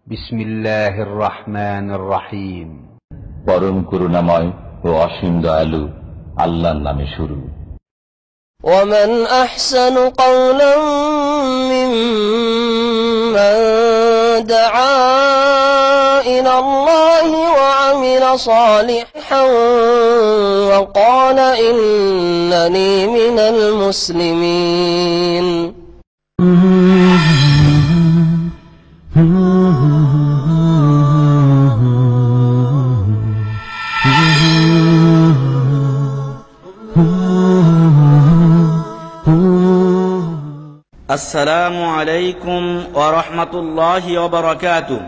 বিসমিল্লাহির রহমানির রহিম। পরম করুণাময় ও অসীম দয়ালু আল্লাহর নামে শুরু। ومن أحسن قولا ممن دعا إلى الله وعمل صالحا وقال إنني من المسلمين. السلام عليكم ورحمة الله وبركاته.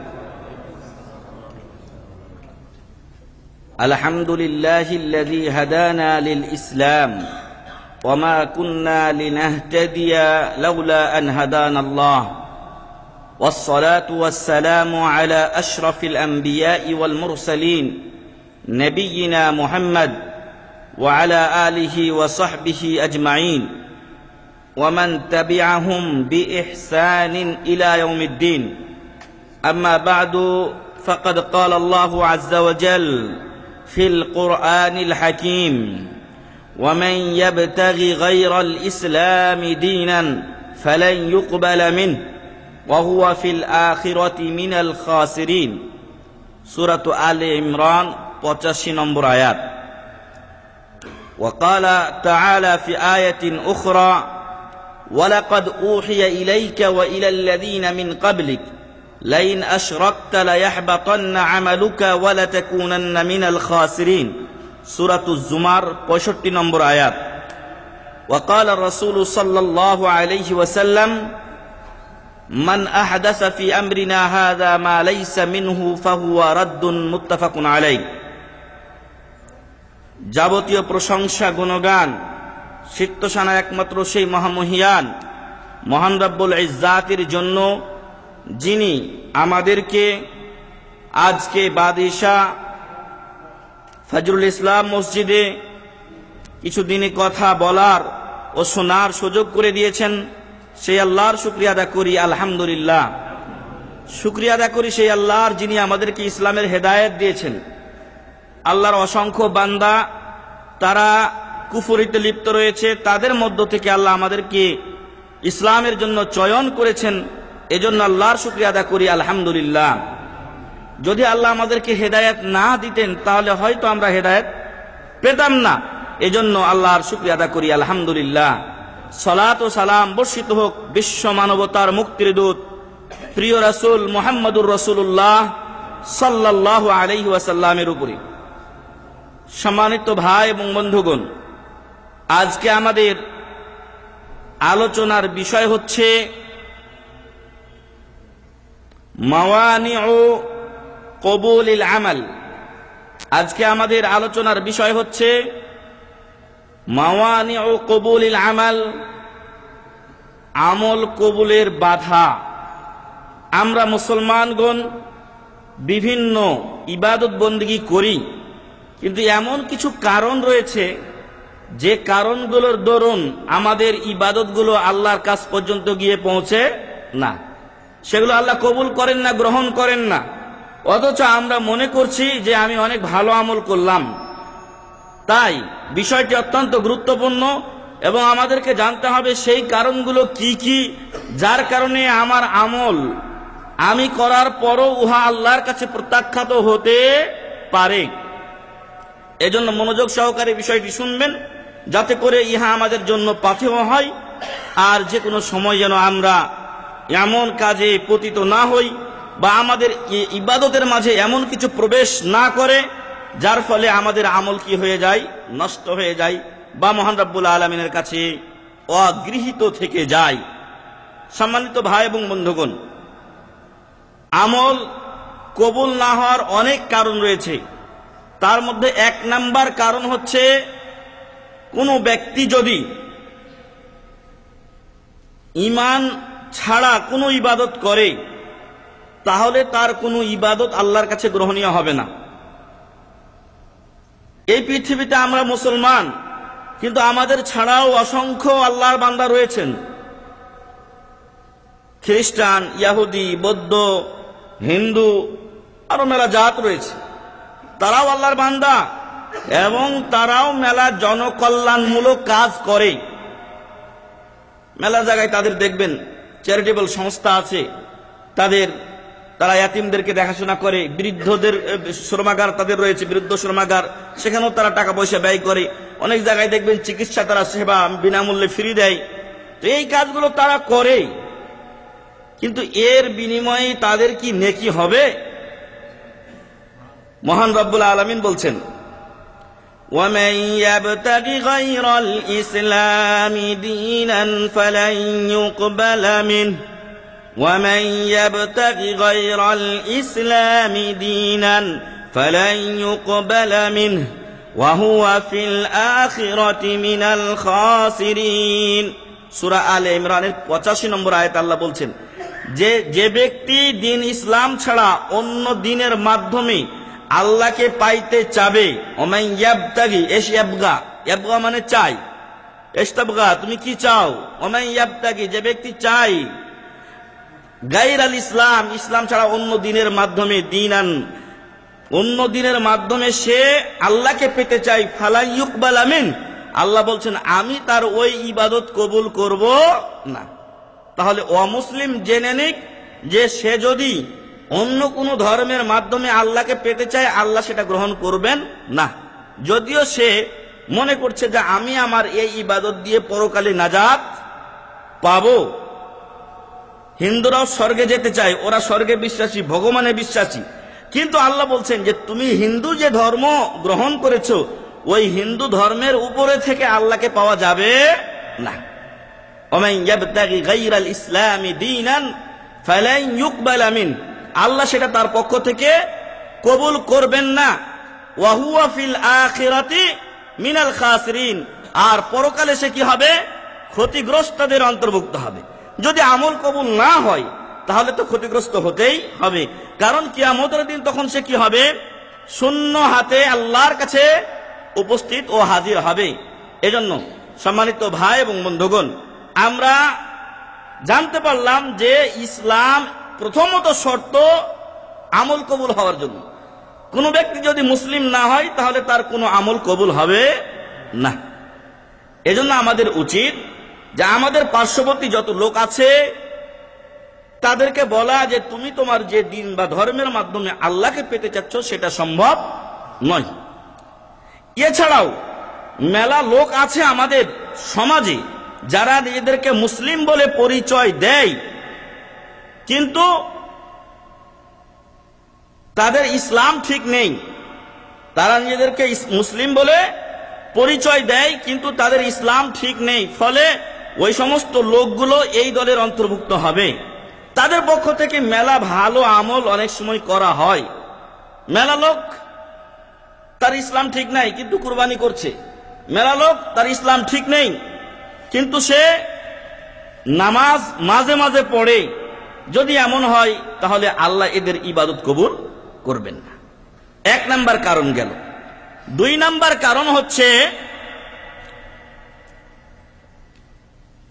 الحمد لله الذي هدانا للإسلام وما كنا لنهتدي لولا أن هدانا الله، والصلاة والسلام على أشرف الأنبياء والمرسلين نبينا محمد وعلى آله وصحبه أجمعين ومن تبعهم بإحسان إلى يوم الدين. أما بعد، فقد قال الله عز وجل في القرآن الحكيم: ومن يبتغي غير الإسلام دينا فلن يقبل منه وهو في الآخرة من الخاسرين. سورة آل عمران 85 নম্বর আয়াত। وقال تعالى في آية أخرى: ولقد أوحي إليك وإلى الذين من قبلك لئن أشركت ليحبطن عملك ولتكونن من الخاسرين. سورة الزمر 65 নম্বর আয়াত। وقال الرسول صلى الله عليه وسلم: من أحدث في أمرنا هذا ما ليس منه فهو رد. متفق عليه. যাবতীয় প্রশংসা গুণগান সিদ্ধশানা একমাত্র সেই মহামহিয়ান মহান রব্বুল ইজ্জাতের জন্য, যিনি আমাদেরকে আজকে বাদিশা ফজরুল ইসলাম মসজিদে কিছুদিনে কথা বলার ও শোনার সুযোগ করে দিয়েছেন। সেই আল্লাহর শুকরিয়া আদা করি, আলহামদুলিল্লাহ। শুকরিয়া আদা করি সেই আল্লাহর, যিনি আমাদেরকে ইসলামের হেদায়েত দিয়েছেন। আল্লাহর অসংখ্য বান্দা তারা কুফরিতে লিপ্ত রয়েছে, তাদের মধ্য থেকে আল্লাহ আমাদেরকে ইসলামের জন্য চয়ন করেছেন। এজন্য আল্লাহর শুকরিয়া আদা করি, আলহামদুলিল্লাহ। যদি আল্লাহ আমাদেরকে হেদায়েত না দিতেন তাহলে হয়তো আমরা হেদায়েত পেতাম না। এজন্য আল্লাহর শুকরিয়া আদা করি, আলহামদুলিল্লাহ। সালাত ও সালাম বর্ষিত হোক বিশ্ব মানবতার মুক্তির দূত প্রিয় রাসূল মুহাম্মদুর রাসূলুল্লাহ সাল্লাল্লাহু আলাইহি ওয়াসাল্লামের উপরে। সম্মানিত ভাই এবং বন্ধুগণ, আজকে আমাদের আলোচনার বিষয় হচ্ছে মাওয়ানিউ কবুলিল আমাল। আজকে আমাদের আলোচনার বিষয় হচ্ছে মাওয়ানিউ কবুলিল আমাল, আমল কবুলের বাধা। আমরা মুসলমানগণ বিভিন্ন ইবাদত বন্দেগী করি, কিন্তু এমন কিছু কারণ রয়েছে যে কারণগুলোর দরুন আমাদের ইবাদতগুলো আল্লাহর কাছ পর্যন্ত গিয়ে পৌঁছে না, সেগুলো আল্লাহ কবুল করেন না, গ্রহণ করেন না। অথচ আমরা মনে করছি যে আমি অনেক ভালো আমল করলাম। তাই বিষয়টি অত্যন্ত গুরুত্বপূর্ণ এবং আমাদেরকে জানতে হবে সেই কারণগুলো কি কি, যার কারণে আমার আমল আমি করার পরও উহা আল্লাহর কাছে প্রত্যাখ্যাত হতে পারে। এজন্য মনোযোগ সহকারে বিষয়টি শুনবেন, যাতে করে ইহা আমাদের জন্য পাথেয় হয়, আর যে কোনো সময় যেন আমরা এমন কাজে পতিত না হই বা আমাদের ইবাদতের মাঝে এমন কিছু প্রবেশ না করে যার ফলে আমাদের আমল কি হয়ে যায়, নষ্ট হয়ে যায় বা মহান রব্বুল আলামিনের কাছে অগৃহীত থেকে যায়। সম্মানিত ভাই এবং বন্ধুগণ, আমল কবুল না হওয়ার অনেক কারণ রয়েছে। তার মধ্যে 1 নাম্বার কারণ হচ্ছে, কোনো ব্যক্তি যদি ঈমান ছাড়া কোনো ইবাদত করে তাহলে তার কোনো ইবাদত আল্লাহর কাছে গ্রহণীয় হবে না। এই পৃথিবীতে আমরা মুসলমান, কিন্তু আমাদের ছাড়াও অসংখ্য আল্লাহর বান্দা রয়েছেন। খ্রিস্টান, ইহুদি, বৌদ্ধ, হিন্দু, আরো মেলা জাত রয়েছে, তারাও আল্লাহর বান্দা এবং তারাও মেলা জনকল্যাণমূলক কাজ করে। মেলা জায়গায় তাদের দেখবেন চ্যারিটেবল সংস্থা আছে, তারা ইয়াতিমদেরকে দেখাশোনা করে। বৃদ্ধদের শ্রমাগার তাদের রয়েছে, বৃদ্ধ শ্রমাগার, সেখানেও তারা টাকা পয়সা ব্যয় করে। অনেক জায়গায় দেখবেন চিকিৎসা তারা সেবা বিনামূল্যে ফ্রি দেয়। তো এই কাজগুলো তারা করে, কিন্তু এর বিনিময়ে তাদের কি নেকি হবে? মহান রব্বুল আলামিন বলছেন, وَمَن يَبْتَغِ غَيْرَ الْإِسْلَامِ دِينًا فَلَن يُقْبَلَ مِنْهُ وَمَن يَبْتَغِ غَيْرَ الْإِسْلَامِ دِينًا فَلَن يُقْبَلَ مِنْهُ وَهُوَ فِي الْآخِرَةِ مِنَ الْخَاسِرِينَ। সূরা আলে ইমরানের 85 নম্বর আয়াতে আল্লাহ বলছেন যে ব্যক্তি দিন ইসলাম ছাড়া অন্য দিনের মাধ্যমে আল্লাহকে পাইতে চাবে, ওমাই ইয়াবতাগি, ইয়াবগা মানে চাই, ইস্তাবগা তুমি কি চাও, ওমাই ইয়াবতাগি যে ব্যক্তি চাই, গায়রাল ইসলাম ইসলাম ছাড়া অন্য দিনের মাধ্যমে, দিনান অন্য দিনের মাধ্যমে সে আল্লাহকে পেতে চাই, ফালা ইউকবাল মিন, আল্লাহ বলছেন আমি তার ওই ইবাদত কবুল করব না। তাহলে অমুসলিম জেনে নিক যে সে যদি অন্য কোন ধর্মের মাধ্যমে আল্লাহকে পেতে চায়, আল্লাহ সেটা গ্রহণ করবেন না। যদিও সে মনে করছে যে আমি আমার এই ইবাদত দিয়ে পরকালে নাজাত পাবো। হিন্দুরাও স্বর্গে যেতে চায়, ওরা স্বর্গে বিশ্বাসী, ভগবানে বিশ্বাসী, কিন্তু আল্লাহ বলছেন যে তুমি হিন্দু যে ধর্ম গ্রহণ করেছো, ওই হিন্দু ধর্মের উপরে থেকে আল্লাহকে পাওয়া যাবে না। ওমান ইয়াবতাগি গায়রাল ইসলামি দীনান ফালান ইউকবাল মিন, আল্লাহ সেটা তার পক্ষ থেকে কবুল করবেন না। ওয়া হুয়া ফিল আখিরাতি মিনাল খাসিরিন, আর পরকালে সে কি হবে? ক্ষতিগ্রস্তদের অন্তর্ভুক্ত হবে। যদি আমল কবুল না হয় তাহলে তো ক্ষতিগ্রস্ত হতেই হবে, কারণ কিয়ামতের দিন তখন সে কি হবে? শূন্য হাতে আল্লাহর কাছে উপস্থিত ও হাজির হবে। এজন্য সম্মানিত ভাই এবং বন্ধুগণ, আমরা জানতে পারলাম যে ইসলাম প্রথমত শর্ত আমল কবুল হওয়ার জন্য। কোন ব্যক্তি যদি মুসলিম না হয় তাহলে তার কোনো আমল কবুল হবে না। এজন্য আমাদের উচিত যে আমাদের পার্শ্ববর্তী যত লোক আছে তাদেরকে বলা যে তুমি তোমার যে দিন বা ধর্মের মাধ্যমে আল্লাহকে পেতে চাচ্ছ সেটা সম্ভব নয়। এছাড়াও মেলা লোক আছে আমাদের সমাজে যারা নিজেদেরকে মুসলিম বলে পরিচয় দেয়, কিন্তু তাদের ইসলাম ঠিক নেই। তারা নিজেদেরকে মুসলিম বলে পরিচয় দেয়, কিন্তু তাদের ইসলাম ঠিক নেই। ফলে ওই সমস্ত লোকগুলো এই দলের অন্তর্ভুক্ত হবে। তাদের পক্ষ থেকে মেলা ভালো আমল অনেক সময় করা হয়। মেলা লোক তার ইসলাম ঠিক নাই কিন্তু কুরবানি করছে, মেলা লোক তার ইসলাম ঠিক নেই কিন্তু সে নামাজ মাঝে মাঝে পড়ে। যদি এমন হয় তাহলে আল্লাহ এদের ইবাদত কবুল করবেন না। এক নাম্বার কারণ গেল। দুই নাম্বার কারণ হচ্ছে,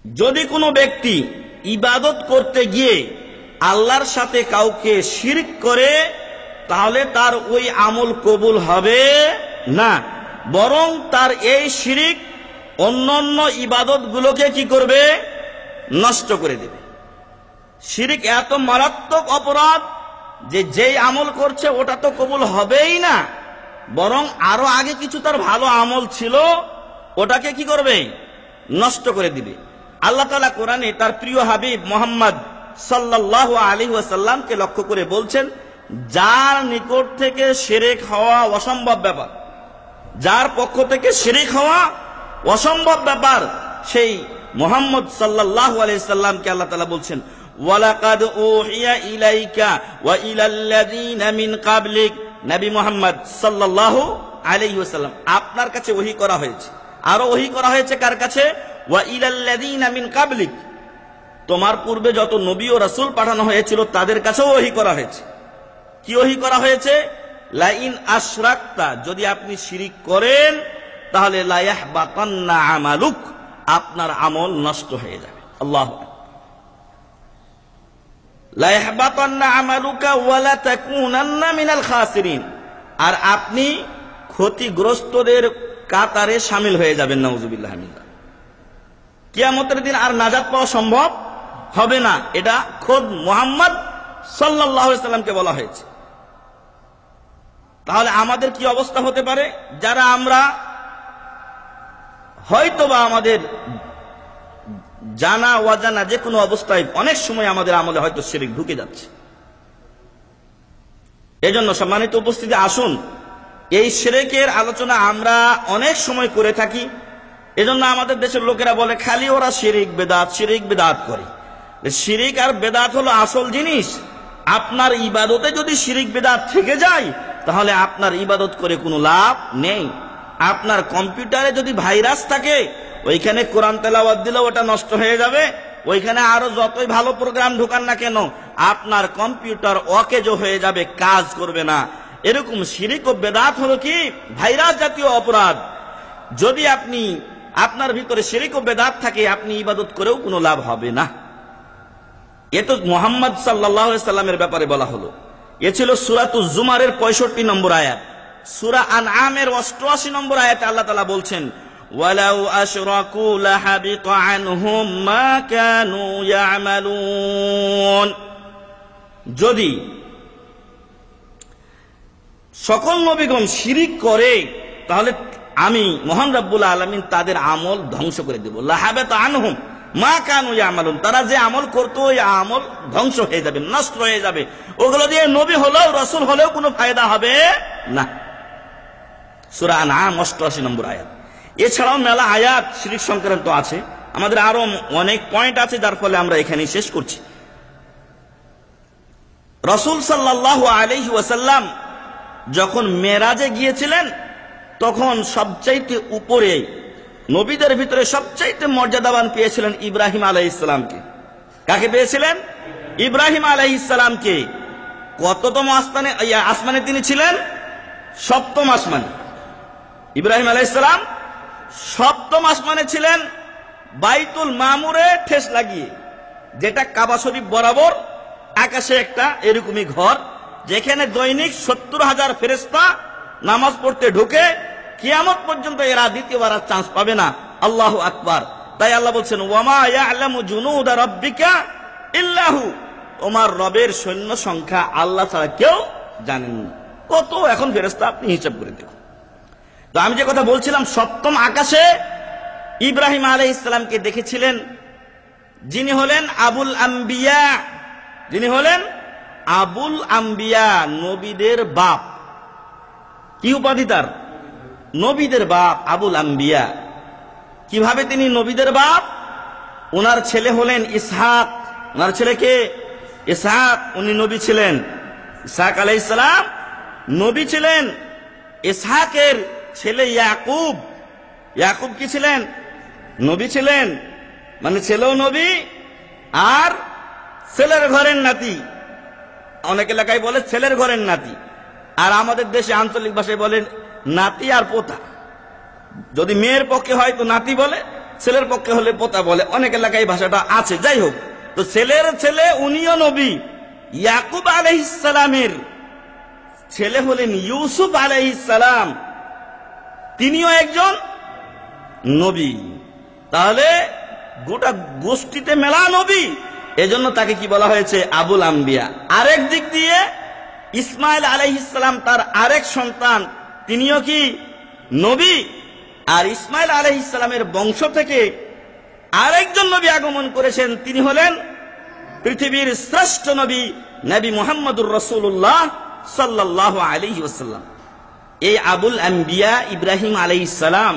যদি কোনো ব্যক্তি ইবাদত করতে গিয়ে আল্লাহর সাথে কাউকে শিরক করে তাহলে তার ওই আমল কবুল হবে না, বরং তার এই শিরক অন্যান্য ইবাদত গুলোকে কি করবে? নষ্ট করে দেবে। শিরক এত মারাত্মক অপরাধ যে যেই আমল করছে ওটা তো কবুল হবেই না, বরং আরো আগে কিছু তার ভালো আমল ছিল ওটাকে কি করবে? নষ্ট করে দিবে। আল্লাহ তাআলা কোরআনে তার প্রিয় হাবিব মুহাম্মদ সাল্লাল্লাহু আলাইহি ওয়াসাল্লামকে লক্ষ্য করে বলছেন, যার নিকট থেকে শিরক হওয়া অসম্ভব ব্যাপার, যার পক্ষ থেকে শিরক হওয়া অসম্ভব ব্যাপার, সেই মুহাম্মদ সাল্লাল্লাহু আলাইহি সাল্লামকে আল্লাহ তাআলা বলছেন, ওয়ালাকাদ উহিয়া ইলাইকা ওয়া ইলাল্লাযিনা মিন ক্বাবলিক, নবী মুহাম্মদ সাল্লাল্লাহু আলাইহি ওয়াসাল্লাম আপনার কাছে ওহী করা হয়েছে। আরো ওহী করা হয়েছে কার কাছে? ওয়া ইলাল্লাযিনা মিন ক্বাবলিক, তোমার পূর্বে যত নবী ও রাসূল পাঠানো হয়েছিল তাদের কাছেও ওহী করা হয়েছে। কি ওহী করা হয়েছে? লাইন আশরাকতা, যদি আপনি শিরিক করেন তাহলে লা ইয়াহবাতান্না আমালুক, আপনার আমল নষ্ট হয়ে যাবে। আল্লাহু আকবার। লা ইয়াহবাতান্না আমালুকা ওয়া লা তাকুনান্না মিনাল খাসিরিন, আর আপনি ক্ষতিগ্রস্তদের কাতারে শামিল হয়ে যাবেন। নাউযুবিল্লাহ মিন যালিক। কিয়ামতের দিন আর নাজাত পাওয়া সম্ভব হবে না, এটা খোদ মুহাম্মদ সাল্লাল্লাহু আলাইহি সাল্লামকে বলা হয়েছে। তাহলে আমাদের কি অবস্থা হতে পারে? যারা আমরা হয়তোবা আমাদের জানা অজানা যে কোনো অবস্থায় অনেক সময় আমাদের আমলে হয়তো শিরক ঢুকে যাচ্ছে। এজন্য সম্মানিত উপস্থিতি, আসুন এই শিরকের আলোচনা আমরা অনেক সময় করে থাকি। এজন্য আমাদের দেশের লোকেরা বলে খালি ওরা শিরক বেদাত করে। শিরক আর বেদাত হলো আসল জিনিস। আপনার ইবাদতে যদি শিরক বেদাত থেকে যায় তাহলে আপনার ইবাদত করে কোনো লাভ নেই। আপনার কম্পিউটারে যদি ভাইরাস থাকে, ওইখানে কোরআন তেলাওয়াত দিলে ওটা নষ্ট হয়ে যাবে। ওইখানে আরো যতই ভালো প্রোগ্রাম ঢোকান না কেন, আপনার কম্পিউটার অকেজো হয়ে যাবে, কাজ করবে না। এরকম শিরক ও বেদাত হলো কি ভাইরাস জাতীয় অপরাধ। যদি আপনার ভিতরে শিরক ও বেদাত থাকে, আপনি ইবাদত করেও কোনো লাভ হবে না। এ তো মুহাম্মদ সাল্লাল্লাহু আলাইহি সাল্লামের ব্যাপারে বলা হলো। এ ছিল সূরাতুজ জুমারের 65 নম্বর আয়াত। সূরা আনআমের 88 নম্বর আয়াতে আল্লাহ তাআলা বলছেন, ওয়ালাউ আশরাকু লাহাবিতা আনহুম মা কানু ইয়ামালুন, যদি সকল নবীগণ শিরিক করে তাহলে আমি মহান রব্বুল আলামিন তাদের আমল ধ্বংস করে দেব। লাহাবিতা আনহুম মা কানু ইয়ামালুন, তারা যে আমল করতো ওই আমল ধ্বংস হয়ে যাবে, নষ্ট হয়ে যাবে। ওগুলো দিয়ে নবী হলেও রাসূল হলেও কোনো ফায়দা হবে না। সূরা আনআম 88 নম্বর আয়াত। এছাড়াও মেলা আয়াত শিরক সংক্রান্ত আছে। আমাদের আরো অনেক পয়েন্ট আছে, যার ফলে আমরা এখানেই শেষ করছি। রাসূল সাল্লাল্লাহু আলাইহি ওয়াসাল্লাম যখন মেরাজে গিয়েছিলেন, তখন সবচাইতে উপরে নবীদের ভিতরে সবচাইতে মর্যাদাবান পেয়েছিলেন ইব্রাহিম আলাইহিস সালামকে। কাকে পেয়েছিলেন? ইব্রাহিম আলাইহিস সালামকে। কততম আসমানে তিনি ছিলেন? সপ্তম আসমানে। ইব্রাহিম আলাইহিস সালাম সপ্তম আসমানে ছিলেন, বাইতুল মামুরে ঠেস লাগিয়ে, যেটা কাবা শরীফ বরাবর আকাশে একটা এরকমই ঘর, যেখানে দৈনিক 70,000 ফেরেশতা নামাজ পড়তে ঢুকে। কিয়ামত পর্যন্ত এরা দ্বিতীয়বার আর চান্স পাবে না। আল্লাহু আকবার। তাই আল্লাহ বলছেন, ওয়ামা ইয়ালামু জুনুদা রাব্বিকা ইল্লাহু, তোমার রবের সৈন্য সংখ্যা আল্লাহ ছাড়া কেউ জানেন না। কত এখন ফেরেশতা আপনি হিসাব করে দেখুন। তো আমি যে কথা বলছিলাম, সপ্তম আকাশে ইব্রাহিম আলাইহিস সালামকে দেখেছিলেন, যিনি হলেন আবুল আম্বিয়া, যিনি হলেন আবুল আম্বিয়া, নবীদের বাপ। কি উপাধি তার? নবীদের বাপ, আবুল আম্বিয়া। কিভাবে তিনি নবীদের বাপ? ওনার ছেলে হলেন ইসহাক। ওনার ছেলে কে? ইসহাক। উনি নবী ছিলেন। ইসহাক আলাইহিস সালাম নবী ছিলেন। ইসহাকের ছেলে ইয়াকুব, ইয়াকুব কি ছিলেন? নবী ছিলেন। মানে ছেলেও নবী আর ছেলের ঘরের নাতি। অনেক এলাকায় বলে ছেলের ঘরের নাতি, আর আমাদের দেশে আঞ্চলিক ভাষায় বলেন নাতি আর পোতা। যদি মেয়ের পক্ষে হয় তো নাতি বলে, ছেলের পক্ষে হলে পোতা বলে। অনেক এলাকায় ভাষাটা আছে। যাই হোক, তো ছেলের ছেলে উনিও নবী। ইয়াকুব আলাইহিস সালামের ছেলে হলেন ইউসুফ আলাইহিস সালাম, তিনিও একজন নবী। তাহলে গোটা গোষ্ঠীতে মেলা নবী, এজন্য তাকে কি বলা হয়েছে? আবুল আম্বিয়া। আরেক দিক দিয়ে ইসমাইল আলাইহিস সালাম, তার আরেক সন্তান, তিনিও কি নবী। আর ইসমাইল আলাইহিস সালামের বংশ থেকে আরেকজন নবী আগমন করেছেন, তিনি হলেন পৃথিবীর শ্রেষ্ঠ নবী, নবী মুহাম্মদুর রাসূলুল্লাহ সাল্লাল্লাহু আলাইহি ওয়াসাল্লাম। এই আবুল আম্বিয়া ইব্রাহিম আলাইহিস সালাম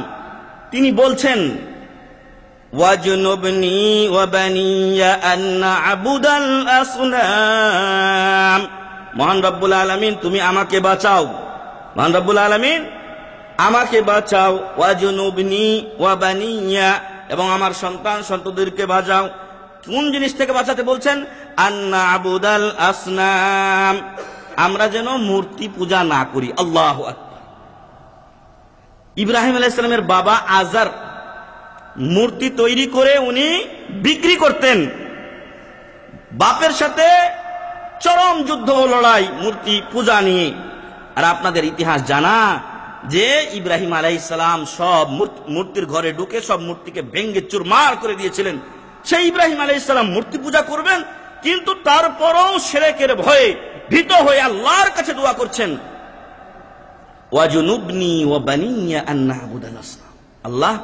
তিনি বলছেন, ওয়াজনুবনি ওয়া বানিয়া আন না'বুদাল আসনাম, মহান রব্বুল আলামিন তুমি আমাকে বাঁচাও, মহান রব্বুল আলামিন আমাকে বাঁচাও। ওয়াজনুবনি ওয়া বানিয়া, এবং আমার সন্তান সন্ততিদেরকে বাঁচাও। কোন জিনিস থেকে বাঁচাতে বলছেন? আন না'বুদাল আসনাম, আমরা যেন মূর্তি পূজা না করি। আল্লাহু আকবার। ইব্রাহিম আলাইহিস সালামের বাবা আজার মূর্তি তৈরি করে উনি বিক্রি করতেন। বাপের সাথে চরম যুদ্ধ লড়াই মূর্তি পূজা নিয়ে। আর আপনাদের ইতিহাস জানা যে ইব্রাহিম আলাইহিস সালাম সব মূর্তির ঘরে ঢুকে সব মূর্তিকে ভেঙ্গে চুরমার করে দিয়েছিলেন। সেই ইব্রাহিম আলাইহিস সালাম মূর্তি পূজা করবেন, কিন্তু তারপরও শিরকের ভয়ে ভীত হয়ে আল্লাহর কাছে দোয়া করছেন, ওয়াজুনুবনি ওয়া বানিয়া আন না'বুদাল আসনাম, আল্লাহ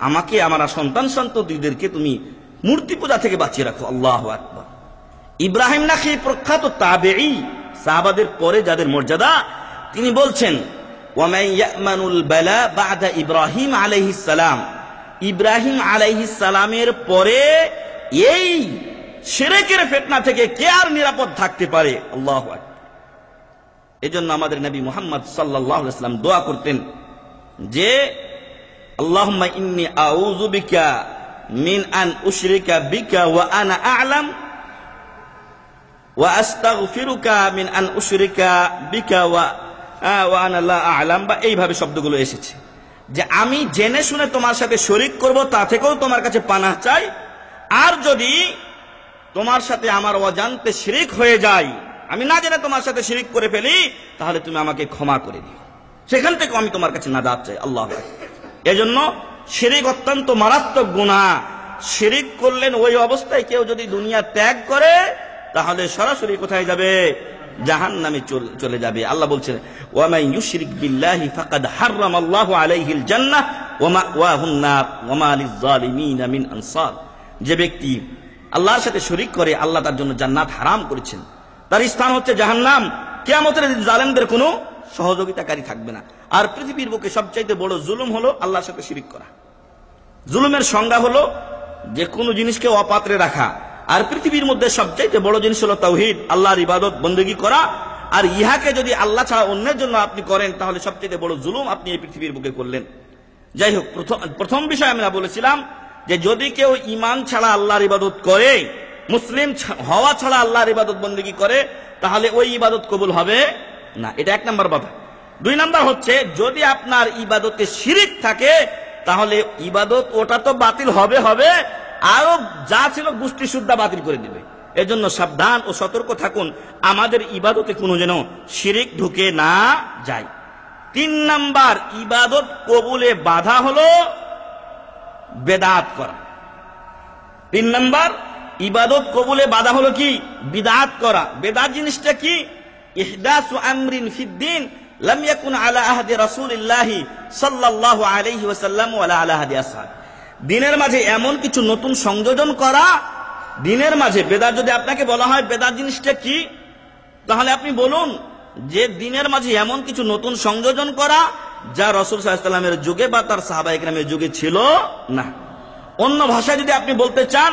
আমাকে আমার সন্তান সন্ততিদেরকে তুমি মূর্তি পূজা থেকে বাঁচিয়ে রাখো। আল্লাহু আকবার। ইব্রাহিম নাখি প্রখ্যাত তাবেঈ, সাহাবাদের পরে যাদের মর্যাদা, তিনি বলছেন ওয়ামান ইয়ামানুল বালা বাদা ইব্রাহিম আলাইহিস সালাম, ইব্রাহিম আলাইহিস সালামের পরে এই শিরকের ফিতনা থেকে কে আর নিরাপদ থাকতে পারে? আল্লাহু আকবার। এজন্য আমাদের নবী মুহাম্মদ সাল্লাল্লাহু আলাইহি ওয়াসাল্লাম দোয়া করতেন যে আল্লাহুম্মা ইন্নী আউযু বিকা মিন আন উশরিকা বিকা ওয়া আনা আ'লাম ওয়া আস্তাগফিরুকা মিন আন উশরিকা বিকা ওয়া আনা লা আ'লাম, বা এইভাবে শব্দগুলো এসেছে যে আমি জেনে শুনে তোমার সাথে শরীক করব তা থেকেও তোমার কাছে পানাহ চাই, আর যদি তোমার সাথে আমার অজান্তে শিরিক হয়ে যায়, আমি না জেনে তোমার সাথে শিরিক করে ফেলি, তাহলে তুমি আমাকে ক্ষমা করে দিও, সেখান থেকে আমি তোমার কাছে নাজাত চাই। আল্লাহু আকবার। এজন্য শিরিক অত্যন্ত মারাত্মক গুনাহ। শিরিক করলেন ওই অবস্থায় কেউ যদি দুনিয়া ত্যাগ করে, তাহলে সরাসরি কোথায় যাবে? জাহান্নামে চলে যাবে। আল্লাহ বলছেন ওয়া মান ইউশরিক বিল্লাহি ফাকাদ হারামাল্লাহু আলাইহিল জান্নাহ ওয়া মাওয়াহুন নার ওয়া মা লিয-যালিমিনা মিন আনসার। যে ব্যক্তি আল্লাহর সাথে শরীক করে, আল্লাহ তার জন্য জান্নাত হারাম করেছেন, তার স্থান হচ্ছে জাহান্নাম। কিয়ামতের দিন জালেমদের কোনো সহযোগিতাকারী থাকবে না। আর পৃথিবীর বুকে সবচাইতে বড় জুলুম হলো আল্লাহর সাথে শিরিক করা। জুলুমের সংজ্ঞা হলো যে কোনো জিনিসকে অপাত্রে রাখা। আর পৃথিবীর মধ্যে সবচাইতে বড় জিনিস হলো তাওহীদ, আল্লাহর ইবাদত বন্দেগী করা। আর ইহাকে যদি আল্লাহ ছাড়া অন্যের জন্য আপনি করেন, তাহলে সবচাইতে বড় জুলুম আপনি এই পৃথিবীর বুকে করলেন। যাই হোক, প্রথম বিষয় আমরা বলেছিলাম যে যদি কেউ ঈমান ছাড়া আল্লাহর ইবাদত করে, মুসলিম হওয়া ছাড়া আল্লাহর ইবাদত বন্দেগী করে, তাহলে ওই ইবাদত কবুল হবে না। এটা এক নাম্বার কথা। দুই নাম্বার হচ্ছে যদি আপনার ইবাদতে শিরিক থাকে, তাহলে ইবাদত ওটা তো বাতিল হবে, আরো যা ছিল গোষ্ঠী শুদ্ধা বাতিল করে দিবে। এজন্য সাবধান ও সতর্ক থাকুন, আমাদের ইবাদতে কোনো যেন শিরিক ঢুকে না যায়। তিন নাম্বার ইবাদত কবুলে বাধা হলো বেদাত করা। তিন নাম্বার ইবাদত কবুলে বাধা হলো কি? বিদআত করা। বেদাত জিনিসটা কি? ইহদাসু আমরিন ফিদ্দিন লাম ইয়াকুন আলা আহদি রাসূলিল্লাহি সাল্লাল্লাহু আলাইহি ওয়াসাল্লাম ওয়া আলা আহদি আসহাব। দিনের মাঝে এমন কিছু নতুন সংযোজন করা। দিনের মাঝে বেদাত যদি আপনাকে বলা হয় বেদাত জিনিসটা কি, তাহলে আপনি বলুন যে দিনের মাঝে এমন কিছু নতুন সংযোজন করা যা রাসূল সাল্লাল্লাহু আলাইহি ওয়াসাল্লামের যুগে বা তার সাহাবায়ে কেরামের যুগে ছিল না। অন্য ভাষায় যদি আপনি বলতে চান,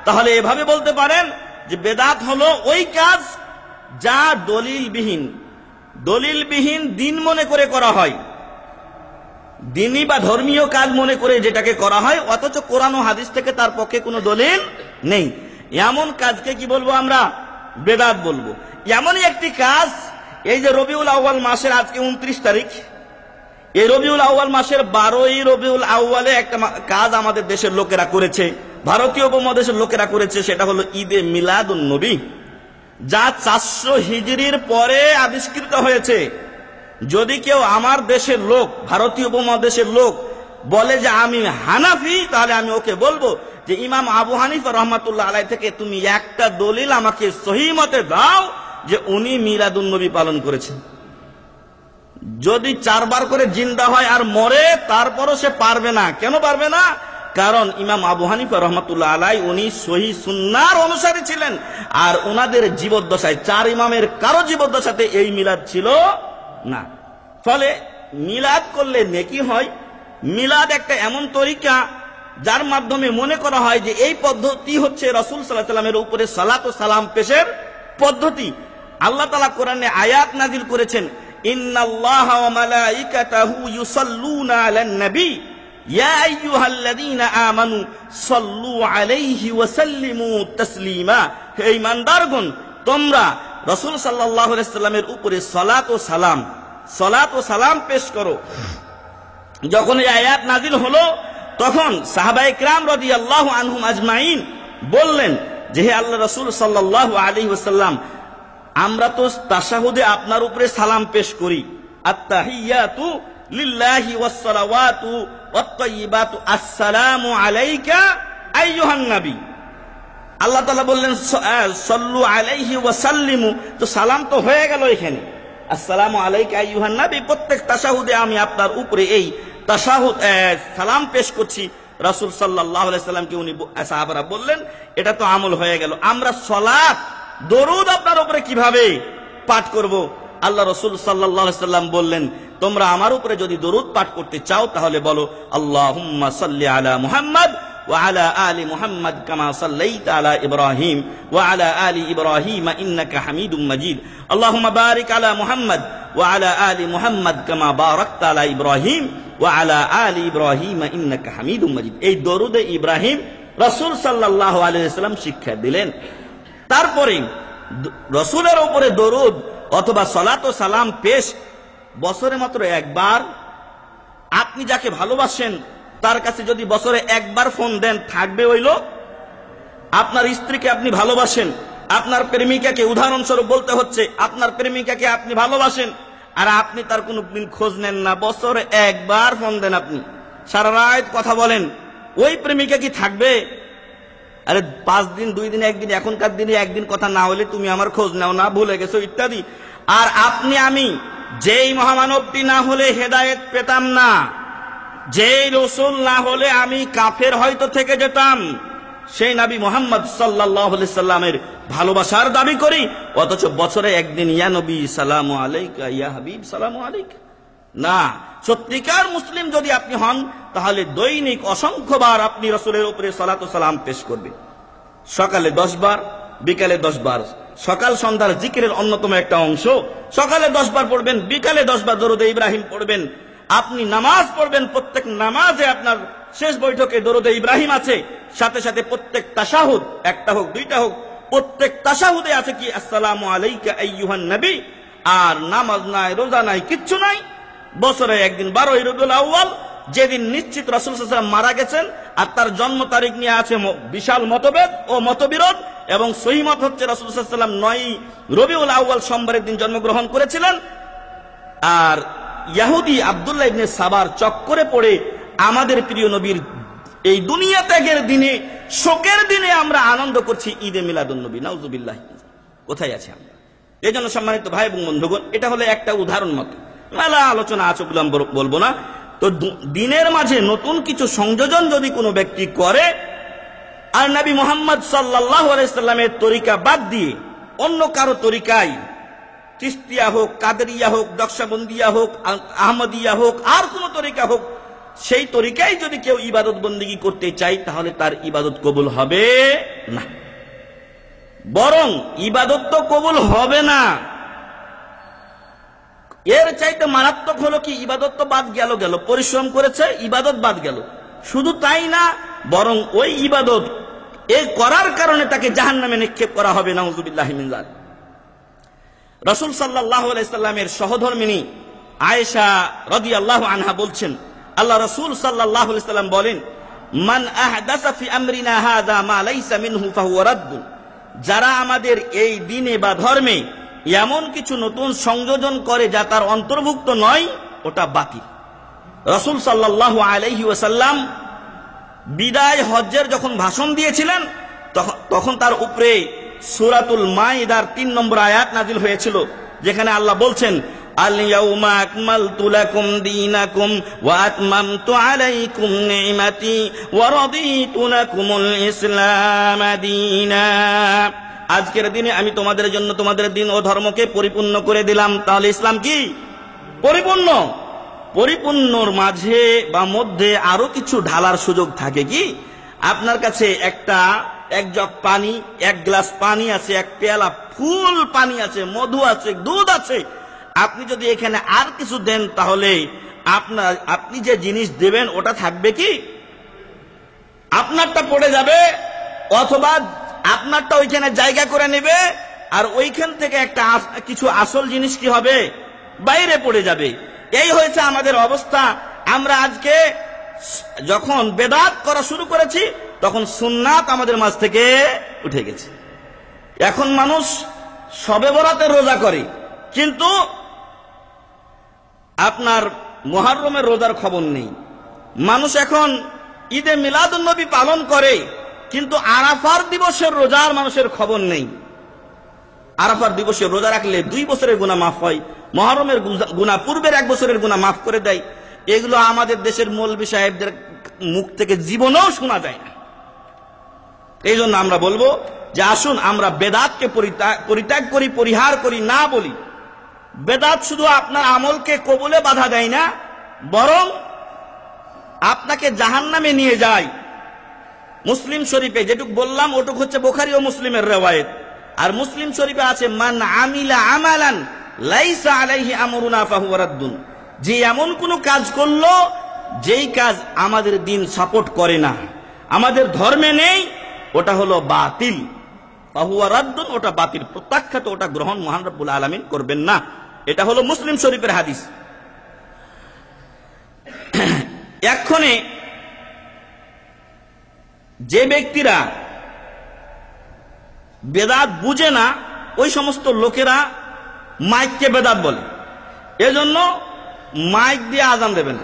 তাহলে এভাবে বলতে পারেন যে বেদাত হলো ওই কাজ যা দলিলবিহীন দিন মনে করে করা হয়, দিনী বা ধর্মীয় কাজ মনে করে যেটাকে করা হয়, অথচ কোরআন ও হাদিস থেকে তার পক্ষে কোনো দলিল নেই, এমন কাজকে কি বলবো আমরা? বেদাত বলবো। এমনই একটি কাজ, এই যে রবিউল আউয়াল মাসের আজকে 29 তারিখ, এই রবিউল আউয়াল মাসের 12ই রবিউল আউয়ালে একটা কাজ আমাদের দেশের লোকেরা করেছে, ভারতীয় উপমহাদেশের লোকেরা করেছে, সেটা হলো ঈদে মিলাদুন নবী, যা 400 হিজরির পরে আবিষ্কৃত হয়েছে। যদি কেউ আমার দেশের লোক, ভারতীয় উপমহাদেশের লোক বলে যে আমি হানাফি, তাহলে আমি ওকে বলবো যে ইমাম আবু হানিফা রহমাতুল্লাহ আলাইহি থেকে তুমি একটা দলিল আমাকে সহিহ মতে দাও যে উনি মিলাদুন নবী পালন করেছেন। যদি 4 বার করে জিন্দা হয় আর মরে, তারপরও সে পারবে না। কেন পারবে না? কারণ ইমাম আবু হানিফা রহমাতুল্লাহ আলাইহি উনি সহিহ সুন্নাহর অনুসারী ছিলেন, আর ওনাদের জীবদ্দশায় 4 ইমামের কারো জীবদ্দশাতে এই মিলাদ ছিল না। ফলে মিলাদ করলে নেকি হয়। মিলাদ একটা এমন তরিকা যার মাধ্যমে মনে করা হয় যে এই পদ্ধতি হচ্ছে রাসূল সাল্লাল্লাহু আলাইহি ওয়াসাল্লামের উপরে সালাত ও সালাম পেশের পদ্ধতি। আল্লাহ তাআলা কোরআনে আয়াত নাযিল করেছেন, ইন্নাল্লাহা ওয়া মালাইকাতাহু ইউসাল্লুনা আলান নবী ইয়া আইয়ুহাল্লাযীনা আমানু সাল্লু আলাইহি ওয়া সাল্লিমু তাসলিমা। হে ঈমানদারগণ, তোমরা রাসূল সাল্লাল্লাহু আলাইহি ওয়াসাল্লামের উপরে সালাত ও সালাম পেশ করো। যখন এই আয়াত নাযিল হলো, তখন সাহাবায়ে কিরাম রাদিয়াল্লাহু আনহুম আজমাইন বললেন যে হে আল্লাহর রাসূল সাল্লাল্লাহু আলাইহি ওয়াসাল্লাম, আমরা তো তাশাহুদে আপনার উপরে সালাম পেশ করি, আত্তাহিয়াতু লিল্লাহি ওয়াস সালাওয়াতু ওয়াত তাইয়্যিবাতু আসসালামু আলাইকা আইয়ুহান নবী। আল্লাহ তাআলা বললেন সাল্লু আলাইহি ওয়া সাল্লিমু, তো সালাম তো হয়ে গেল এখানে, আসসালামু আলাইকা আইয়ুহান নবী। প্রত্যেক তাশাহুদে আমি আপনার উপরে এই তাশাহুদ সালাম পেশ করছি। রাসূল সাল্লাল্লাহু আলাইহি সাল্লামকে উনি সাহাবারা বললেন এটা তো আমল হয়ে গেল, আমরা সালাত দরুদ আপনার উপরে কিভাবে পাঠ করব? আল্লাহ রাসূল সাল্লাল্লাহু আলাইহি সাল্লাম বললেন তোমরা আমার উপরে যদি দরুদ পাঠ করতে চাও তাহলে বলো আল্লাহুম্মা সাল্লি আলা মুহাম্মদ ওয়া আলা আলি মুহাম্মদ কামা সাল্লাইতা আলা ইব্রাহিম ওয়া আলা আলি ইব্রাহিম ইন্নাকা হামিদুম মাজিদ। আল্লাহুম্মা বারিক আলা মুহাম্মদ ওয়া আলা আলি মুহাম্মদ কামা বারাকতা আলা ইব্রাহিম ওয়া আলা আলি ইব্রাহিম ইন্নাকা হামিদুম মাজিদ। এই দরুদে ইব্রাহিম রাসূল সাল্লাল্লাহু আলাইহি ওয়াসাল্লাম শিক্ষা দিলেন। তারপরে রাসূলের উপরে দরুদ অথবা সালাত ও সালাম পেশ বছরে মাত্র একবার। আপনি যাকে ভালোবাসেন তার কাছে যদি বছরে একবার ফোন দেন থাকবে ওই লোক? আপনার স্ত্রীকে আপনি ভালোবাসেন, আপনার প্রেমিকাকে, উদাহরণস্বরূপ বলতে হচ্ছে আপনার প্রেমিকাকে আপনি ভালোবাসেন, আর আপনি তার কোনো দিন খোঁজ নেন না, বছরে একবার ফোন দেন, আপনি সারা রাত কথা বলেন, ওই প্রেমিকা কি থাকবে? আরে 5 দিন 2 দিন 1 দিন, এখনকার দিনে একদিন কথা না হলে তুমি আমার খোঁজ নাও না, ভুলে গেছো ইত্যাদি। আর আপনি আমি যেই মহামানবটি না হলে হেদায়েত পেতাম না, যেই রাসূল না হলে আমি কাফের হয়তো থেকে যেতাম, সেই নবী মুহাম্মদ সাল্লাল্লাহু আলাইহি সাল্লামের ভালোবাসার দাবি করি, অথচ বছরে একদিন ইয়া নবী সালামু আলাইকা, ইয়া হাবিব সালামু আলাইকা। না, সত্যিকার মুসলিম যদি আপনি হন তাহলে দৈনিক অসংখ্যবার আপনি রাসূলের উপরে সালাত ও সালাম পেশ করবেন। সকালে 10 বার, বিকালে 10 বার। সকাল সন্ধ্যার জিকিরের অন্যতম একটা অংশ, সকালে 10 বার পড়বেন, বিকালে 10 বার দরুদে ইব্রাহিম পড়বেন। আপনি নামাজ পড়বেন, প্রত্যেক নামাজে আপনার শেষ বৈঠকে দরুদে ইব্রাহিম আছে, সাথে সাথে প্রত্যেক তাশাহুদ, একটা হোক 2টা হোক, প্রত্যেক তাশাহুদে আছে কি আসসালামু আলাইকা আইয়ুহান নবী। আর নামাজ নাই, রোজা নাই, কিচ্ছু নাই। বছরে একদিন 12ই রবিউল আউয়াল, যেদিন নিশ্চিত রাসূল সাল্লাল্লাহু আলাইহি ওয়াসাল্লাম মারা গেছেন, আর তার জন্ম তারিখ নিয়ে আছে বিশাল মতভেদ ও মতবিরোধ, এবং সহিহ মত হচ্ছে রাসূল সাল্লাল্লাহু আলাইহি ওয়াসাল্লাম 9ই রবিউল আউয়াল সোমবারের দিন জন্মগ্রহণ করেছিলেন। আর ইহুদি আব্দুল্লাহ ইবনে সাবার চক্করে পড়ে আমাদের প্রিয় নবীর এই দুনিয়া ত্যাগের দিনে, শোকের দিনে আমরা আনন্দ করছি ঈদে মিলাদুন নবী। নাউজুবিল্লাহ, কোথায় আছি আমরা? এই জন্য সম্মানিত ভাই এবং বন্ধুগণ, এটা হলো একটা উদাহরণ মতো, মেলা আলোচনা আছে, বলবো না। তো দিনের মাঝে নতুন কিছু সংযোজন যদি কোনো ব্যক্তি করে আর নবী মুহাম্মদ সাল্লাল্লাহু আলাইহি সাল্লামের তরিকা বাদ দিয়ে অন্য কারো তরিকায়, চিশতিয়া হোক, কাদেরিয়া হোক, নকশবন্দিয়া হোক, আহমদিয়া হোক, আর কোন তরিকা হোক, সেই তরিকায় যদি কেউ ইবাদত বন্দেগী করতে চায় তাহলে তার ইবাদত কবুল হবে না। বরং ইবাদত তো কবুল হবে না, এর চাইতে মারাত্মক হলো কি, ইবাদত তো বাদ গেল, পরিশ্রম করেছে, ইবাদত বাদ গেল। শুধু তাই না, বরং ওই ইবাদত এই করার কারণে তাকে জাহান্নামে নিক্ষেপ করা হবে। নাউজুবিল্লাহি মিন যালিক। রাসূল সাল্লাল্লাহু আলাইহি সাল্লামের সহধর্মিণী আয়েশা রাদিয়াল্লাহু আনহা বলছেন, আল্লাহ রাসূল সাল্লাল্লাহু আলাইহি সাল্লাম বলেন, মান আহদাসা ফি আমরিনা হাযা মা লাইসা মিনহু ফাহুয়া রাদ্দুন। যারা আমাদের এই দ্বীনে বা ধর্মে এমন কিছু নতুন সংযোজন করে যা তার অন্তর্ভুক্ত নয়, ওটা বাতিল। রাসূল সাল্লাল্লাহু আলাইহি ওয়াসাল্লাম বিদায় হজ্জের যখন ভাষণ দিয়েছিলেন, তখন তার উপরে সূরাতুল মাইদার 3 নম্বর আয়াত নাজিল হয়েছিল, যেখানে আল্লাহ বলছেন, আল ইয়াউমা আকমালতু লাকুম দীনাকুম ওয়া আতমামতু আলাইকুম নি'মাতি ওয়া রাদিতু লাকুমুল ইসলাম দীনা। আজকের দিনে আমি তোমাদের জন্য তোমাদের দিন ও ধর্মকে পরিপূর্ণ করে দিলাম। তাহলে ইসলাম কি? পরিপূর্ণ। পরিপূর্ণর মাঝে বা মধ্যে আরো কিছু ঢালার সুযোগ থাকে কি? আপনার কাছে এক জগ পানি, 1 গ্লাস পানি আছে, 1 পেয়ালা ফুল পানি আছে, মধু আছে, দুধ আছে, আপনি যদি এখানে আর কিছু দেন তাহলে আপনি যে জিনিস দেবেন ওটা থাকবে কি? আপনারটা পড়ে যাবে, অথবা আপনারটা ওইখানে জায়গা করে নেবে, আর ওইখান থেকে একটা কিছু আসল জিনিস কি হবে? বাইরে পড়ে যাবে। এই হয়েছে আমাদের অবস্থা। আমরা আজকে যখন বেদাত করা শুরু করেছি তখন সুন্নাত আমাদের মাঝ থেকে উঠে গেছে। এখন মানুষ শবে বরাতের রোজা করে, কিন্তু আপনার মুহররমের রোজার খবর নেই। মানুষ এখন ঈদে মিলাদুন্নবী পালন করে, কিন্তু আরাফার দিবসের রোজার মানুষের খবর নেই। আরাফার দিবসে রোজা রাখলে 2 বছরের গুনাহ মাফ হয়, মুহররমের গুনাহ পূর্বের 1 বছরের গুনাহ মাফ করে দেয়। এগুলো আমাদের দেশের মৌলভী সাহেবদের মুখ থেকে জীবনেও শোনা যায় না। এই জন্য আমরা বলবো যে আসুন আমরা বেদাতকে পরিত্যাগ করি, পরিহার করি, না বলি। বেদাত শুধু আপনার আমলকে কবুলে বাধা দেয় না, বরং আপনাকে জাহান্নামে নিয়ে যায়। মুসলিম শরীফে যেটুক বললাম ওটুক হচ্ছে বুখারী ও মুসলিমের রিওয়ায়াত। আর মুসলিম শরীফে আছে মান আমিলা আমালান লাইসা আলাইহি আমরুনা ফাহুয়া রাদ্দুন, যে এমন কোন কাজ করলো যেই কাজ আমাদের দ্বীন সাপোর্ট করে না, আমাদের ধর্মে নেই, ওটা হলো বাতিল। ফাহুয়া রাদ্দুন, ওটা বাতিল, প্রত্যাখ্যাত, ওটা গ্রহণ মহান রব্বুল আলামিন করবেন না। এটা হলো মুসলিম শরীফের হাদিস। এক্ষণে যে ব্যক্তিরা বেদাত বুঝে না, ওই সমস্ত লোকেরা মাইককে বেদাত বলে। এজন্য মাইক দিয়ে আজান দেবেন।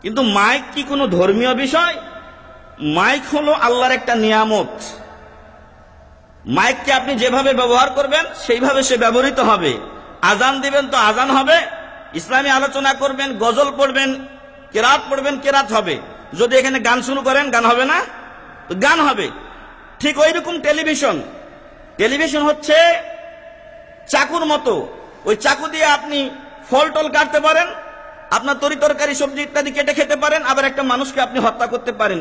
কিন্তু মাইক কি কোনো ধর্মীয় বিষয়? মাইক হলো আল্লাহর একটা নিয়ামত। মাইককে আপনি যেভাবে ব্যবহার করবেন সেইভাবে সে ব্যবহৃত হবে। আজান দিবেন তো আজান হবে, ইসলামী আলোচনা করবেন, গজল পড়বেন, কেরাত পড়বেন, কেরাত হবে। যদি এখানে গান শুরু করেন গান হবে না? গান হবে। ঠিক ওই রকম টেলিভিশন হচ্ছে চাকুর মতো। ওই চাকু দিয়ে আপনি ফল টল কাটতে পারেন, আপনার তরকারি সবজি ইত্যাদি কেটে খেতে পারেন, আবার একটা মানুষকে আপনি হত্যা করতে পারেন।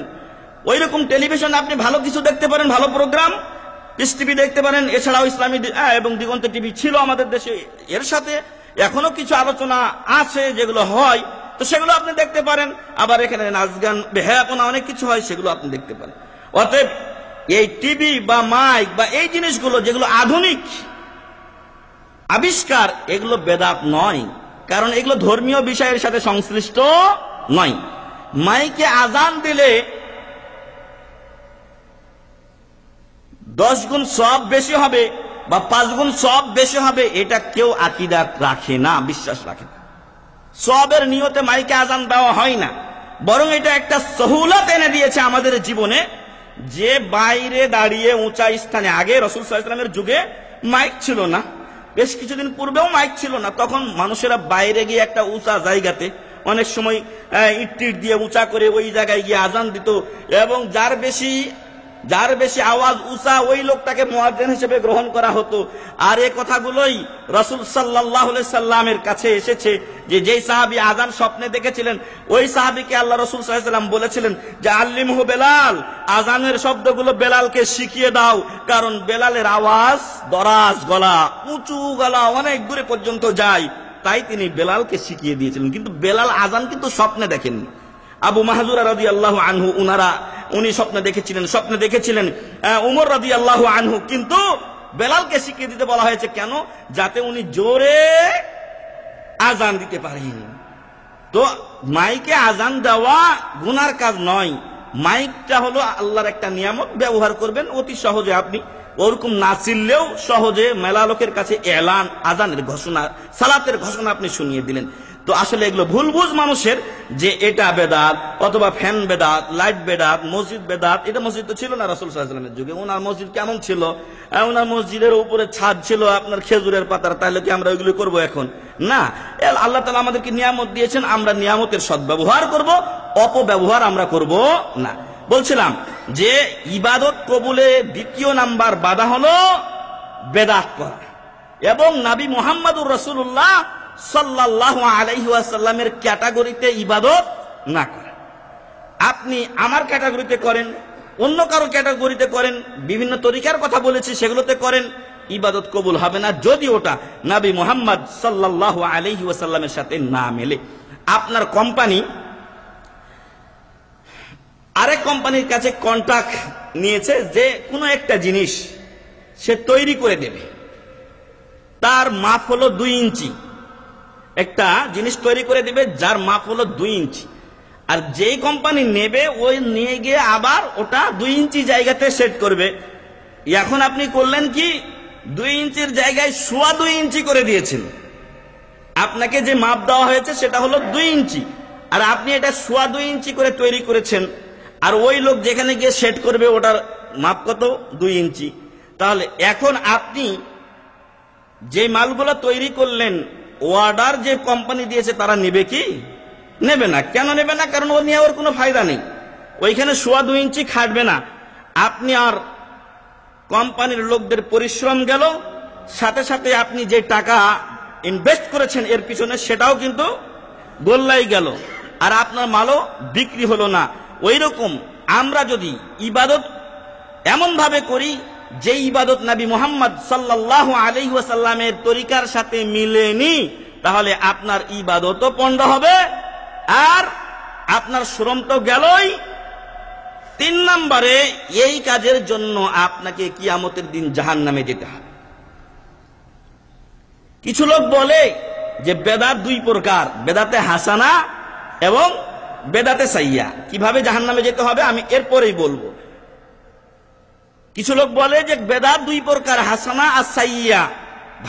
ওই রকম টেলিভিশন আপনি ভালো কিছু দেখতে পারেন, ভালো প্রোগ্রাম, পিস টিভি দেখতে পারেন। এছাড়াও ইসলামী এবং দিগন্ত টিভি ছিল আমাদের দেশে, এর সাথে এখনো কিছু আলোচনা আছে যেগুলো হয়, তো সেগুলো আপনি দেখতে পারেন। আবার এখানে নাচ গান, বেহায়াপনা অনেক কিছু হয়, সেগুলো আপনি দেখতে পারেন। অতএব এই টিভি বা মাইক বা এই জিনিসগুলো যেগুলো আধুনিক আবিষ্কার, এগুলো বেদাত নয়, কারণ এগুলো ধর্মীয় বিষয়ের সাথে সংশ্লিষ্ট নয়। মাইকে আজান দিলে 10 গুণ সওয়াব বেশি হবে বা 5 গুণ সওয়াব বেশি হবে, এটা কেউ আকীদা রাখে না, বিশ্বাস রাখে না। সওয়াবের নিয়তে মাইকে আজান দেওয়া হয় না, বরং এটা একটা সহুলত এনে দিয়েছে আমাদের জীবনে, যে বাইরে দাঁড়িয়ে উঁচা স্থানে, আগে রাসূল সাল্লাল্লাহু আলাইহি ওয়াসাল্লামের যুগে মাইক ছিল না, বেশ কিছুদিন পূর্বেও মাইক ছিল না। তখন মানুষেরা বাইরে গিয়ে একটা উঁচা জায়গাতে অনেক সময় ইট দিয়ে উঁচা করে ওই জায়গায় গিয়ে আজান দিত, এবং যার বেশি আওয়াজ উঁচা ওই লোকটাকে মুয়াজ্জিন হিসেবে গ্রহণ করা হতো। আর এই কথাগুলোই রাসূল সাল্লাল্লাহু আলাইহি সাল্লামের কাছে এসেছে যে যেই সাহাবী আজান স্বপ্নে দেখেছিলেন, ওই সাহাবীকে আল্লাহ রাসূল সাল্লাল্লাহু আলাইহি সাল্লাম বলেছিলেন যে আল্লিমহু বেলাল, আজানের শব্দগুলো বেলালকে শিখিয়ে দাও, কারণ বেলালের আওয়াজ দরাজ গলা, উঁচু গলা, অনেক দূরে পর্যন্ত যায়, তাই তিনি বেলালকে শিখিয়ে দিয়েছিলেন। কিন্তু বেলাল আজান কিন্তু স্বপ্নে দেখেননি। আবু মাহজুরা রাদিয়াল্লাহু আনহু উনি স্বপ্নে দেখেছিলেন উমর রাদিয়াল্লাহু আনহু, কিন্তু বেলালকে শিখিয়ে দিতে বলা হয়েছে কেন? যাতে উনি জোরে আজান দিতে পারেন। তো মাইকে আজান দেওয়া গুনার কাজ নয়। মাইকটা হলো আল্লাহর একটা নিয়ামত, ব্যবহার করবেন অতি সহজে। আপনি ওরকম না চিনলেও সহজে মেলা লোকের কাছে এলান, আজানের ঘোষণা, সালাতের ঘোষণা আপনি শুনিয়ে দিলেন। তো আসলে এগুলো ভুল বুঝ মানুষের, যে এটা বেদাত, অথবা ফ্যান বেদাত, লাইট বেদাত, মসজিদ বেদাত। এটা মসজিদ তো ছিল না রাসূল সাল্লাল্লাহু আলাইহি ওয়াসাল্লামের যুগে। ওনার মসজিদ কেমন ছিল? ওনার মসজিদের উপরে ছাদ ছিল আপনার খেজুরের পাতার, তাহলে কি আমরা ওইগুলো করবো এখন? না, আল্লাহ তাআলা আমাদেরকে নিয়ামত দিয়েছেন, আমরা নিয়ামতের সদ্ব্যবহার করব, অপব্যবহার আমরা করব না। বলছিলাম যে ইবাদত কবুলে দ্বিতীয় নাম্বার বাধা হলো বেদাত করা, এবং নবী মুহাম্মদুর রাসূলুল্লাহ সাল্লাল্লাহু আলাইহি ওয়াসাল্লামের ক্যাটাগরিতে ইবাদত না করা। আপনি আমার ক্যাটাগরিতে করেন, অন্য কারো ক্যাটাগরিতে করেন, বিভিন্ন তরিকার কথা বলেছি সেগুলোতে করেন, ইবাদত কবুল হবে না যদি ওটা নবী মুহাম্মদ সাল্লাল্লাহু আলাইহি ওয়াসাল্লামের সাথে না মেলে। আপনার কোম্পানি আরেক কোম্পানির কাছে কন্ট্রাক্ট নিয়েছে যে কোনো একটা জিনিস সে তৈরি করে দেবে, তার মাপ হলো 2 ইঞ্চি। একটা জিনিস তৈরি করে দিবে যার মাপ হলো 2 ইঞ্চি, আর যেই কোম্পানি নেবে ওই নিয়ে গিয়ে আবার ওটা 2 ইঞ্চি জায়গাতে সেট করবে। এখন আপনি করলেন কি, 2 ইঞ্চির জায়গায় 2.25 ইঞ্চি করে দিয়েছেন। আপনাকে যে মাপ দেওয়া হয়েছে সেটা হলো 2 ইঞ্চি, আর আপনি এটা 2.25 ইঞ্চি করে তৈরি করেছেন। আর ওই লোক যেখানে গিয়ে সেট করবে ওটার মাপ কত? 2 ইঞ্চি। তাহলে এখন আপনি যে মালগুলো তৈরি করলেন, অর্ডার যে কোম্পানি দিয়েছে তারা নেবে কি? নেবে না। কেন নেবে না? কারণ ও নিয়ে ওর কোনো ফায়দা নেই, ওইখানে 2.25 ইঞ্চি খাটবে না। আপনি আর কোম্পানির লোকদের পরিশ্রম গেল, সাথে সাথে আপনি যে টাকা ইনভেস্ট করেছেন এর পিছনে সেটাও কিন্তু গোল্লাই গেল, আর আপনার মালও বিক্রি হলো না। ওই রকম আমরা যদি ইবাদত এমন ভাবে করি যে ইবাদত নবী মুহাম্মদ সাল্লাল্লাহু আলাইহি ওয়াসাল্লামের তরিকার সাথে মিলেনি, তাহলে আপনার ইবাদতও পণ্ড হবে আর আপনার শ্রম তো গেলই। 3 নম্বরে এই কাজের জন্য আপনাকে কিয়ামতের দিন জাহান্নামে যেতে হবে। কিছু লোক বলে যে বেদাত 2 প্রকার, বেদাতে হাসানা এবং বেদাতে সাইয়া। কিভাবে জাহান্নামে যেতে হবে আমি এরপরেই বলবো। কিছু লোক বলে যে বেদাত 2 প্রকার, হাসানা আর সাইয়া,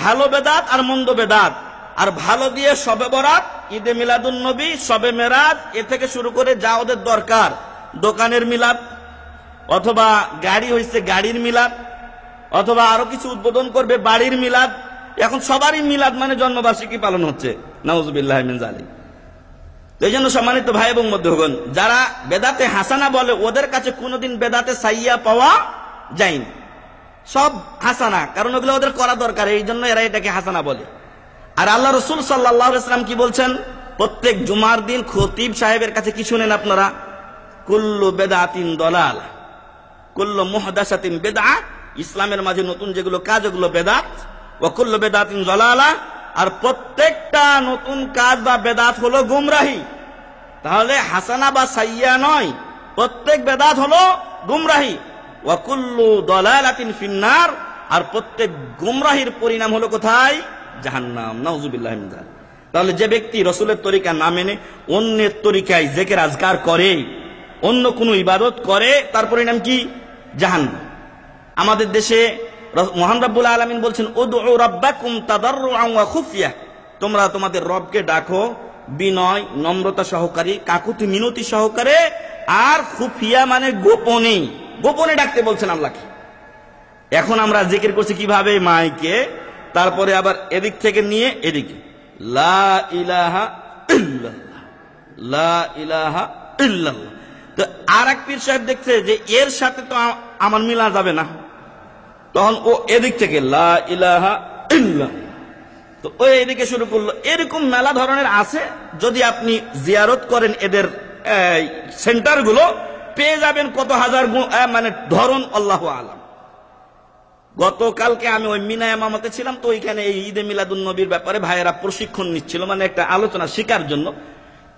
ভালো বেদাত আর মন্দ বেদাত। আর ভালো দিয়ে শবে বরাত, ঈদে মিলাদুন নবী, শবে মেরাজ, এ থেকে শুরু করে যা ওদের দরকার, দোকানের মিলাদ, অথবা গাড়ি হইছে গাড়ির মিলাদ, অথবা আরো কিছু উদ্বোধন করবে বাড়ির মিলাদ। এখন সবারই মিলাদ মানে জন্মবার্ষিকী পালন হচ্ছে, নাউজুবিল্লাহি মিন যালিক। এই জন্য সম্মানিত ভাই এবং বন্ধুগণ, যারা বেদাতে হাসানা বলে ওদের কাছে কোনোদিন বেদাতে সাইয়া পাওয়া যায়নি। সব হাসানা, কারণ ওগুলো ওদের করা দরকার, এই জন্য এরা এটাকে হাসানা বলে। আর আল্লাহ রাসূল সাল্লাল্লাহু আলাইহি ওয়াসাল্লাম কি বলছেন? প্রত্যেক জুমার দিন খতিব সাহেবের কাছে কি শুনেন আপনারা? কুল্লু বেদাতিন দলাল, কুল্লু মুহদাসাতিন বিদআ, ইসলামের মাঝে নতুন যেগুলো কাজ ওগুলো বেদাত, ওয়া কুল্লু বেদাতিন দলালা, আর প্রত্যেকটা নতুন কাজ বা বেদাত হলো গুমরাহি। তাহলে হাসানা বা সাইয়া নয়, প্রত্যেক বেদাত হলো গুমরাহি। ওয়া কুল্লু দলালাতিন ফিন্নার, আর প্রত্যেক গুমরাহির পরিণাম হলো কোথায়? জাহান্নাম, নাউজুবিল্লাহি মিন যালিক। তাহলে যে ব্যক্তি রাসূলের তরিকা না মেনে অন্যের তরিকায় জিকির আজকার করে, অন্য কোনো ইবাদত করে, তার পরিণাম কি? জাহান্নাম। আমাদের দেশে মহান রব্বুল আলামিন বলছেন, উদউ রাব্বাকুম তাদাররুআন ওয়া খুফিয়া, তোমরা তোমাদের রবকে ডাকো বিনয় নম্রতা সহকারে, কাকুতি মিনতি সহকারে, আর খুফিয়া মানে গোপনে, গোপনে ডাকতে বলছেন আল্লাহকে। এখন আমরা জিকির করছি কিভাবে? মাইকে, তারপরে আবার এদিক থেকে নিয়ে এদিকে, লা ইলাহা ইল্লাল্লাহ, লা ইলাহা ইল্লাল্লাহ। তো আর এক পীর সাহেব দেখছে যে এর সাথে তো আমার মিলা যাবে না, তখন ও এদিক থেকে লা ইলাহা ইল্লাল্লাহ, তো ও এদিকে শুরু করলো। এরকম মেলা ধরনের আছে, যদি আপনি জিয়ারত করেন এদের সেন্টারগুলো, পেয়ে যাবেন কত হাজার মানে ধরন, আল্লাহু আলাম। গতকালকে আমি ওই মিনা ইমামতে ছিলাম, তো ওইখানে এই ঈদে মিলাদুন নবীর ব্যাপারে ভাইয়েরা প্রশিক্ষণ নিচ্ছিল, মানে একটা আলোচনা শেখার জন্য।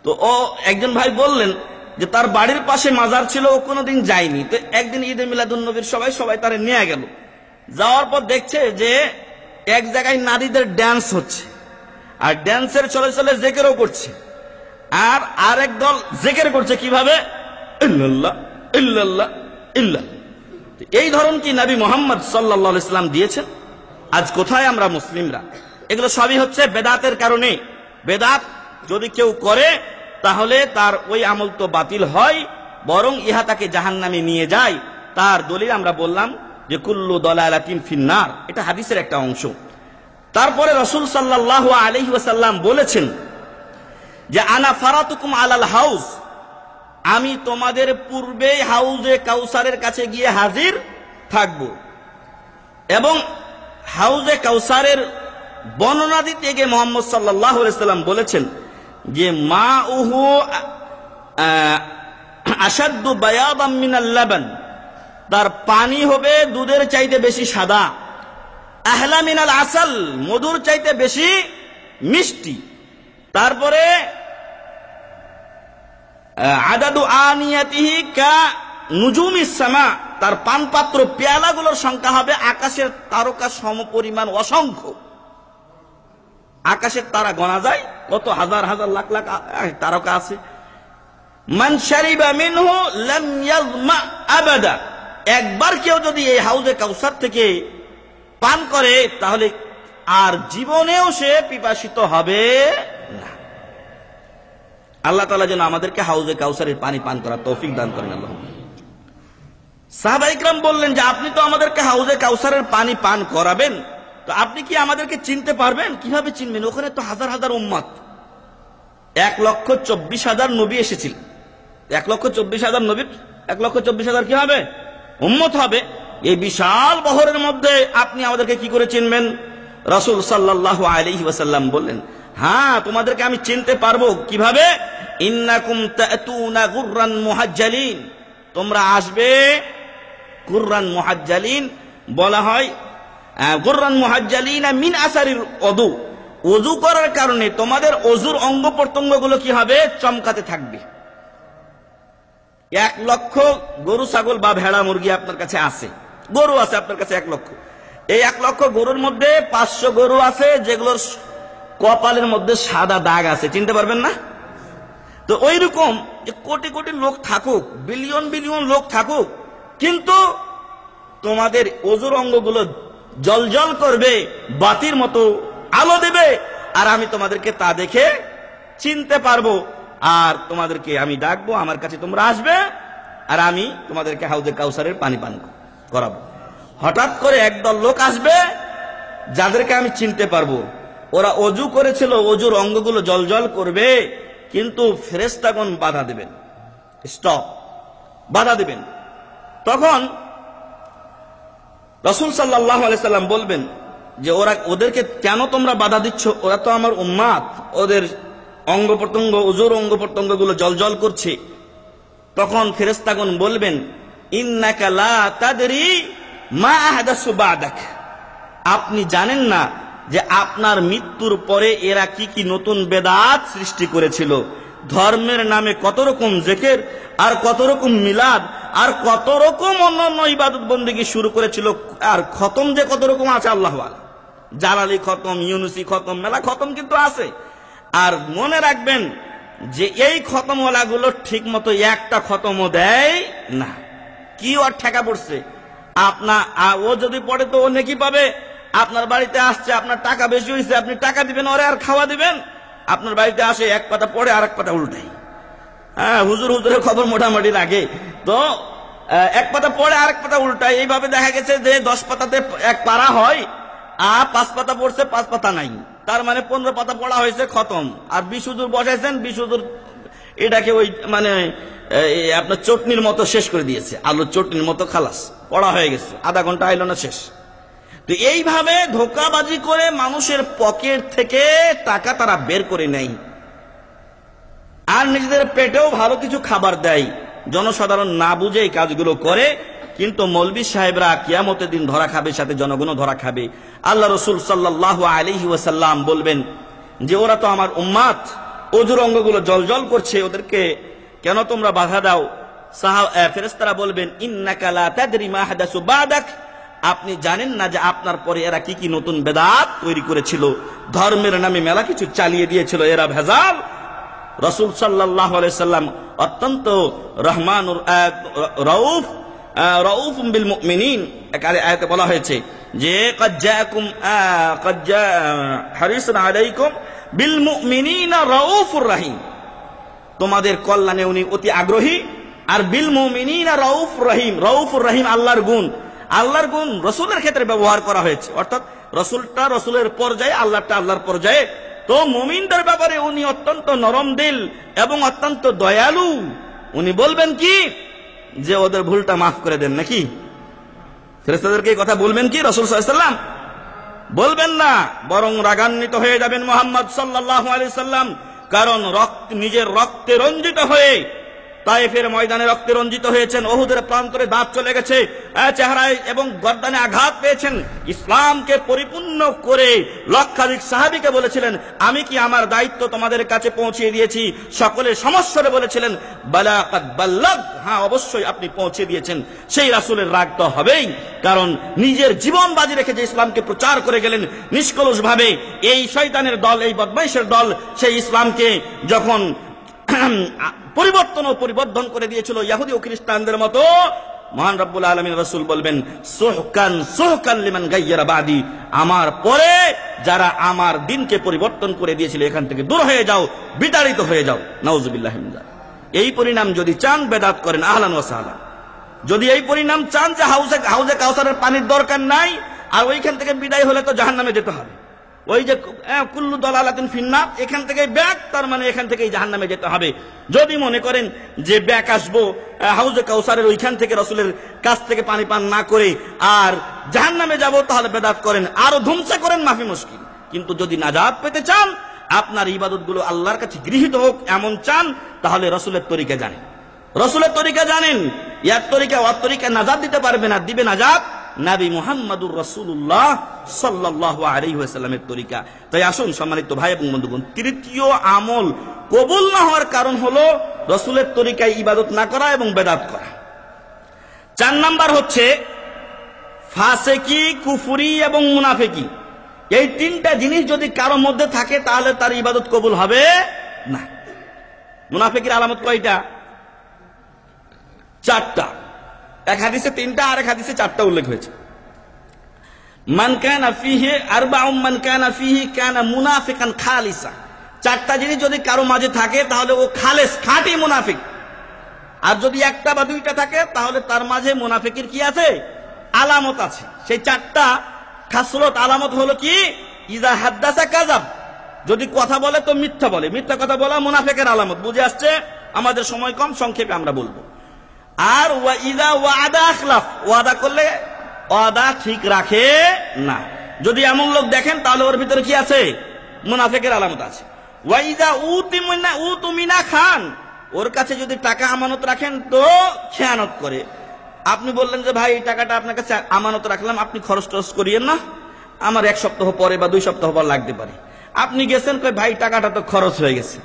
তো ও একজন ভাই বললেন যে তার বাড়ির পাশে মাজার ছিল, ও কোনোদিন যায়নি। তো একদিন ঈদে মিলাদুন নবীর সবাই তারে নিয়ে গেল। যাওয়ার পর দেখছে যে এক জায়গায় নারীদের ড্যান্স হচ্ছে, আর ড্যান্সের চলে চলে জিকিরও করছে, আর আরেক দল জিকির করছে কিভাবে? ইল্লাল্লাহ ইল্লাল্লাহ ইল্লাল্লাহ। এই ধরন কি নবী মুহাম্মদ সাল্লাল্লাহু আলাইহি ওয়াসাল্লাম দিয়েছেন? আজ কোথায় আমরা মুসলিমরা? এগুলো সবই হচ্ছে বেদাতের কারণে। বেদাত যদি কেউ করে তাহলে তার ওই আমল তো বাতিল হয়, বরং ইহা তাকে জাহান্নামে নিয়ে যায়। তার দলিল আমরা বললাম যে কুল্লু দলালাতিন ফিন্নার, এটা হাদিসের একটা অংশ। তারপরে রাসূল সাল্লাল্লাহু আলাইহি ওয়াসাল্লাম বলেছেন যে আনা ফারাতুকুম আলাল হাউজ, আমি তোমাদের পূর্বেই হাউজে কাউসারের কাছে গিয়ে হাজির থাকব। এবং হাউজে কাউসারের বর্ণনা দিতে গিয়ে মুহাম্মদ সাল্লাল্লাহু আলাইহি ওয়াসাল্লাম বলেছেন যে মাউহু আশাদ্দু বায়াদাম মিনাল লাবান, তার পানি হবে দুধের চাইতে বেশি সাদা, আহলা মিনাল আসাল, মধুর চাইতে বেশি মিষ্টি। তারপরে আদাদু আনিয়াতিহি কা নুজুমিস সামা, তার পানপাত্র পেয়ালাগুলোর সংখ্যা হবে আকাশের তারকা সমপরিমাণ, অসংখ্য। আকাশের তারা গোনা যায়, কত হাজার হাজার লাখ লাখ তারকা আছে। মান শারিবা মিনহু লাম ইয়াজমা আবাদা, একবার কেউ যদি এই হাউজে কাউসার থেকে পান করে তাহলে আর জীবনেও সে পিপাসিত হবে না। আল্লাহ তাআলা যেন আমাদেরকে হাউজে কাউসারের পানি পান করার তৌফিক দান করেন। আল্লাহ। সাহাবায়ে ইকরাম বললেন যে আপনি তো আমাদেরকে হাউজে কাউসারের পানি পান করাবেন, তো আপনি কি আমাদেরকে চিনতে পারবেন? কিভাবে চিনবেন? ওখানে তো হাজার হাজার উম্মত, 1,24,000 নবী এসেছিল। 1,24,000 নবীর 1,24,000 কি হবে? উম্মত হবে। এই বিশাল বহরের মধ্যে আপনি আমাদেরকে কি করে চিনবেন? রাসূল সাল্লাল্লাহু আলাইহি ওয়াসাল্লাম বললেন, হ্যাঁ, তোমাদেরকে আমি চিনতে পারবো। কিভাবে? ইন্নাকুম তাতুনা গুররান মুহাজ্জালিন, তোমরা আসবে গুররান মুহাজ্জালিন, বলা হয় গুররান মুহাজ্জালিন মিন আসারিল ওযু, ওযু করার কারণে তোমাদের ওযুর অঙ্গ প্রত্যঙ্গগুলো কি হবে? চমকাতে থাকবে। 1 লক্ষ গরু ছাগল বা ভেড়া মুরগি আপনার কাছে আছে, গরু আছে আপনার কাছে 1 লক্ষ। এই 1 লক্ষ গরুর মধ্যে 500 গরু আছে যেগুলোর কপালের মধ্যে সাদা দাগ আছে, চিনতে পারবেন না? তো ওই রকম কোটি কোটি লোক থাকুক, বিলিয়ন বিলিয়ন লোক থাকুক, কিন্তু তোমাদের ওজুর অঙ্গগুলো জলজল করবে, বাতির মতো আলো দেবে, আর আমি তোমাদেরকে তা দেখে চিনতে পারবো। আর তোমাদেরকে আমি ডাকবো, আমার কাছে তোমরা আসবে, আর আমি তোমাদেরকে হাউজে কাউসারের পানি পান করাবো। হঠাৎ করে একদল লোক আসবে যাদেরকে আমি চিনতে পারবো। ওরা অজু করেছিল, অজুর অঙ্গগুলো জলজল করবে, কিন্তু ফেরেশতাগণ বাধা দেবেন, স্টপ, বাধা দেবেন। তখন রাসূল সাল্লাল্লাহু আলাইহি সাল্লাম বলবেন যে ওদেরকে কেন তোমরা বাধা দিচ্ছ? ওরা তো আমার উম্মাত, ওদের অঙ্গ প্রত্যঙ্গ, অজুর অঙ্গ প্রত্যঙ্গ গুলো জলজল করছে। তখন ফেরেশতাগণ বলবেন, ইন্নাকা লা তাদরি মা আহদাসু বাদাক, আপনি জানেন না যে আপনার মৃত্যুর পরে এরা কি কি নতুন বেদাত সৃষ্টি করেছিল। ধর্মের নামে কত রকম জিকির, আর কত রকম মিলাদ, আর কত রকম অন্যান্য ইবাদত বন্দেগী শুরু করেছিল। আর খতম যে কত রকম আছে আল্লাহু আ'লাম, জালালি খতম, ইউনুসি খতম, মেলা খতম কিন্তু আছে। আর মনে রাখবেন যে এই খতমওয়ালাগুলো ঠিক মতো একটা খতমও দেয় না। কি ওর ঠেকা পড়ছে? ও যদি পড়ে তো ও নেকি পাবে। আপনার বাড়িতে আসছে, আপনার টাকা বেশি হয়েছে, আপনি টাকা দিবেন ওরে আর খাওয়া দিবেন। আপনার বাড়িতে আসে, এক পাতা পড়ে আর এক পাতা উল্টাই। হ্যাঁ, হুজুরের খবর মোটামুটি রাখে, তো এক পাতা পড়ে আর এক পাতা উল্টাই। এইভাবে দেখা গেছে যে 10 পাতাতে এক পারা হয়, আর 5 পাতা পড়ছে, 5 পাতা নাই, তার মানে 15 পাতা পড়া হয়েছে, খতম। আর 20 হুজুর বসাইছেন, 20 হুজুর এটাকে ওই মানে আপনার চটনির মতো শেষ করে দিয়েছে, আলুর চটনির মতো খালাস, পড়া হয়ে গেছে, আধা ঘন্টা আইল না, শেষ। তো এইভাবে ধোঁকাবাজি করে মানুষের পকেট থেকে টাকা তারা বের করে নেয়, আর নিজেদের পেটেও ভালো কিছু খাবার দেয়। জনসাধারণ না বুঝে এই কাজগুলো করে, কিন্তু মৌলভী সাহেবরা কিয়ামতের দিন ধরা খাবে, সাথে জনগণও ধরা খাবে। আল্লাহ রাসূল সাল্লাল্লাহু আলাইহি ওয়াসাল্লাম বলবেন যে ওরা তো আমার উম্মাত, ওজুর অঙ্গগুলো জলজল করছে, ওদেরকে কেন তোমরা বাধা দাও? ফেরেশতারা বলবেন, ইন্নাকা লা তাদরি মা হাদাসু বাদাক, আপনি জানেন না যে আপনার পরে এরা কি কি নতুন বেদাত তৈরি করেছিল, ধর্মের নামে মেলা কিছু চালিয়ে দিয়েছিল, এরা ভেজাল। রাসূল সাল্লাল্লাহু আলাইহি সাল্লাম অত্যন্ত রহমানুর রাউফুম বিল মুমিনিন, আয়াতে বলা হয়েছে যে ক্বাদ জাআকুম হারিসুন আলাইকুম বিল মুমিনিনা রাউফুর রহিম, তোমাদের কল্যাণে উনি অতি আগ্রহী। আর বিল মুমিনিনা রাউফুর রহিম, রাউফুর রহিম আল্লাহর গুণ, আল্লাহর গুণ রাসূলের ক্ষেত্রে ব্যবহার করা হয়েছে, অর্থাৎ রাসূলটা রাসূলের পর্যায়ে, আল্লাহটা আল্লাহর পর্যায়ে। তো মুমিনদের ব্যাপারে উনি অত্যন্ত নরম দিল এবং অত্যন্ত দয়ালু। উনি বলবেন কি যে ওদের ভুলটা মাফ করে দেন, নাকি ফেরেশতাদেরকে এই কথা বলবেন কি রাসূল সাল্লাল্লাহু আলাইহি ওয়াসাল্লাম? বলবেন না, বরং রাগান্বিত হয়ে যাবেন মুহাম্মদ সাল্লাল্লাহু আলাইহি ওয়াসাল্লাম। কারণ নিজের রক্তে রঞ্জিত হয়ে, তায়েফের ময়দানে রক্তে রঞ্জিত হয়েছেন, ওহুদের প্রান্তরে দাঁত চলে গেছে, চেহারায় এবং গর্দানে আঘাত পেয়েছেন, ইসলামকে পরিপূর্ণ করে লক্ষাধিক সাহাবীকে বলেছিলেন, আমি কি আমার দায়িত্ব তোমাদের কাছে পৌঁছে দিয়েছি? সকলের সমস্যারে বলেছিলেন, বালা কাদ বাল্লাগ, হ্যাঁ অবশ্যই আপনি পৌঁছে দিয়েছেন। সেই রাসূলের রাগ তো হবেই, কারণ নিজের জীবন বাজি রেখে যে ইসলামকে প্রচার করে গেলেন নিষ্কলুষ ভাবে, এই শয়তানের দল, এই বদমাইশের দল সেই ইসলামকে যখন পরিবর্তন করে দিয়েছিল ইহুদি ও খ্রিস্টানদের মতো, মহান রব্বুল আলামিন রাসূল বলবেন সুহকান সুহকান লিমান গায়্যারা বাদি, আমার পরে যারা আমার দিনকে পরিবর্তন করে দিয়েছিল এখান থেকে দূর হয়ে যাও, বিতাড়িত হয়ে যাও। নাউযুবিল্লাহি মিন যালিক। এই পরিণাম যদি চান বেদাত করেন, আহলান ওয়া সাহলান। যদি এই পরিণাম চান যে হাউজে কাউসারের পানির দরকার নাই আর ওইখান থেকে বিদায় হলে তো জাহান্নামে যেতে হবে, ওই যে কুল্লু দালালাতিন ফিন্নার, এখান থেকে ব্যাক, তার মানে এখান থেকেই জাহান্নামে যেতে হবে। যদি মনে করেন যে ব্যাক আসবো হাউজে কাউসারের ওইখান থেকে রসুলের কাছ থেকে পানি পান না করে আর জাহান্নামে যাব, তাহলে বেদাত করেন, আরো ধুমসা করেন, মাফি মুশকিল। কিন্তু যদি নাজাত পেতে চান, আপনার ইবাদত গুলো আল্লাহর কাছে গৃহীত হোক এমন চান, তাহলে রসুলের তরিকা জানেন, রসুলের তরিকা জানেন। ইয়ার তরিকা ওয়ার তরিকা নাজাত দিতে পারবে না, দিবে নাজাত নবী মুহাম্মদুর রাসূলুল্লাহ সাল্লাল্লাহু আলাইহি ওয়াসাল্লামের তরিকা। তাই আসুন সম্মানিত ভাই এবং বন্ধুগণ, তৃতীয় আমল কবুল না হওয়ার কারণ হলো রসুলের তরিকায় ইবাদত না করা এবং বেদাত করা। 4 নাম্বার হচ্ছে ফাসেকি, কুফরি এবং মুনাফিকি। এই 3টা জিনিস যদি কারো মধ্যে থাকে তাহলে তার ইবাদত কবুল হবে না। মুনাফিকের আলামত কয়টা? 4টা। এক হাদিসে 3টা আর এক হাদিসে 4টা উল্লেখ হয়েছে। মান কানা ফিহি আরবাউম মান কানা ফিহি কানা মুনাফিকান খালিসা। 4টা জিনিস যদি কারো মাঝে থাকে তাহলে ও খালেস, খাঁটি মুনাফিক। আর যদি 1টা বা 2টা থাকে তাহলে তার মাঝে মুনাফিকের কি আছে? আলামত আছে। সেই 4টা খাসলত আলামত হলো কি? ইজা হাদ্দাসা কাযাব, যদি কথা বলে তো মিথ্যা বলে, মিথ্যা কথা বলা মুনাফিকের আলামত। বুঝে আসছে? আমাদের সময় কম, সংক্ষেপে আমরা বলবো। আর ওয়াইদা ওয়াদা আখলাফ, ওয়াদা করলে ওয়াদা ঠিক রাখে না। যদি এমন লোক দেখেন তাহলে ওর ভিতরে কি আছে? মুনাফিকের আলামত আছে। ওয়াইদা উতুমিনা খান, ওর কাছে যদি টাকা আমানত রাখেন তো খেয়ানত করে। আপনি বললেন যে ভাই এই টাকাটা আপনার কাছে আমানত রাখলাম, আপনি খরচ টরচ করিয়েন না, আমার 1 সপ্তাহ পরে বা 2 সপ্তাহ পর লাগতে পারে। আপনি গেছেন, কই ভাই টাকাটা তো খরচ হয়ে গেছে,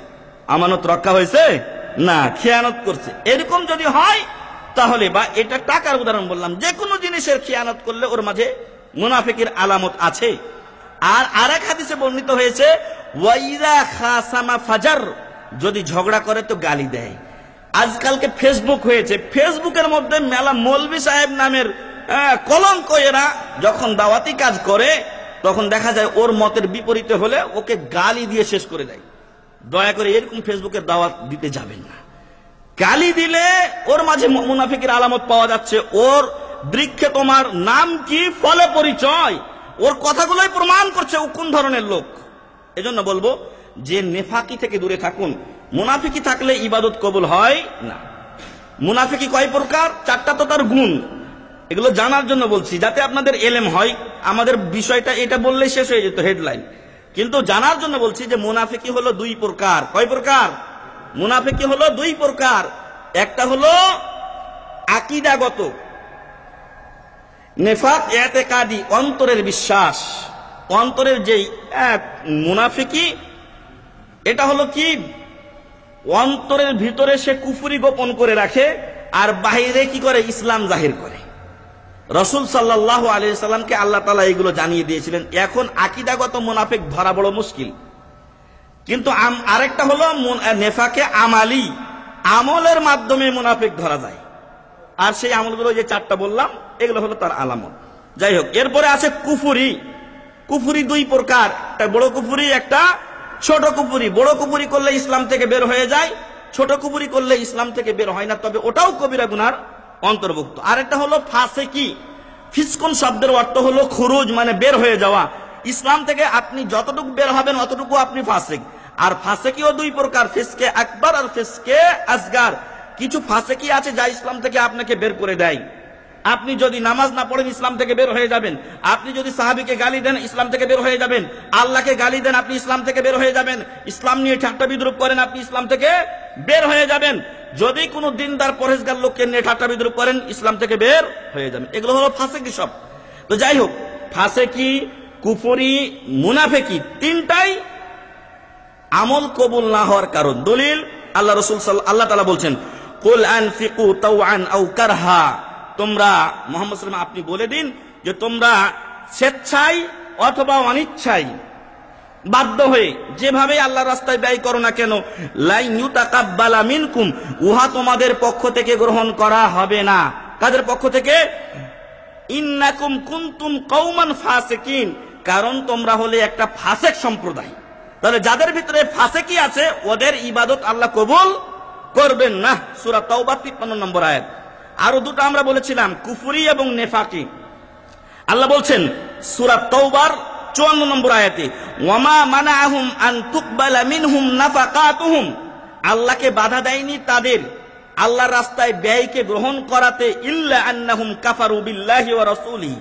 আমানত রক্ষা হয়েছে না, খেয়ানত করছে। এরকম যদি হয় তাহলে, বা এটা টাকার উদাহরণ বললাম, যে কোনো জিনিসের খেয়ানত করলে ওর মাঝে মুনাফিকের আলামত আছে। আর আরেক হাদিসে বর্ণিত হয়েছে ওয়াইদা খাসামা ফাজার, যদি ঝগড়া করে তো গালি দেয়। আজকালকে ফেসবুক হয়েছে, ফেসবুকের মধ্যে মেলা মৌলভী সাহেব নামের কলঙ্ক, এরা যখন দাওয়াতি কাজ করে তখন দেখা যায় ওর মতের বিপরীতে হলে ওকে গালি দিয়ে শেষ করে দেয়। দয়া করে এরকম ফেসবুকের দাওয়াত দিতে যাবেন না। গালি দিলে ওর মাঝে মুনাফিকের আলামত পাওয়া যাচ্ছে। ওর বৃক্ষে তোমার নাম কি, ফলে পরিচয়, ওর কথাগুলোই প্রমাণ করছে ও কোন ধরনের লোক। এজন্য বলবো যে নেফাকি থেকে দূরে থাকুন। মুনাফিকি থাকলে ইবাদত কবুল হয় না। মুনাফিকি কয় প্রকার? 4টা তো তার গুণ। এগুলো জানার জন্য বলছি, যাতে আপনাদের এলেম হয়। আমাদের বিষয়টা এটা বললেই শেষ হয়ে যেত, হেডলাইন। কিন্তু জানার জন্য বলছি যে মুনাফিকি হলো 2 প্রকার। কয় প্রকার? মুনাফিকি হলো 2 প্রকার। একটা হলো আকীদাগত নেফাক, ইতিকাদি, অন্তরের বিশ্বাস। অন্তরের যেই মুনাফিকি, এটা হলো কি? অন্তরের ভিতরে সে কুফরি গোপন করে রাখে আর বাহিরে কি করে? ইসলাম জাহির করে। রাসূল সাল্লাল্লাহু আলাইহি সাল্লামকে আল্লাহ তাআলা এগুলো জানিয়ে দিয়েছিলেন। এখন আকীদাগত মুনাফিক ধরা বড় মুশকিল। কিন্তু আরেকটা হলো নেফাকে আমালি, আমলের মাধ্যমে মুনাফিক ধরা যায়। আর সেই আমলগুলো যে 4টা বললাম, এগুলো হলো তার আলামত। যাই হোক, এরপরে আছে কুফরি। কুফরি 2 প্রকার, একটা বড় কুফরি, একটা ছোট কুফরি। বড় কুফরি করলে ইসলাম থেকে বের হয়ে যায়, ছোট কুফরি করলে ইসলাম থেকে বের হয় না, তবে ওটাও কবিরা গুনার অন্তর্ভুক্ত। আরেকটা হলো ফাসেকি। ফিসকন শব্দের অর্থ হলো খুরুজ, মানে বের হয়ে যাওয়া। ইসলাম থেকে আপনি যতটুকু বের হবেন অতটুকু আপনি ফাসেক। আর ফাসেকিও 2 প্রকার, ফিসকে আকবার আর ফিসকে আসগার। কিছু ফাসেকি আছে যা ইসলাম থেকে আপনাকে বের করে দেয়। আপনি যদি নামাজ না পড়েন ইসলাম থেকে বের হয়ে যাবেন। আপনি যদি সাহাবীকে গালি দেন ইসলাম থেকে বের হয়ে যাবেন। আল্লাহকে গালি দেন আপনি ইসলাম থেকে বের হয়ে যাবেন। ইসলাম নিয়ে ঠাট্টা বিদ্রুপ করেন আপনি ইসলাম থেকে বের হয়ে যাবেন। যদি কোনো দিনদার পরহেজগার লোককে নিয়ে ঠাট্টা বিদ্রুপ করেন ইসলাম থেকে বের হয়ে যাবেন। এগুলো হলো ফাসেকি সব। তো যাই হোক, ফাসেকি, কুফরি, মুনাফিকি 3টাই আমল কবুল না হওয়ার কারণ। দলিল আল্লাহ রাসূল আল্লাহ তাআলা বলছেন, কুল আনফিকু তাওআন আও কারহা, তোমরা মুহাম্মদ সাল্লাল্লাহু আলাইহি ওয়াসাল্লাম আপনি বলে দিন যে তোমরা স্বেচ্ছায় অথবা অনিচ্ছায়, বাধ্য হয়ে, যেভাবে আল্লাহর রাস্তায় ব্যয় করো না কেন, লা ইউতাকাব্বালা মিনকুম, উহা তোমাদের পক্ষ থেকে গ্রহণ করা হবে না। কাদের পক্ষ থেকে? ইন্নাকুম কুনতুম কওমান ফাসিকিন, কারণ তোমরা হলে একটা ফাসেক সম্প্রদায়। তাহলে যাদের ভিতরে ফাসেকি আছে ওদের ইবাদত আল্লাহ কবুল করবেন না। সূরা তাওবা 53 নম্বর আয়াত। আরো দুটো আমরা বলেছিলাম, কুফরি এবং নেফাকি। আল্লাহ বলছেন সূরা তাওবার 54 নম্বর আয়াতে, ওয়ামা মানাআহুম আন তুকবালা মিনহুম নাফাকাতুহুম, আল্লাহকে বাধা দেয়নি তাদের আল্লাহর রাস্তায় ব্যয়কে গ্রহণ করাতে, ইল্লা আন্নাহুম কাফারু বিল্লাহি ওয়া রাসূলিহি,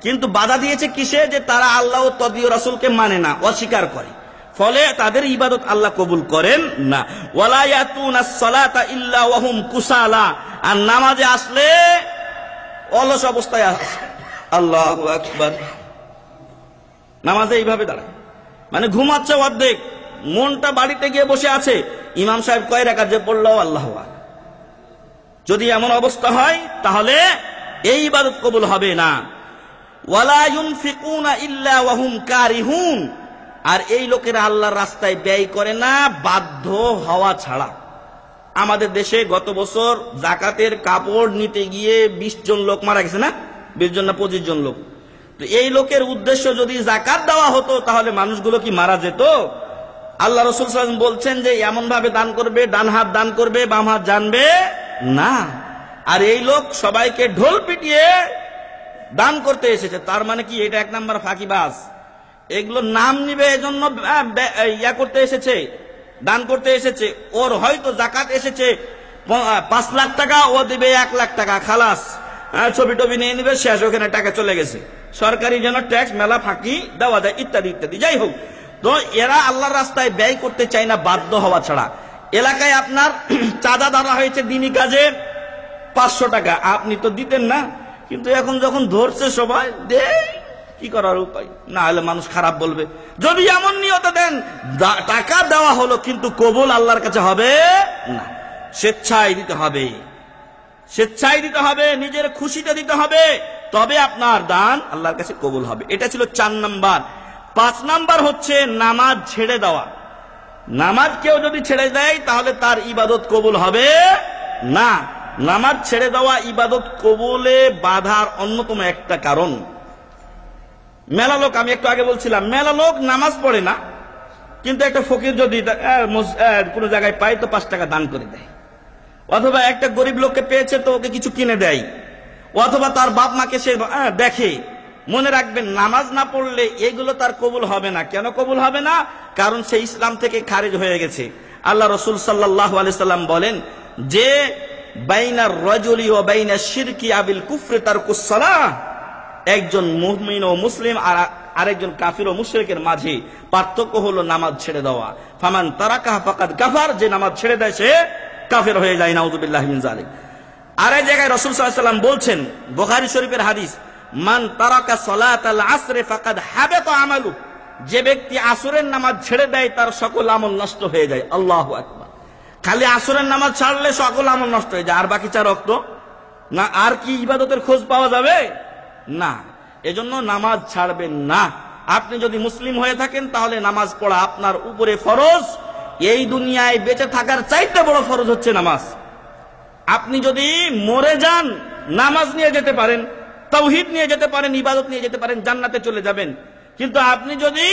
কিন্তু বাধা দিয়েছে কিসে? যে তারা আল্লাহ ও তদীয় রাসূলকে মানে না, অস্বীকার করে, ফলে তাদের ইবাদত আল্লাহ কবুল করেন না। ওয়ালা ইয়াতুনাস সালাতা ইল্লা ওয়া হুম কুসালা, আর নামাজে আসলে অলস অবস্থায় আসে। আল্লাহু আকবার। নামাজে এইভাবে দাঁড়ায়, মানে ঘুমাচ্ছে অর্ধেক, মনটা বাড়িতে গিয়ে বসে আছে, ইমাম সাহেব কয় রাকাত যে পড়লো আল্লাহু আকবার। যদি এমন অবস্থা হয় তাহলে এই ইবাদত কবুল হবে না। ওয়ালা ইউনফিকুনা ইল্লা ওয়া হুম কারিহুন, আর এই লোকেরা আল্লাহর রাস্তায় ব্যয় করে না বাধ্য হওয়া ছাড়া। আমাদের দেশে গত বছর যাকাতের কাপড় নিতে গিয়ে 20 জন লোক মারা গেছে না? 20 জন না 25 জন লোক। তো এই লোকের উদ্দেশ্য যদি যাকাত দেওয়া হতো তাহলে মানুষগুলো কি মারা যেত? আল্লাহ রাসূল সাল্লাল্লাহু আলাইহি ওয়াসাল্লাম বলছেন যে এমন ভাবে দান করবে, ডান হাত দান করবে, বাম হাত জানবে না। আর এই লোক সবাইকে ঢোল পিটিয়ে দান করতে এসেছে, তার মানে কি এটা 1 নাম্বার ফাঁকিবাজ। এগুলো নাম নিবে এজন্য ইয়া করতে এসেছে, দান করতে এসেছে। ওর হয়তো যাকাত এসেছে 5 লাখ টাকা, ও দিবে 1 লাখ টাকা, খালাস, ছবি টবি নিয়ে নিবে, শেষ, ওখানে টাকা চলে গেছে। সরকারি যেন ট্যাক্স মেলা ফাঁকি দেওয়া যায়, ইত্যাদি ইত্যাদি। যাই হোক, তো এরা আল্লাহর রাস্তায় ব্যয় করতে চায় না বাধ্য হওয়া ছাড়া। এলাকায় আপনার চাঁদা ধরা হয়েছে দিনী কাজে 500 টাকা, আপনি তো দিতেন না, কিন্তু এখন যখন ধরছে সবাই দেয়, কি করার উপায়? না হলে মানুষ খারাপ বলবে। যদি এমন নিয়তে দেন, টাকা দেওয়া হলো কিন্তু কবুল আল্লাহর কাছে হবে না। স্বেচ্ছায় দিতে হবে, স্বেচ্ছায় দিতে হবে, নিজের খুশিতে দিতে হবে, তবে আপনার দান আল্লাহর কাছে কবুল হবে। এটা ছিল 4 নাম্বার। 5 নাম্বার হচ্ছে নামাজ ছেড়ে দেওয়া। নামাজ কেউ যদি ছেড়ে দেয় তাহলে তার ইবাদত কবুল হবে না। নামাজ ছেড়ে দেওয়া ইবাদত কবুলে বাধার অন্যতম একটা কারণ। মেলা লোক, আমি একটু আগে বলছিলাম, মেলা লোক নামাজ পড়ে না, কিন্তু একটা ফকির যদি কোনো জায়গায় পায় তো 5 টাকা দান করে দেয়, অথবা একটা গরিব লোককে পেয়েছে তো ওকে কিছু কিনে দেয়, অথবা তার বাপ মাকে সে দেখে। মনে রাখবেন, নামাজ না পড়লে এগুলো তার কবুল হবে না। কেন কবুল হবে না? কারণ সে ইসলাম থেকে খারিজ হয়ে গেছে। আল্লাহ রাসূল সাল্লাল্লাহু আলাইহি সাল্লাম বলেন যে বাইনার রাজুলি ওয়া বাইনাশ শিরকি আবিল কুফরি তারকুস সালাহ, একজন মুমিন ও মুসলিম আর আরেকজন কাফির ও মুশরিকের মাঝে পার্থক্য হলো নামাজ ছেড়ে দেওয়া। ফামান তারাকাহা ফাকাদ কাফার, যে নামাজ ছেড়ে দেয় সে কাফের হয়ে যায়, নাউযুবিল্লাহি মিন যালিক। আর এক জায়গায় রাসূল সাল্লাল্লাহু আলাইহি ওয়াসাল্লাম বলছেন, বুখারী শরীফের হাদিস, মান তারাকা সালাতাল আসর ফাকাদ হাবাতা আমালু, যে ব্যক্তি আসরের নামাজ ছেড়ে দেয় তার সকল আমল নষ্ট হয়ে যায়। আল্লাহু আকবার। খালি আসরের নামাজ ছাড়লে সকল আমল নষ্ট হয়ে যায়, আর বাকি 4 ওয়াক্ত না, আর কি ইবাদতের খোঁজ পাওয়া যাবে না। এজন্য নামাজ ছাড়বেন না। আপনি যদি মুসলিম হয়ে থাকেন তাহলে নামাজ পড়া আপনার উপরে ফরজ। এই দুনিয়ায় বেঁচে থাকার চাইতে বড় ফরজ হচ্ছে নামাজ। আপনি যদি মরে যান, নামাজ নিয়ে যেতে পারেন, তাওহীদ নিয়ে যেতে পারেন, ইবাদত নিয়ে যেতে পারেন, জান্নাতে চলে যাবেন। কিন্তু আপনি যদি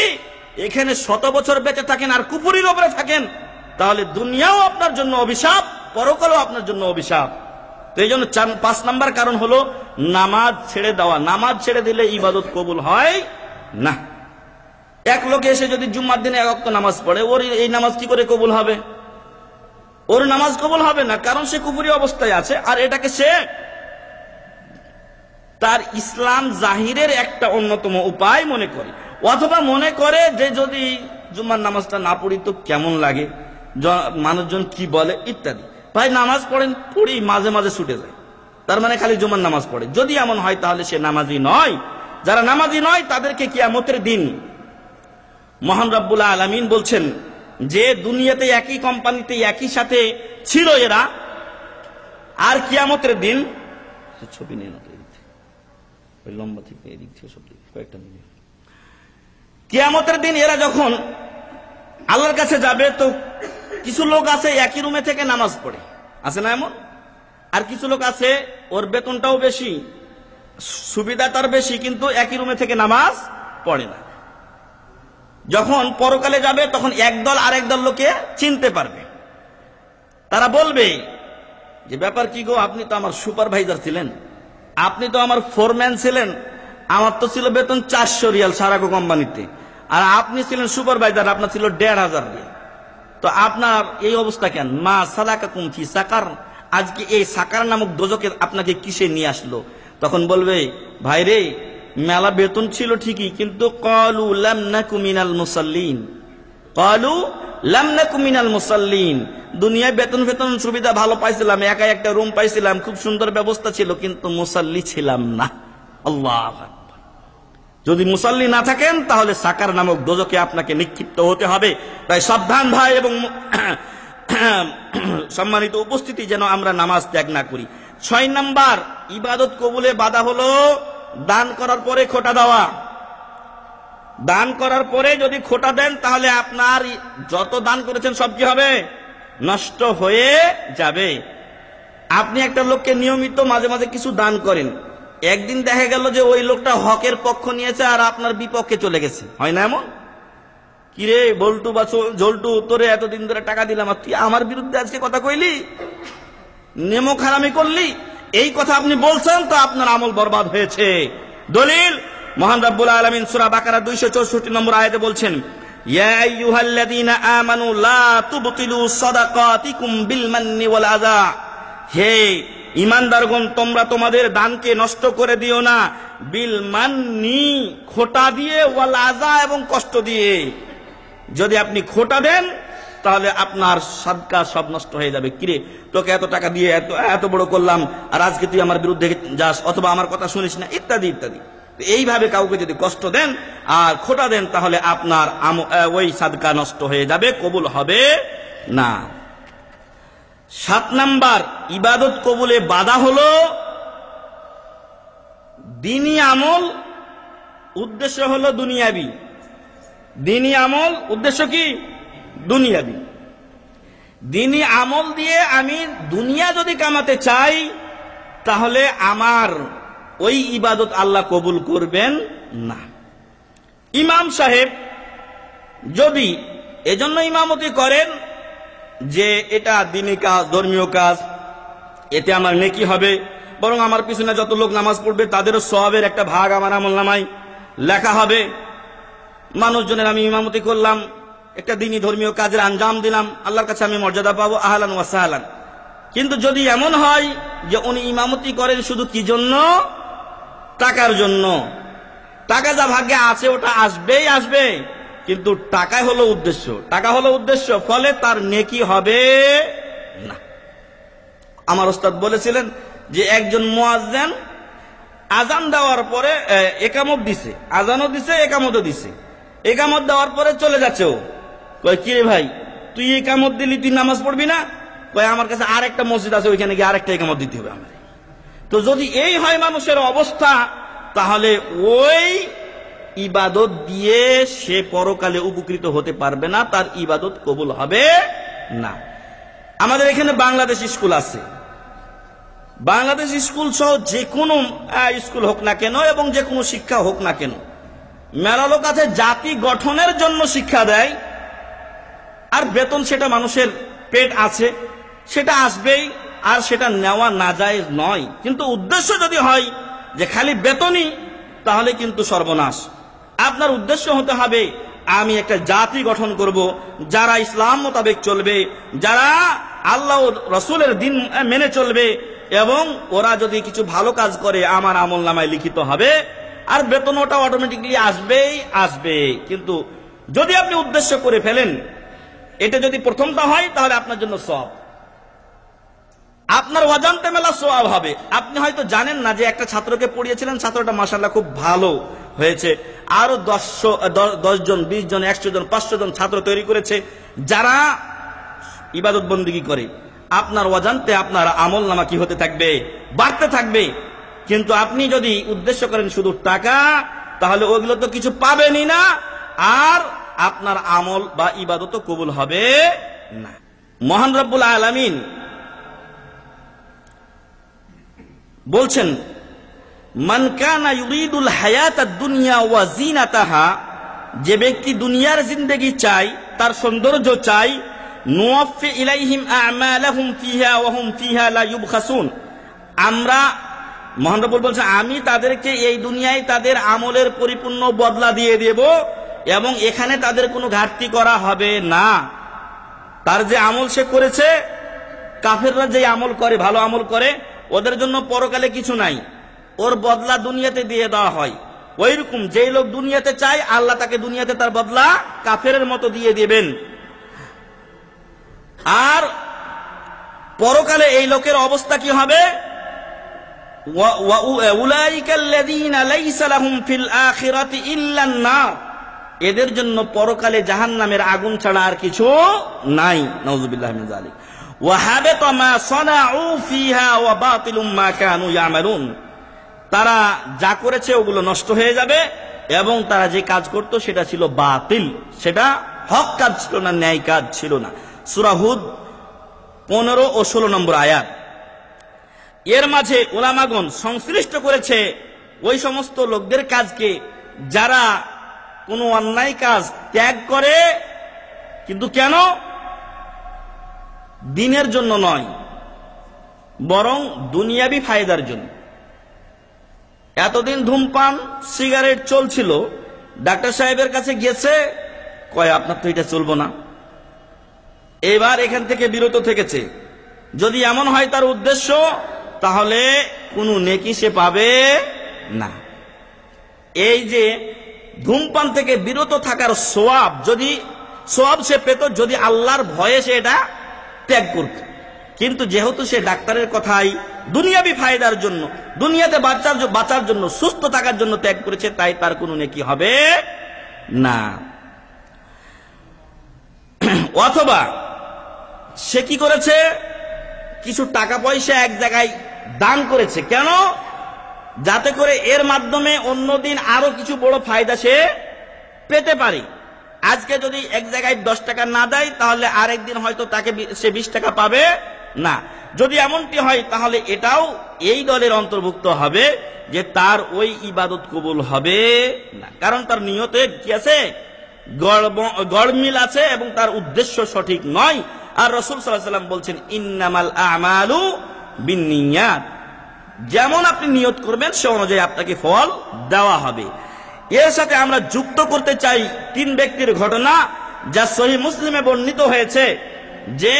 এখানে 100 বছর বেঁচে থাকেন আর কুফরির উপরে থাকেন, তাহলে দুনিয়াও আপনার জন্য অভিশাপ, পরকালও আপনার জন্য অভিশাপ। তো এই জন্য 5 নাম্বার কারণ হলো নামাজ ছেড়ে দেওয়া। নামাজ ছেড়ে দিলে ইবাদত কবুল হয় না। এক লোক এসে যদি জুম্মার দিনে 1 ওয়াক্ত নামাজ পড়ে, ওর এই নামাজ কি করে কবুল হবে? ওর নামাজ কবুল হবে না, কারণ সে কুফরি অবস্থায় আছে। আর এটাকে সে তার ইসলাম জাহিরের একটা অন্যতম উপায় মনে করে, অথবা মনে করে যে যদি জুম্মার নামাজটা না পড়ি তো কেমন লাগে, মানুষজন কি বলে ইত্যাদি। ভাই নামাজ পড়েন, পড়ি, মাঝে মাঝে ছুটে যায়, তার মানে খালি জুম্মার নামাজ পড়ে। যদি এমন হয় তাহলে সে নামাজি নয়। যারা নামাজি নয় তাদেরকে কিয়ামতের দিন মহান রব্বুল আলামিন বলছেন যে দুনিয়াতে একই কোম্পানিতে একই সাথে ছিল এরা, আর কিয়ামতের দিন ছবি নিয়ে না লম্বা থেকে এদিক থেকে সব কয়েকটা মিনিট, কিয়ামতের দিন এরা যখন আল্লাহর কাছে যাবে তো কিছু লোক আছে একই রুমে থেকে নামাজ পড়ে, আছে না এমন? আর কিছু লোক আছে ওর বেতনটাও বেশি, সুবিধা তার বেশি, কিন্তু একই রুমে থেকে নামাজ পড়ে না। যখন পরকালে যাবে তখন একদল আরেক দল লোকে চিনতে পারবে। তারা বলবে যে ব্যাপার কি গো, আপনি তো আমার সুপারভাইজার ছিলেন, আপনি তো আমার ফোরম্যান ছিলেন, আমার তো ছিল বেতন 400 রিয়াল সারাকো কোম্পানিতে, আর আপনি ছিলেন সুপারভাইজার, আপনার ছিল 1500 রিয়াল, তো আপনার এই অবস্থা কেন? মা সালাকাকুম ফি সাকার, আজকে এই সাকার নামক দোজকে আপনাকে কিসে নিয়ে আসলো? তখন বলবে ভাই রে, মেলা বেতন ছিল ঠিকই, কিন্তু ক্বালু লাম নাকু মিনাল মুসাল্লিন, ক্বালু লাম নাকু মিনাল মুসাল্লিন, দুনিয়ায় বেতন সুবিধা ভালো পাইছিলাম, একা একটা রুম পাইছিলাম, খুব সুন্দর ব্যবস্থা ছিল, কিন্তু মুসাল্লি ছিলাম না। আল্লাহু আকবার। যদি মুসাল্লি না থাকেন তাহলে সাকার নামক দোজকে আপনাকে নিক্ষিপ্ত হতে হবে। তাই সাবধান ভাই এবং সম্মানিত উপস্থিতি, যেন আমরা নামাজ ত্যাগ না করি। 6 নাম্বার ইবাদত কবুলে বাধা হলো দান করার পরে খোটা দেওয়া। দান করার পরে যদি খোটা দেন তাহলে আপনার যত দান করেছেন সব কি হবে? নষ্ট হয়ে যাবে। আপনি একটা লোককে নিয়মিত মাঝে মাঝে কিছু দান করেন, একদিন দেখা গেল যে ওই লোকটা হকের পক্ষ নিয়েছে আর আপনার বিপক্ষে চলে গেছে, হয় না এমন? কিরে বল্টু বা জল্টু, তোরে এতদিন ধরে টাকা দিলাম আর তুই আমার বিরুদ্ধে আজকে কথা কইলি, নেমো খারামি করলি, এই কথা আপনি বলছেন, তো আপনার আমল বরবাদ হয়েছে। দলিল মহান রব্বুল আলামিন সূরা বাকারা 264 নম্বর আয়াতে বলছেন, ইয়া আইয়ুহাল্লাযীনা আমানু লা তুবতিলু সাদাকাতিকুম বিল মান্নি ওয়াল আযা, হে ঈমানদারগণ, তোমরা তোমাদের দানকে নষ্ট করে দিও না, বিল মান্নি, খোটা দিয়ে, ওয়াল আযা, এবং কষ্ট দিয়ে। যদি আপনি খোটা দেন তাহলে আপনার সাদকা সব নষ্ট হয়ে যাবে। কিরে, তোকে এত টাকা দিয়ে এত বড় করলাম আর আজকে তুই আমার বিরুদ্ধে যাস, অথবা আমার কথা শুনিস না, ইত্যাদি ইত্যাদি। এইভাবে কাউকে যদি কষ্ট দেন আর খোটা দেন তাহলে আপনার ওই সাদকা নষ্ট হয়ে যাবে, কবুল হবে না। 7 নাম্বার ইবাদত কবুলে বাধা হলো দ্বীনি আমল, উদ্দেশ্য হলো দুনিয়াবি। দ্বীনি আমল উদ্দেশ্য কি? দুনিয়াবি। দ্বীনি আমল দিয়ে আমি দুনিয়া যদি কামাতে চাই তাহলে আমার ওই ইবাদত আল্লাহ কবুল করবেন না। ইমাম সাহেব যদি এজন্য ইমামতি করেন যে এটা দ্বীনি কাজ, ধর্মীয় কাজ, এতে আমার নেকি হবে, বরং আমার পিছনে যত লোক নামাজ পড়বে তাদেরও সওয়াবের একটা ভাগ আমার আমলনামায় লেখা হবে। মানুষজনের আমি ইমামতি করলাম, একটা দ্বীনি ধর্মীয় কাজের আঞ্জাম দিলাম, আল্লাহর কাছে আমি মর্যাদা পাবো, আহলান ওয়া সাহলান। কিন্তু যদি এমন হয় যে উনি ইমামতি করেন শুধু কি জন্য? টাকার জন্য, টাকা যা ভাগ্যে আছে ওটা আসবেই আসবে, কিন্তু টাকাই হলো উদ্দেশ্য, টাকা হলো উদ্দেশ্য, ফলে তার নেকি হবে না। আমার ওস্তাদ বলেছিলেন যে একজন মুয়াজ্জিন আজান দেওয়ার পরে একামত দিছে, আজানও দিছে, একামতও দিছে, একামত দেওয়ার পরে চলে যাচ্ছে। ও কয়, কিরে ভাই, তুই একামত দিলি, তুই নামাজ পড়বি না? কয়, আমার কাছে আরেকটা মসজিদ আছে, ওইখানে গিয়ে আরেকটা একামত দিতে হবে আমার। তো যদি এই হয় মানুষের অবস্থা, তাহলে ওই ইবাদত দিয়ে সে পরকালে উপকৃত হতে পারবে না, তার ইবাদত কবুল হবে না। আমাদের এখানে বাংলাদেশ স্কুল আছে, বাংলাদেশ স্কুল সহ যে কোনো স্কুল হোক না কেন এবং যে কোনো শিক্ষা হোক না কেন, মেলা লোক আছে জাতি গঠনের জন্য শিক্ষা দেয়, আর বেতন সেটা মানুষের পেট আছে, সেটা আসবেই, আর সেটা নেওয়া নাজায়েজ নয়। কিন্তু উদ্দেশ্য যদি হয় যে খালি বেতনই, তাহলে কিন্তু সর্বনাশ। আপনার উদ্দেশ্য হতে হবে আমি একটা জাতি গঠন করব যারা ইসলাম মোতাবেক চলবে, যারা আল্লাহ রাসূলের দ্বীন মেনে চলবে, এবং ওরা যদি কিছু ভালো কাজ করে আমার আমলনামায় লিখিত হবে, আর বেতন ওটা অটোমেটিকলি আসবেই আসবে। কিন্তু যদি আপনি উদ্দেশ্য করে ফেলেন, এটা যদি প্রথমটা হয় তাহলে আপনার জন্য সওয়াব, আপনার অজান্তে মেলা সওয়াব হবে। আপনি হয়তো জানেন না যে একটা ছাত্রকে পড়িয়েছিলেন, ছাত্রটা মাশাআল্লাহ খুব ভালো হয়েছে, আরো 10 জন, 20 জন, 100 জন, 500 জন ছাত্র তৈরি করেছে যারা ইবাদত বন্দেগী করে। আপনার অজান্তে আপনার আমলনামা কি হতে থাকবে? বাড়তে থাকবে। কিন্তু আপনি যদি উদ্দেশ্য করেন শুধু টাকা, তাহলে ওগুলো তো কিছু পাবেনই না, আর আপনার আমল বা ইবাদত কবুল হবে না। মহান রব্বুল আলামিন বলছেন, মান কানা ইউরিদুল হায়াতাদ দুনিয়া ওয়া জিনাতাহা, যে ব্যক্তি দুনিয়ার জিন্দেগি চায়, তার সৌন্দর্য চায়, নুওয়াফি ইলাইহিম আ'মালাহুম ফিহা ওয়া হুম ফিহা লা ইউবখাসুন, আমরা মহান রব্বুল বলছেন আমি তাদেরকে এই দুনিয়ায় তাদের আমলের পরিপূর্ণ বদলা দিয়ে দেব এবং এখানে তাদের কোনো ঘাটতি করা হবে না। তার যে আমল সে করেছে, কাফেররা যে আমল করে, ভালো আমল করে, ওদের জন্য পরকালে কিছু নাই, ওর বদলা দুনিয়াতে দিয়ে দেওয়া হয়। ওইরকম যেই লোক দুনিয়াতে চায়, আল্লাহ তাকে দুনিয়াতে তার বদলা কাফেরের মতো দিয়ে দিবেন। আর পরকালে এই লোকের অবস্থা কি হবে? এদের জন্য পরকালে জাহান্নামের আগুন ছাড়া আর কিছু নাই। নাউযুবিল্লাহি মিন যালিক। ওয়া হাবাতা মা সানাউ ফিহা ওয়া বাতিলুম মা কানু ইয়ামালুন, তারা যা করেছে ওগুলো নষ্ট হয়ে যাবে এবং তারা যে কাজ করত সেটা ছিল বাতিল, সেটা হক কাজ ছিল না, ন্যায় কাজ ছিল না। সূরা হুদ 15 ও 16 নম্বর আয়াত। এর মাঝে উলামাগণ সংশ্লিষ্ট করেছে ওই সমস্ত লোকদের কাজকে যারা কোনো অন্যায় কাজ ত্যাগ করে, কিন্তু কেন? দিনের জন্য নয়, বরং দুনিয়াবি ফায়দার জন্য। এতদিন ধূমপান সিগারেট চলছিল, ডাক্তার সাহেবের কাছে গেছে, কয় আপনার তো এটা চলবো না, এবার এখান থেকে বিরত থেকেছে। যদি এমন হয় তার উদ্দেশ্য, তাহলে কোনো নেকি সে পাবে না। এই যে ধূমপান থেকে বিরত থাকার সওয়াব সে পেত যদি আল্লাহর ভয়ে সে এটা ত্যাগ করত। কিন্তু যেহেতু সে ডাক্তারের কথাই দুনিয়াবি ফায়দার জন্য, দুনিয়াতে বাঁচার জন্য, সুস্থ থাকার জন্য ত্যাগ করেছে, তাই তার কোনো নেকি হবে না। অথবা সে কি করেছে? কিছু টাকা পয়সা এক জায়গায় দান করেছে। কেন? যাতে করে এর মাধ্যমে অন্যদিন আরো কিছু বড় ফায়দা সে পেতে পারে। আজকে যদি এক জায়গায় 10 টাকা না দেয়, তাহলে আরেকদিন হয়তো তাকে সে 20 টাকা পাবে না। যদি এমনটি হয়, তাহলে এটাও এই দলের অন্তর্ভুক্ত হবে যে তার ওই ইবাদত কবুল হবে না, কারণ তার নিয়তে কি আছে? গড়মিল আছে এবং তার উদ্দেশ্য সঠিক নয়। আর রাসূল সাল্লাল্লাহু আলাইহি ওয়াসাল্লাম বলছেন, ইন্নামাল আ'মালু বিন্নিয়াত, যেমন আপনি নিয়ত করবেন সে অনুযায়ী আপনাকে ফল দেওয়া হবে। এর সাথে আমরা যুক্ত করতে চাই 3 ব্যক্তির ঘটনা, যা সহিহ মুসলিমে বর্ণিত হয়েছে, যে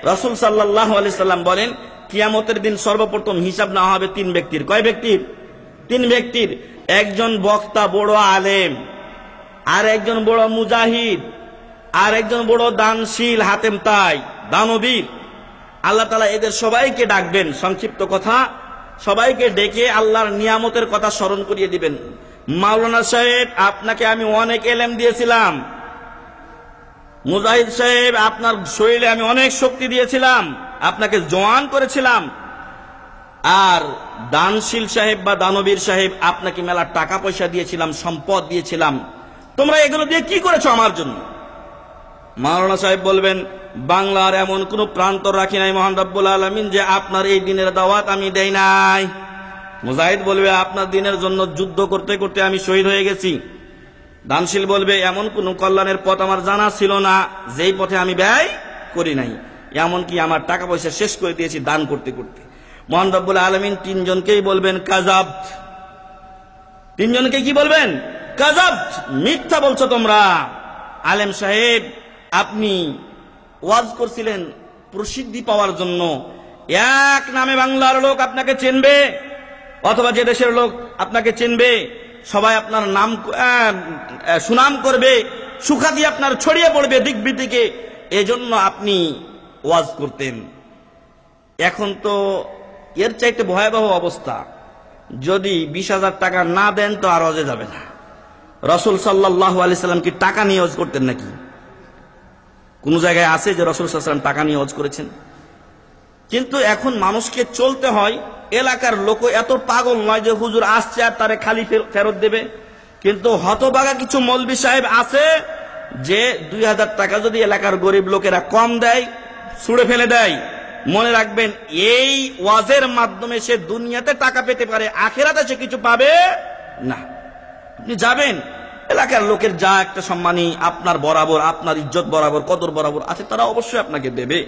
রাসূল সাল্লাল্লাহু আলাইহি সাল্লাম বলেন, কিয়ামতের দিন সর্বপ্রথম হিসাব না হবে 3 ব্যক্তির। কয় ব্যক্তির? 3 ব্যক্তির। একজন বক্তা, বড় আলেম, আর একজন বড় মুজাহিদ, আর একজন বড় দানশীল, হাতেম তাই, দানবীর। আল্লাহ তাআলা এদের সবাইকে ডাকবেন। সংক্ষিপ্ত কথা, সবাইকে ডেকে আল্লাহর নিয়ামতের কথা স্মরণ করিয়ে দিবেন। মাওলানা সাহেব, আপনাকে আমি অনেক এলেম দিয়েছিলাম। মুজাহিদ সাহেব, আপনার শরীরে আমি অনেক শক্তি দিয়েছিলাম, আপনাকে জওয়ান করেছিলাম। আর দানশীল সাহেব বা দানবীর সাহেব, আপনাকে মেলা টাকা পয়সা দিয়েছিলাম, সম্পদ দিয়েছিলাম, তোমরা এগুলো দিয়ে কি করেছো আমার জন্য? মাওলানা সাহেব বলবেন, বাংলার এমন কোন প্রান্তর রাখি নাই মহান রব্বুল আলামিন যে আপনার এই দিনের দাওয়াত আমি দেই নাই। মুজাহিদ বলবে, আপনার দিনের জন্য যুদ্ধ করতে করতে আমি শহীদ হয়ে গেছি। দানশীল বলবে, এমন কোন কল্যাণের পথ আমার জানা ছিল না যেই পথে আমি ব্যয় করি নাই, এমনকি আমার টাকা পয়সা শেষ করে দিয়েছি দান করতে করতে। মহান রব্বুল আলামিন 3 জনকেই বলবেন কাযাবত। 3 জনকে কি বলবেন? কাযাবত, মিথ্যা বলছো তোমরা। আলেম সাহেব, আপনি ওয়াজ করছিলেন প্রসিদ্ধি পাওয়ার জন্য, এক নামে বাংলার লোক আপনাকে চিনবে, অথবা যে দেশের লোক আপনাকে চিনবে, সবাই আপনার নাম সুনাম করবে, সুখ্যাতি আপনার ছড়িয়ে পড়বে দিক বিদিকে, এজন্য আপনি ওয়াজ করতেন। এখন তো এর চাইতে ভয়াবহ অবস্থা, যদি 20,000 টাকা না দেন তো আর ওয়াজে যাবে না। রাসূল সাল্লাল্লাহু আলাইহি সাল্লাম কি টাকা নিয়ে ওয়াজ করতেন নাকি? কোন জায়গায় আছে যে রাসূল সাল্লাল্লাহু আলাইহি সাল্লাম টাকা নিয়ে ওয়াজ করেছেন? কিন্তু এখন মানুষকে চলতে হয়, এলাকার লোক এত পাগল নয় যে হুজুর আসছে আর তারে খালি ফেরত দেবে। কিন্তু হতভাগা কিছু মৌলভী সাহেব আছে যে 2000 টাকা যদি এলাকার গরিব লোকেরা কম দেয়, ছুঁড়ে ফেলে দেয়, মনে রাখবেন এই ওয়াজের মাধ্যমে সে দুনিয়াতে টাকা পেতে পারে, আখিরাতে সে কিছু পাবে না। আপনি যাবেন, এলাকার লোকের যা একটা সম্মানী আপনার বরাবর, আপনার ইজ্জত বরাবর, কদর বরাবর আছে, তারা অবশ্যই আপনাকে দেবে।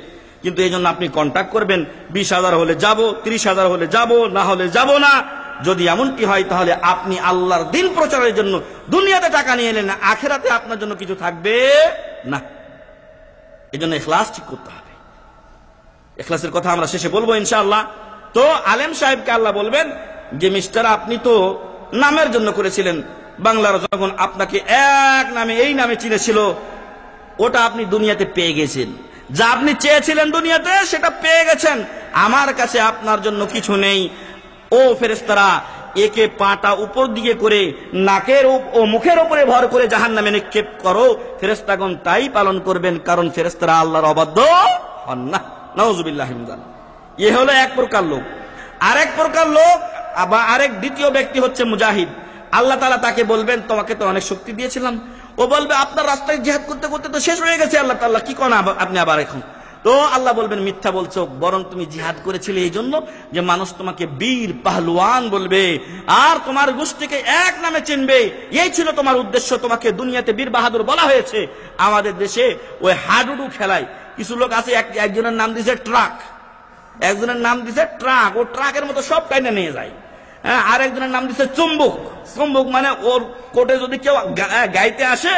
কিন্তু এই জন্য আপনি কন্ট্যাক্ট করবেন 20,000 হলে যাব, 30,000 হলে যাব, না হলে যাব না। যদি এমনটি হয় তাহলে আপনি আল্লাহর দিন প্রচারের জন্য দুনিয়াতে টাকা নিয়ে এলেন না, আখিরাতে আপনার জন্য কিছু থাকবে না। এই জন্য ইখলাস ঠিক করতে হবে। ইখলাসের কথা আমরা শেষে বলবো ইনশাআল্লাহ। তো আলেম সাহেবকে আল্লাহ বলবেন যে মিস্টার, আপনি তো নামের জন্য করেছিলেন, বাংলার যখন আপনাকে এক নামে এই নামে চিনেছিল, ওটা আপনি দুনিয়াতে পেয়ে গেছেন। যা আপনি চেয়েছিলেন দুনিয়াতে সেটা পেয়ে গেছেন, আমার কাছে আপনার জন্য কিছু নেই। ও ফেরেশতারা, একে পাটা উপর দিকে করে নাকের ও মুখের উপরে ভর করে জাহান্নামে নিক্ষেপ করো। ফেরেশতাগণ তাই পালন করবেন, কারণ ফেরেশতারা আল্লাহর অবাধ্য হন না। নাউযুবিল্লাহি মিন যালিক। এ হলো এক প্রকার লোক। আরেক প্রকার লোক বা আরেক দ্বিতীয় ব্যক্তি হচ্ছে মুজাহিদ। আল্লাহ তাআলা তাকে বলবেন, তোমাকে তো অনেক শক্তি দিয়েছিলাম। ও বলবে, আপনার রাস্তায় জিহাদ করতে করতে তো শেষ হয়ে গেছে আল্লাহ তাআলা, কি করেন আপনি আবার এখন? তো আল্লাহ বলবেন, মিথ্যা বলছো, বরং তুমি জিহাদ করেছিলে এই জন্য যে মানুষ তোমাকে বীর পাহলওয়ান বলবে আর তোমার গোষ্ঠীকে এক নামে চিনবে। এই ছিল তোমার উদ্দেশ্য, তোমাকে দুনিয়াতে বীর বাহাদুর বলা হয়েছে। আমাদের দেশে ওই হাডুডু খেলায় কিছু লোক আছে, একজনের নাম দিয়েছে ট্রাক, একজনের নাম দিয়েছে ট্রাক, ও ট্রাকের মতো সব টাইনে নিয়ে যায়। হ্যাঁ, আর একজনের নাম দিচ্ছে চুম্বক। চুম্বক মানে ওর কোটে যদি কেউ গাইতে আসে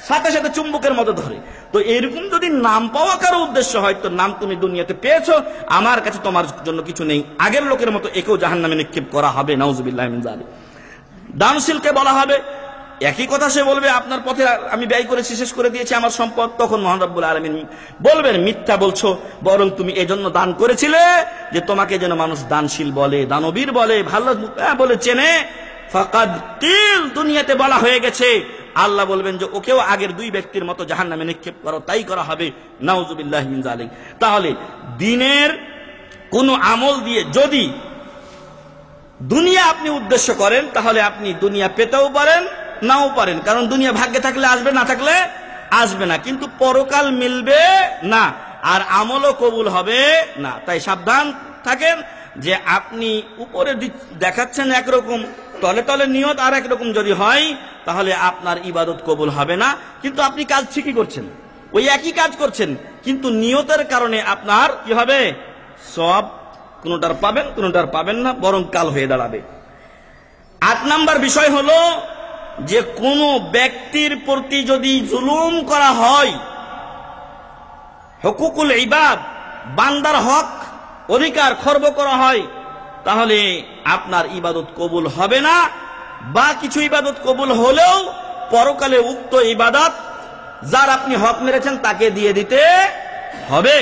সাথে সাথে চুম্বকের মতো ধরে। তো এরকম যদি নাম পাওয়া কারো উদ্দেশ্য হয়, তো নাম তুমি দুনিয়াতে পেয়েছো, আমার কাছে তোমার জন্য কিছু নেই। আগের লোকের মতো একেও জাহান্নামে নিক্ষেপ করা হবে। নাউযুবিল্লাহি মিন যালিক। দানশীলকে বলা হবে, একই কথা সে বলবে, আপনার পথে আমি ব্যয় করেছি, শেষ করে দিয়েছি আমার সম্পদ। তখন মহান রব্বুল আলামিন বলবেন, মিথ্যা বলছো, বরং তুমি এজন্য দান করেছিলে যে তোমাকে যেন মানুষ দানশীল বলে, দানবীর বলে, ভালো বলে চেনে। ফাকাদ কিল, দুনিয়াতে বলা হয়ে গেছে। আল্লাহ বলবেন যে ওকেও আগের দুই ব্যক্তির মতো জাহান্নামে নিক্ষেপ করো, তাই করা হবে। নাউযুবিল্লাহি মিন যালিক। তাহলে দিনের কোন আমল দিয়ে যদি দুনিয়া আপনি উদ্দেশ্য করেন, তাহলে আপনি দুনিয়া পেতেও পারেন, নাও পারেন। কারণ দুনিয়া ভাগ্যে থাকলে আসবে, না থাকলে আসবে না। কিন্তু পরকাল মিলবে না, আর আমলও কবুল হবে না। তাই সাবধান থাকেন যে আপনি উপরে দেখাচ্ছেন একরকম, তলে তলে নিয়ত আর একরকম যদি হয়, তাহলে আপনার ইবাদত কবুল হবে না। কিন্তু আপনি কাজ ঠিকই করছেন, ওই একই কাজ করছেন, কিন্তু নিয়তের কারণে আপনার কি হবে? সব কোনটার পাবেন, কোনটার পাবেন না, বরং কাল হয়ে দাঁড়াবে। 8 নাম্বার বিষয় হলো যে কোন ব্যক্তির প্রতি যদি জুলুম করা হয়, হুকুকুল ইবাদ, বান্দার হক অধিকার খর্ব করা হয়, তাহলে আপনার ইবাদত কবুল হবে না। বা কিছু ইবাদত কবুল হলেও পরকালে উক্ত ইবাদত যার আপনি হক মেরেছেন তাকে দিয়ে দিতে হবে।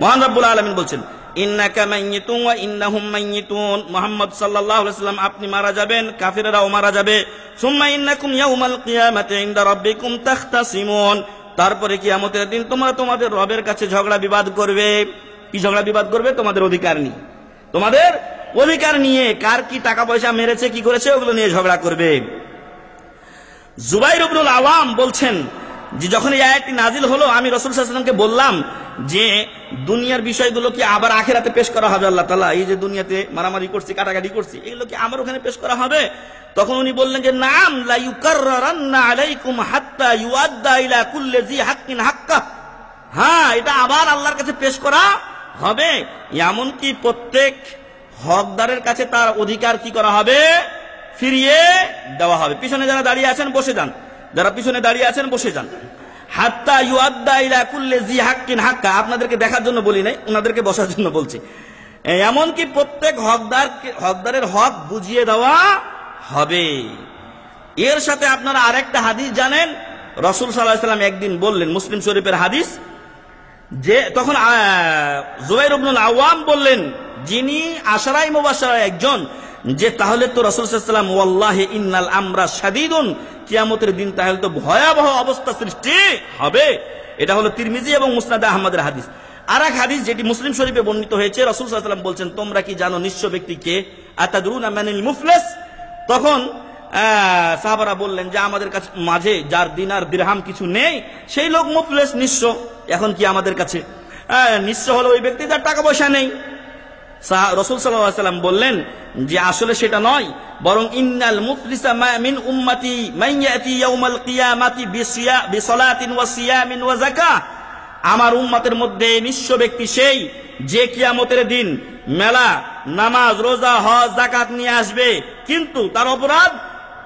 মহান রব্বুল আলামিন বলছেন, ইন্নাকা মাইয়িতুন ওয়া ইন্নাহুম মাইয়িতুন। মুহাম্মদ সাল্লাল্লাহু আলাইহি ওয়াসাল্লাম, আপনি মারা যাবেন, কাফিররাও মারা যাবে। সুম্মা ইন্নাকুম ইয়াউমাল কিয়ামাতি ইনদা রাব্বিকুম তাখতাসিমুন। তারপরে কিয়ামতের দিন তোমরা তোমাদের রবের কাছে ঝগড়া বিবাদ করবে। কি ঝগড়া বিবাদ করবে? তোমাদের অধিকার নিয়ে, তোমাদের অধিকার নিয়ে, কার কি টাকা পয়সা মেরেছে, কি করেছে, ওগুলো নিয়ে ঝগড়া করবে। জুবাইর ইবনুল আওয়াম বলছেন যে যখন এই আয়াতটি নাজিল হলো, আমি রাসূল সাল্লাল্লাহু আলাইহি ওয়াসাল্লামকে বললাম যে দুনিয়ার বিষয়গুলো কি আবার আখিরাতে পেশ করা হবে? আল্লাহ তাআলা এই যে দুনিয়াতে মারামারি করছি, কাটাকাটি করছি, এগুলো কি আবার ওখানে পেশ করা হবে? তখন উনি বললেন যে নাম, লা ইউকাররারান্না আলাইকুম হাত্তা ইউআদ্দা ইলা কুল্লি জি হাক্কিন হাক্কা। হ্যাঁ, এটা আবার আল্লাহর কাছে পেশ করা হবে। এমনকি প্রত্যেক হকদারের কাছে তার অধিকার কি করা হবে? ফিরিয়ে দেওয়া হবে। পিছনে যারা দাঁড়িয়ে আছেন বসে যান, যারা পিছনে দাঁড়িয়ে আছেন বসে যান। হাত্তা ইউআদ্দা ইলা কুল্লি জি হাক্কিন হাক্কা, আপনাদেরকে দেখার জন্য বলি নাই, ওনাদেরকে বসার জন্য বলছি। এমনকি প্রত্যেক হকদারের হক বুঝিয়ে দেওয়া হবে। এর সাথে আপনারা আরেকটা হাদিস জানেন, রাসূল সাল্লাল্লাহু আলাইহি ওয়াসাল্লাম একদিন বললেন, মুসলিম শরীফের হাদিস, যে তখন জুবাইর ইবনুল আওয়াম বললেন, যিনি আশারায়ে মুবাশশারার একজন, যে তাহলে তো রাসূল সাল্লাল্লাহু আলাইহি ওয়াসাল্লাম, ওয়াল্লাহি ইন্নাল আমরা শাদীদুন, কিয়ামতের দিন তাহলে তো ভয়াবহ অবস্থা সৃষ্টি হবে। এটা হলো তিরমিজি এবং মুসনাদ আহমদের হাদিস। আর এক হাদিস যেটি মুসলিম শরীফে বর্ণিত হয়েছে, রাসূল সাল্লাল্লাহু আলাইহি ওয়াসাল্লাম বলছেন, তোমরা কি জানো নিঃস্ব ব্যক্তিকে? আতাদরুনা মানিল মুফলিস? তখন সাহাবারা বললেন যে আমাদের কাছে মাঝে যার দিনার দিরহাম কিছু নেই, সেই লোক মুফলিস, নিঃস্ব। এখন কি আমাদের কাছে? নিঃস্ব হলো ওই ব্যক্তি যার টাকা পয়সা নেই। রাসূল সাল্লাল্লাহু আলাইহি ওয়াসাল্লাম বললেন যে আসলে সেটা নয়, বরং ইন্নাল মুফলিসা মিন উম্মতি মান ইয়াতি ইয়াউমাল কিয়ামাতি বিসলাতিন ওয়া সিয়ামিন ওয়া যাকাহ, আমার উম্মতের মধ্যে নিঃস্ব ব্যক্তি সেই যে কিয়ামতের দিন মেলা নামাজ রোজা হজ যাকাত নিয়ে আসবে, কিন্তু তার অপরাধ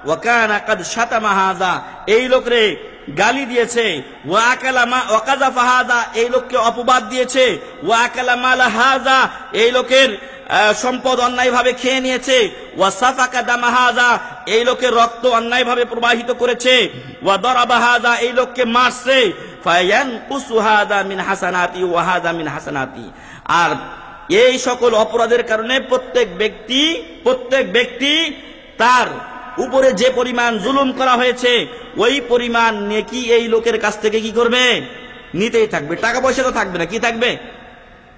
ওয়া কানা কাদ শাতামা হাযা, এই লোকরে গালি দিয়েছে, ওয়া আকালা মা ওয়া কাযাফা হাযা, এই লোককে অপবাদ দিয়েছে, ওয়া আকালা মাল হাযা, এই লোকের সম্পদ অন্যায়ভাবে খেয়ে নিয়েছে, ওয়া সাফাকা দামা হাযা, এই লোকের রক্ত অন্যায়ভাবে প্রবাহিত করেছে, ওয়া দারাবা হাযা, এই লোককে মারছে, ফায়ানকুসু হাযা মিন হাসানাতি ওয়া হাযা মিন হাসানাতি। আর এই সকল অপরাধের কারণে প্রত্যেক ব্যক্তি তার উপরে যে পরিমাণ জুলুম করা হয়েছে ওই পরিমাণ নেকি এই লোকের কাছ থেকে কি করবে? নিতেই থাকবে। টাকা পয়সা তো থাকবে না, কি থাকবে?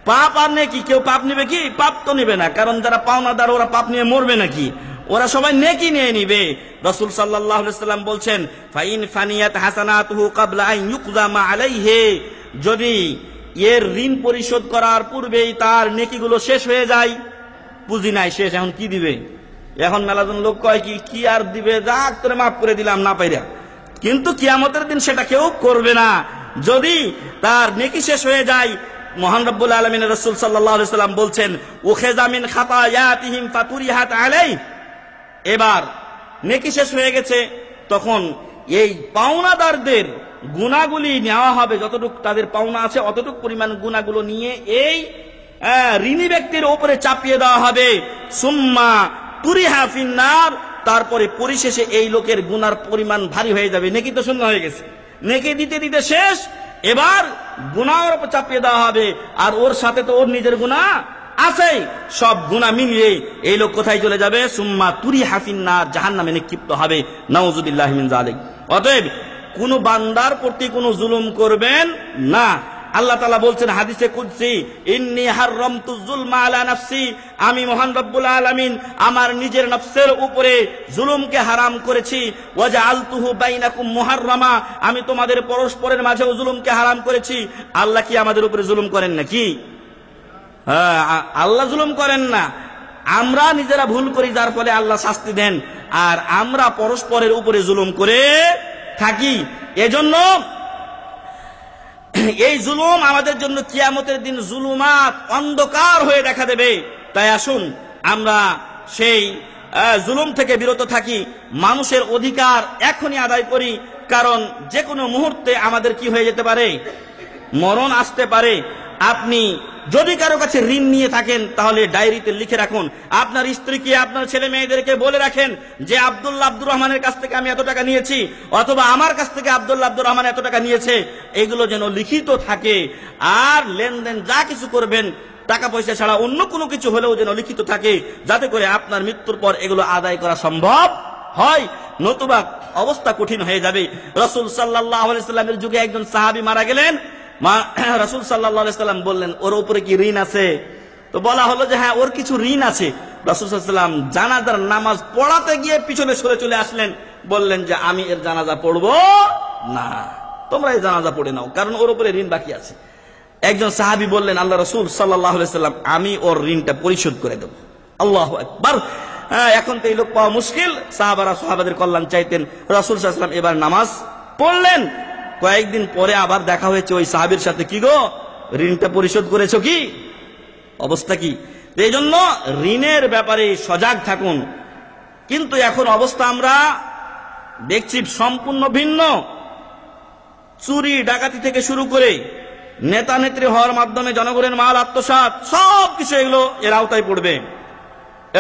পাপ আর নেকি। কেউ পাপ নেবে কি? পাপ তো নেবে না, কারণ যারা পাওনাদার ওরা পাপ নিয়ে মরবে নাকি? ওরা সবাই নেকি নিয়ে নিবে। রাসূল সাল্লাল্লাহু আলাইহি ওয়াসাল্লাম বলছেন, ফাইন ফানিয়াত হাসানাতুহু ক্বাবলা আন ইউকযা মা আলাইহি, যদি এর ঋণ পরিশোধ করার পূর্বেই তার নেকিগুলো শেষ হয়ে যায়, পুঁজি নাই, শেষ, এখন কি দিবে? এখন মেলাজন লোক কয় কি আর দিবে, যা করে মাফ করে দিলাম না পাইরা, কিন্তু কিয়ামতের দিন সেটা কেউ করবে না। যদি তার নেকি শেষ হয়ে যায়, মহান রব্বুল আলামিনের রাসূল সাল্লাল্লাহু আলাইহি ওয়াসাল্লাম বলছেন, উখিযা মিন খাতায়াতিহিম ফাতুরিহাত আলাইহি, এবার নেকি শেষ হয়ে গেছে, তখন এই পাওনাদারদের গুনাহগুলি নেওয়া হবে, যতটুকু তাদের পাওনা আছে অতটুকু পরিমাণ গুনাহগুলো নিয়ে এই ঋণী ব্যক্তির উপরে চাপিয়ে দেওয়া হবে। সুম্মা তুরিহা ফিন্নার, তারপরে পরিশেষে এই লোকের গুনার পরিমাণ ভারী হয়ে যাবে। নেকি তো শূন্য হয়ে গেছে, নেকি দিতে দিতে শেষ, এবার গুনাহর উপর চাপিয়ে দেওয়া হবে, আর ওর সাথে তো ওর নিজের গুনাহ আছেই, সব গুনাহ মিলিয়ে এই লোক কোথায় চলে যাবে? সুম্মা তুরিহা ফিন্নার, জাহান্নামে নিক্ষিপ্ত হবে। নাউযুবিল্লাহি মিন যালিক। অতএব কোন বান্দার প্রতি কোনো জুলুম করবেন না। আল্লাহ তাআলা বলছেন হাদিসে কুদসি, ইন্নী হাররামতু যুলমা আলা নাফসি, আমি মহান রব্বুল আলামিন আমার নিজের নফসের উপরে জুলুমকে হারাম করেছি, ওয়া জাআলতুহু বাইনাকুম মুহাররামা, আমি তোমাদের পরস্পরের মাঝেও জুলুমকে হারাম করেছি। আল্লাহ কি আমাদের উপরে জুলুম করেন নাকি? আল্লাহ জুলুম করেন না, আমরা নিজেরা ভুল করি, যার ফলে আল্লাহ শাস্তি দেন, আর আমরা পরস্পরের উপরে জুলুম করে থাকি। এজন্য এই জুলুম আমাদের জন্য কিয়ামতের দিন জুলুমাত, অন্ধকার হয়ে দেখা দেবে। তাই আসুন আমরা সেই জুলুম থেকে বিরত থাকি, মানুষের অধিকার এখনই আদায় করি, কারণ যে কোনো মুহূর্তে আমাদের কি হয়ে যেতে পারে? মরণ আসতে পারে। আপনি যদি কারো কাছে ঋণ নিয়ে থাকেন তাহলে ডায়েরিতে লিখে রাখুন, আপনার স্ত্রীকে আপনার ছেলে মেয়েদেরকে বলে রাখেন যে আব্দুর রহমানের কাছ থেকে আমি এত টাকা নিয়েছি, অথবা আমার কাছ থেকে আব্দুর রহমান এত টাকা নিয়েছে, এগুলো যেন লিখিত থাকে। আর লেনদেন যা কিছু করবেন টাকা পয়সা ছাড়া অন্য কোনো কিছু হলেও যেন লিখিত থাকে, যাতে করে আপনার মৃত্যুর পর এগুলো আদায় করা সম্ভব হয়, নতুবা অবস্থা কঠিন হয়ে যাবে। রাসূল সাল্লাল্লাহু আলাইহি ওয়াসাল্লামের যুগে একজন সাহাবী মারা গেলেন, রাসূল সাল্লাল্লাহু আলাইহি ওয়াসাল্লাম বললেন ওর উপরে কি ঋণ আছে? তো বলা হলো যে হ্যাঁ, ওর কিছু ঋণ আছে। রাসূল সাল্লাল্লাহু আলাইহি ওয়াসাল্লাম জানাজার নামাজ পড়াতে গিয়ে পিছনে সরে চলে আসলেন, বললেন যে আমি এর জানাজা পড়বো না, তোমরা এই জানাজা পড়ে নাও, কারণ ওর উপরে ঋণ বাকি আছে। একজন সাহাবী বললেন, আল্লাহ রাসূল সাল্লাল্লাহু আলাইহি ওয়াসাল্লাম আমি ওর ঋণটা পরিশোধ করে দেব। আল্লাহু আকবার। এখন তো এই লোক পাওয়া মুশকিল। সাহাবাদের কল্যাণ চাইতেন। রাসূল সাল্লাল্লাহু আলাইহি ওয়াসাল্লাম এবার নামাজ পড়লেন। কয়েকদিন পরে আবার দেখা হয়েছে ওই সাহাবীর সাথে, কি গো ঋণটা পরিশোধ করেছো কি? অবস্থা কি? এই জন্য ঋণের ব্যাপারে সজাগ থাকুন। কিন্তু এখন অবস্থা আমরা দেখছি সম্পূর্ণ ভিন্ন। চুরি ডাকাতি থেকে শুরু করে নেতা নেত্রী হওয়ার মাধ্যমে জনগণের মাল আত্মসাৎ, সবকিছু এগুলো এর আওতায় পড়বে,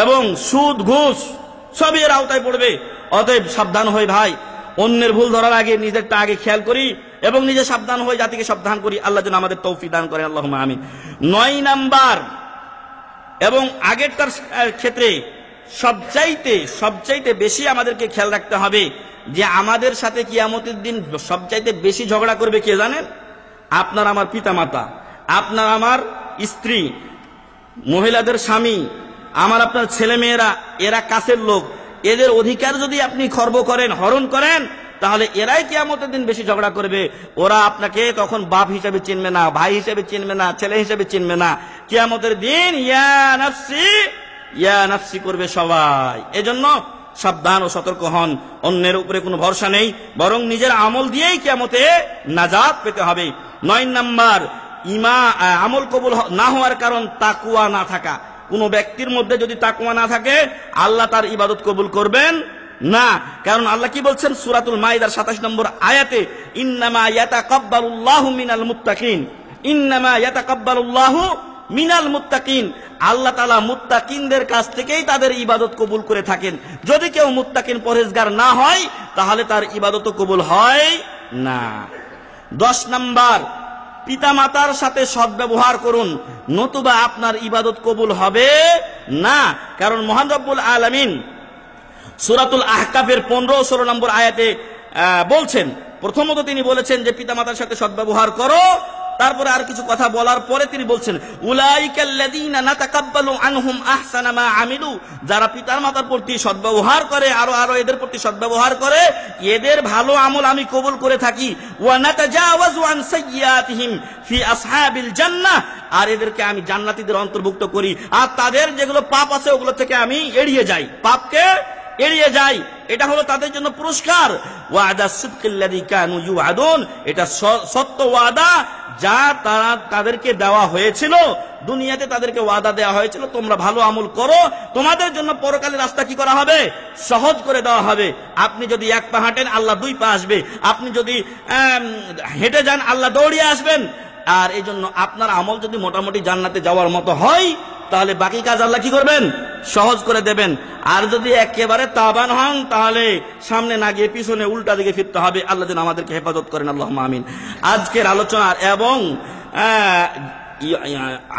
এবং সুদ ঘুষ সবই এর আওতায় পড়বে। অতএব সাবধান হই ভাই, অন্যের ভুল ধরার আগে নিজেরটা আগে খেয়াল করি এবং নিজে সাবধান হয়ে জাতিকে সাবধান করি। আল্লাহ যেন আমাদের তৌফিক দান করেন, আল্লাহুম্মা আমিন। 9 নাম্বার এবং আগেরটার ক্ষেত্রে সবচাইতে বেশি আমাদেরকে খেয়াল রাখতে হবে যে আমাদের সাথে কিয়ামতের দিন সবচাইতে বেশি ঝগড়া করবে কে জানেন? আপনার আমার পিতামাতা, আপনার আমার স্ত্রী, মহিলাদের স্বামী, আমার আপনার ছেলে মেয়েরা, এরা কাছের লোক। এদের অধিকার যদি আপনি খর্ব করেন, হরণ করেন, তাহলে এরাই কিয়ামতের দিন বেশি ঝগড়া করবে। ওরা আপনাকে তখন বাপ হিসেবে চিনবে না, ভাই হিসেবে চিনবে না, ছেলে হিসেবে চিনবে না। কিয়ামতের দিন ইয়া নাফসি করবে সবাই। এজন্য সাবধান ও সতর্ক হন। অন্যের উপরে কোনো ভরসা নেই, বরং নিজের আমল দিয়েই কিয়ামতে নাজাত পেতে হবে। 9 নাম্বার, আমল কবুল না হওয়ার কারণ তাকওয়া না থাকা। কোন ব্যক্তির মধ্যে যদি তাকওয়া না থাকে, আল্লাহ তার ইবাদত কবুল করবেন না। কারণ আল্লাহ কি বলছেন সূরাতুল মাইদার 27 নম্বর আয়াতে, ইন্নামা ইয়াতাকাব্বালুল্লাহু মিনাল মুত্তাকিন, ইন্নামা ইয়াতাকাব্বালুল্লাহু মিনাল মুত্তাকিন। আল্লাহ তাআলা মুত্তাকিনদের কাছ থেকেই তাদের ইবাদত কবুল করে থাকেন। যদি কেউ মুত্তাকিন পরহেজগার না হয়, তাহলে তার ইবাদত কবুল হয় না। 10 নাম্বার, পিতামাতার সাথে সদ্ব্যবহার করুন, নতুবা আপনার ইবাদত কবুল হবে না। কারণ মহান রব্বুল আলামিন সূরাতুল আহকাফের 15 ও 16 নম্বর আয়াতে বলছেন, প্রথমত তিনি বলেছেন যে পিতামাতার সাথে সদ্ব্যবহার করো, তারপরে আর কিছু কথা বলার পরে তিনি বলছেন উলাইকাল্লাযীনা নাতাকাব্বালু আনহুম আহসানা মা আমিলু, যারা পিতার মাতার প্রতি সদ্ব্যবহার করে, আরো এদের প্রতি সদ্ব্যবহার করে, এদের ভালো আমল আমি কবুল করে থাকি। ওয়া নাতাজাওয়াজু আন সাইয়্যাতিহিম ফি আসহাবিল জান্নাহ, আর এদেরকে আমি জান্নাতীদের অন্তর্ভুক্ত করি। আর তাদের যেগুলো পাপ আছে ওগুলো থেকে আমি এড়িয়ে যাই, পাপকে এড়িয়ে যাই। এটা হলো তাদের জন্য পুরস্কার। ওয়াদা সিদকিল্লাযী কানু ইউআদুন, এটা সত্য ওয়াদা যা তাদেরকে দেওয়া হয়েছিল। দুনিয়াতে তাদেরকে ওয়াদা দেওয়া হয়েছিল, তোমরা ভালো আমল করো, তোমাদের জন্য পরকালের রাস্তা কি করা হবে? সহজ করে দেওয়া হবে। আপনি যদি 1 পা হাঁটেন, আল্লাহ 2 পা আসবে। আপনি যদি হেঁটে যান, আল্লাহ দৌড়িয়ে আসবেন। আর এই জন্য আপনার আমল যদি মোটামুটি জান্নাতে যাওয়ার মতো হয়, তাহলে বাকি কাজ আল্লাহ কি করবেন? সহজ করে দেবেন। আর যদি একেবারে তাবান হন, তাহলে সামনে না গিয়ে পিছনে উল্টা দিকে ফিরতে হবে। আল্লাহ যেন আমাদেরকে হেফাজত করেন, আল্লাহুম্মা আমিন। আজকের আলোচনা এবং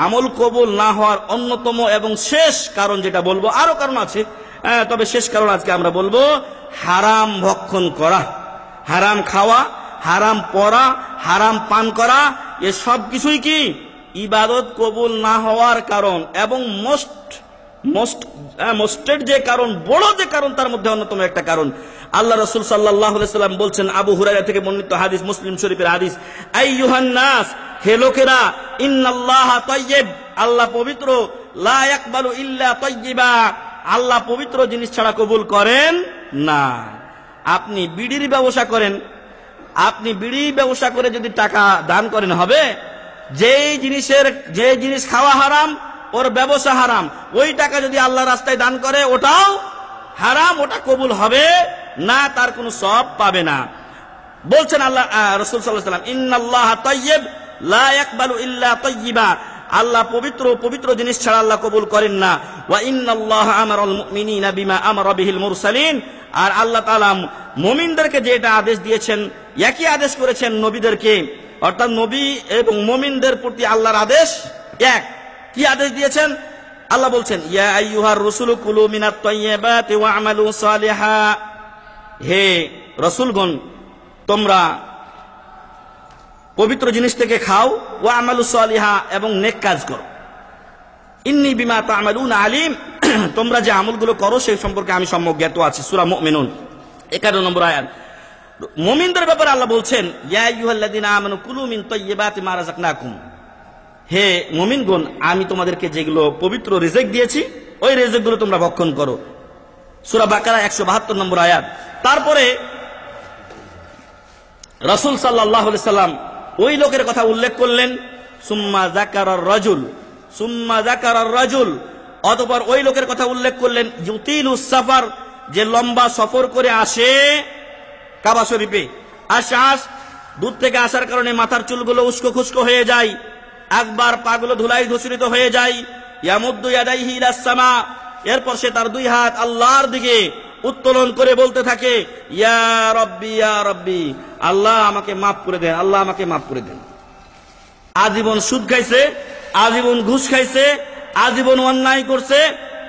আমল কবুল না হওয়ার অন্যতম এবং শেষ কারণ যেটা বলবো, আরো কারণ আছে, তবে শেষ কারণ আজকে আমরা বলবো হারাম ভক্ষণ করা, হারাম খাওয়া, হারাম পরা, হারাম পান করা। এ সব কিছুই কি ইবাদত কবুল না হওয়ার কারণ, এবং মোস্টের যে কারণ, বড় যে কারণ, তার মধ্যে অন্যতম একটা কারণ। আল্লাহ রাসূল সাল্লাল্লাহু আলাইহি সাল্লাম বলছেন, আবু হুরায়রা থেকে বর্ণিত হাদিস, মুসলিম শরীফের হাদিস, আইয়ুহান নাস, হে লোকেরা, ইন্নাল্লাহা তাইয়্যিব, আল্লাহ পবিত্র, লা ইয়াকবালু ইল্লা তাইয়্যিবা, আল্লাহ পবিত্র জিনিস ছাড়া কবুল করেন না। আপনি বিড়ির ব্যবসা করেন, আপনি বিড়ি ব্যবসা করে যদি টাকা দান করেন, হবে? যে জিনিস খাওয়া হারাম, ওর ব্যবসা হারাম, ওই টাকা যদি আল্লাহর রাস্তায় দান করে, ওটাও হারাম, ওটা কবুল হবে না, তার কোনো সওয়াব পাবে না। বলছেন আল্লাহ রাসূল সাল্লাল্লাহু আলাইহি ওয়াসাল্লাম, ইন্নাল্লাহা তাইয়্যিব লা ইয়াকবালু ইল্লা তাইয়্যিবা, আল্লাহ পবিত্র, পবিত্র জিনিস ছাড়া আল্লাহ কবুল করেন না। ওয়া ইন্নাল্লাহা আমারাল মুমিনিনা বিমা আমারা বিহিল মুরসালিন, আর আল্লাহ তাআলা মুমিনদেরকে যেটা আদেশ দিয়েছেন, একই আদেশ করেছেন নবীদেরকে, অর্থাৎ নবী এবং মুমিনদের প্রতি আল্লাহর আদেশ এক। কি আদেশ দিয়েছেন? আল্লাহ বলছেন, ইয়া আইয়ুহার রাসূলু কুলু মিনাত তাইয়্যিবাতি ওয়া আমালু সালিহা, হে রাসূলগণ, তোমরা পবিত্র জিনিস থেকে খাও, ওয়া আমালু সালিহা, এবং নেক কাজ করো। ইন্নী বিমা তা'মালুনা আলিম, তোমরা যে আমলগুলো করো সেই সম্পর্কে আমি সম্যক জ্ঞাত আছি। সূরা মুমিনুন 11 নম্বর আয়াত। মুমিনদের ব্যাপারে আল্লাহ বলছেন, ইয়া আইয়ুহাল্লাযীনা আমানু কুলু মিন তাইয়্যিবাতি মা রাযাকনাকুম, হে মুমিনগণ, আমি তোমাদেরকে যেগুলো পবিত্র রিজিক দিয়েছি, ওই রিজিকগুলো তোমরা ভক্ষণ করো। সূরা বাকারা 172 নম্বর আয়াত। তারপরে রাসূল সাল্লাল্লাহু আলাইহি সাল্লাম ওই লোকের কথা উল্লেখ করলেন, সুম্মা যাকারার রাজুল, অতঃপর ওই লোকের কথা উল্লেখ করলেন, ইউতিলুস সাফার, যে লম্বা সফর করে আসে কাবা শরীফে, দূর থেকে আসার কারণে মাথার চুলগুলো উস্কো খুস্কো হয়ে যায়, একবার পাগুলো ধুলাই ধূসরিত হয়ে যায়। ইয়ামুদ্দু ইয়াদাইহি ইলাস সামা, এরপর সে তার 2 হাত আল্লাহর দিকে উত্তোলন করে বলতে থাকে, ইয়া রব্বি ইয়া রব্বি, আল্লাহ আমাকে মাফ করে দেন, আল্লাহ আমাকে মাফ করে দেন। আজীবন সুদ খাইছে, আজীবন ঘুষ খাইছে, আজীবন অন্যায় করছে,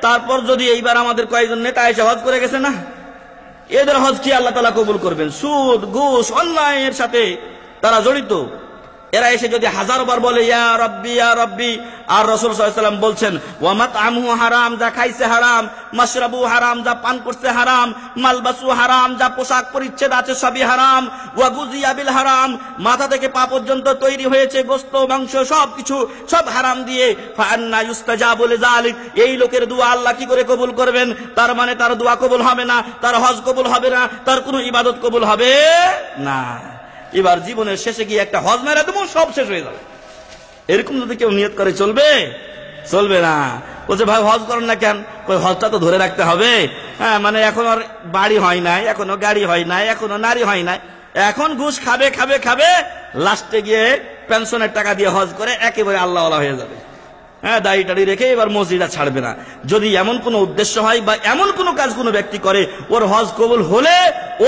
তারপর যদি এইবার আমাদের কয়েকজন নেতা এসে হজ করে গেছে না, এদের হজ কি আল্লাহ তাআলা কবুল করবেন? সুদ ঘুষ অন্যায়ের সাথে তারা জড়িত। এরা এসে যদি 1000 বার বলে ইয়া রব্বি ইয়া রব্বি, আর রাসূল সাল্লাল্লাহু আলাইহি ওয়াসাল্লাম বলছেন ওয়া মাতআমুহু হারাম, যা খাইছে হারাম, মাশরাবু হারাম, যা পান করছে হারাম, মালবাসু হারাম, যা পোশাক পরিচ্ছদ আছে সবই হারাম, ওয়া গুযিয়া বিল হারাম, মাথা থেকে পা পর্যন্ত তৈরি হয়েছে গোশত মাংস সবকিছু সব হারাম দিয়ে, ফাআন্না ইউস্তাজাবু লিযালিক, এই লোকের দোয়া আল্লাহ কি করে কবুল করবেন? তার মানে তার দোয়া কবুল হবে না, তার হজ কবুল হবে না, তার কোনো ইবাদত কবুল হবে না। এবার জীবনের শেষে গিয়ে একটা হজ মেরে দেবো, সব শেষ হয়ে যাবে, এরকম যদি কেউ নিয়ত করে চলবে? চলবে না। বলছে ভাই হজ করেন না কেন? হজটা তো ধরে রাখতে হবে। হ্যাঁ, মানে এখন আর বাড়ি হয় নাই, এখনো গাড়ি হয় নাই, এখনো নারী হয় নাই, এখন ঘুষ খাবে খাবে খাবে, লাস্টে গিয়ে পেনশনের টাকা দিয়ে হজ করে একেবারে আল্লাহওয়ালা হয়ে যাবে। হ্যাঁ, দাড়ি টাড়ি রেখে এবার মসজিদটা ছাড়বে না। যদি এমন কোন উদ্দেশ্য হয় বা এমন কোন কাজ কোন ব্যক্তি করে, ওর হজ কবুল হলে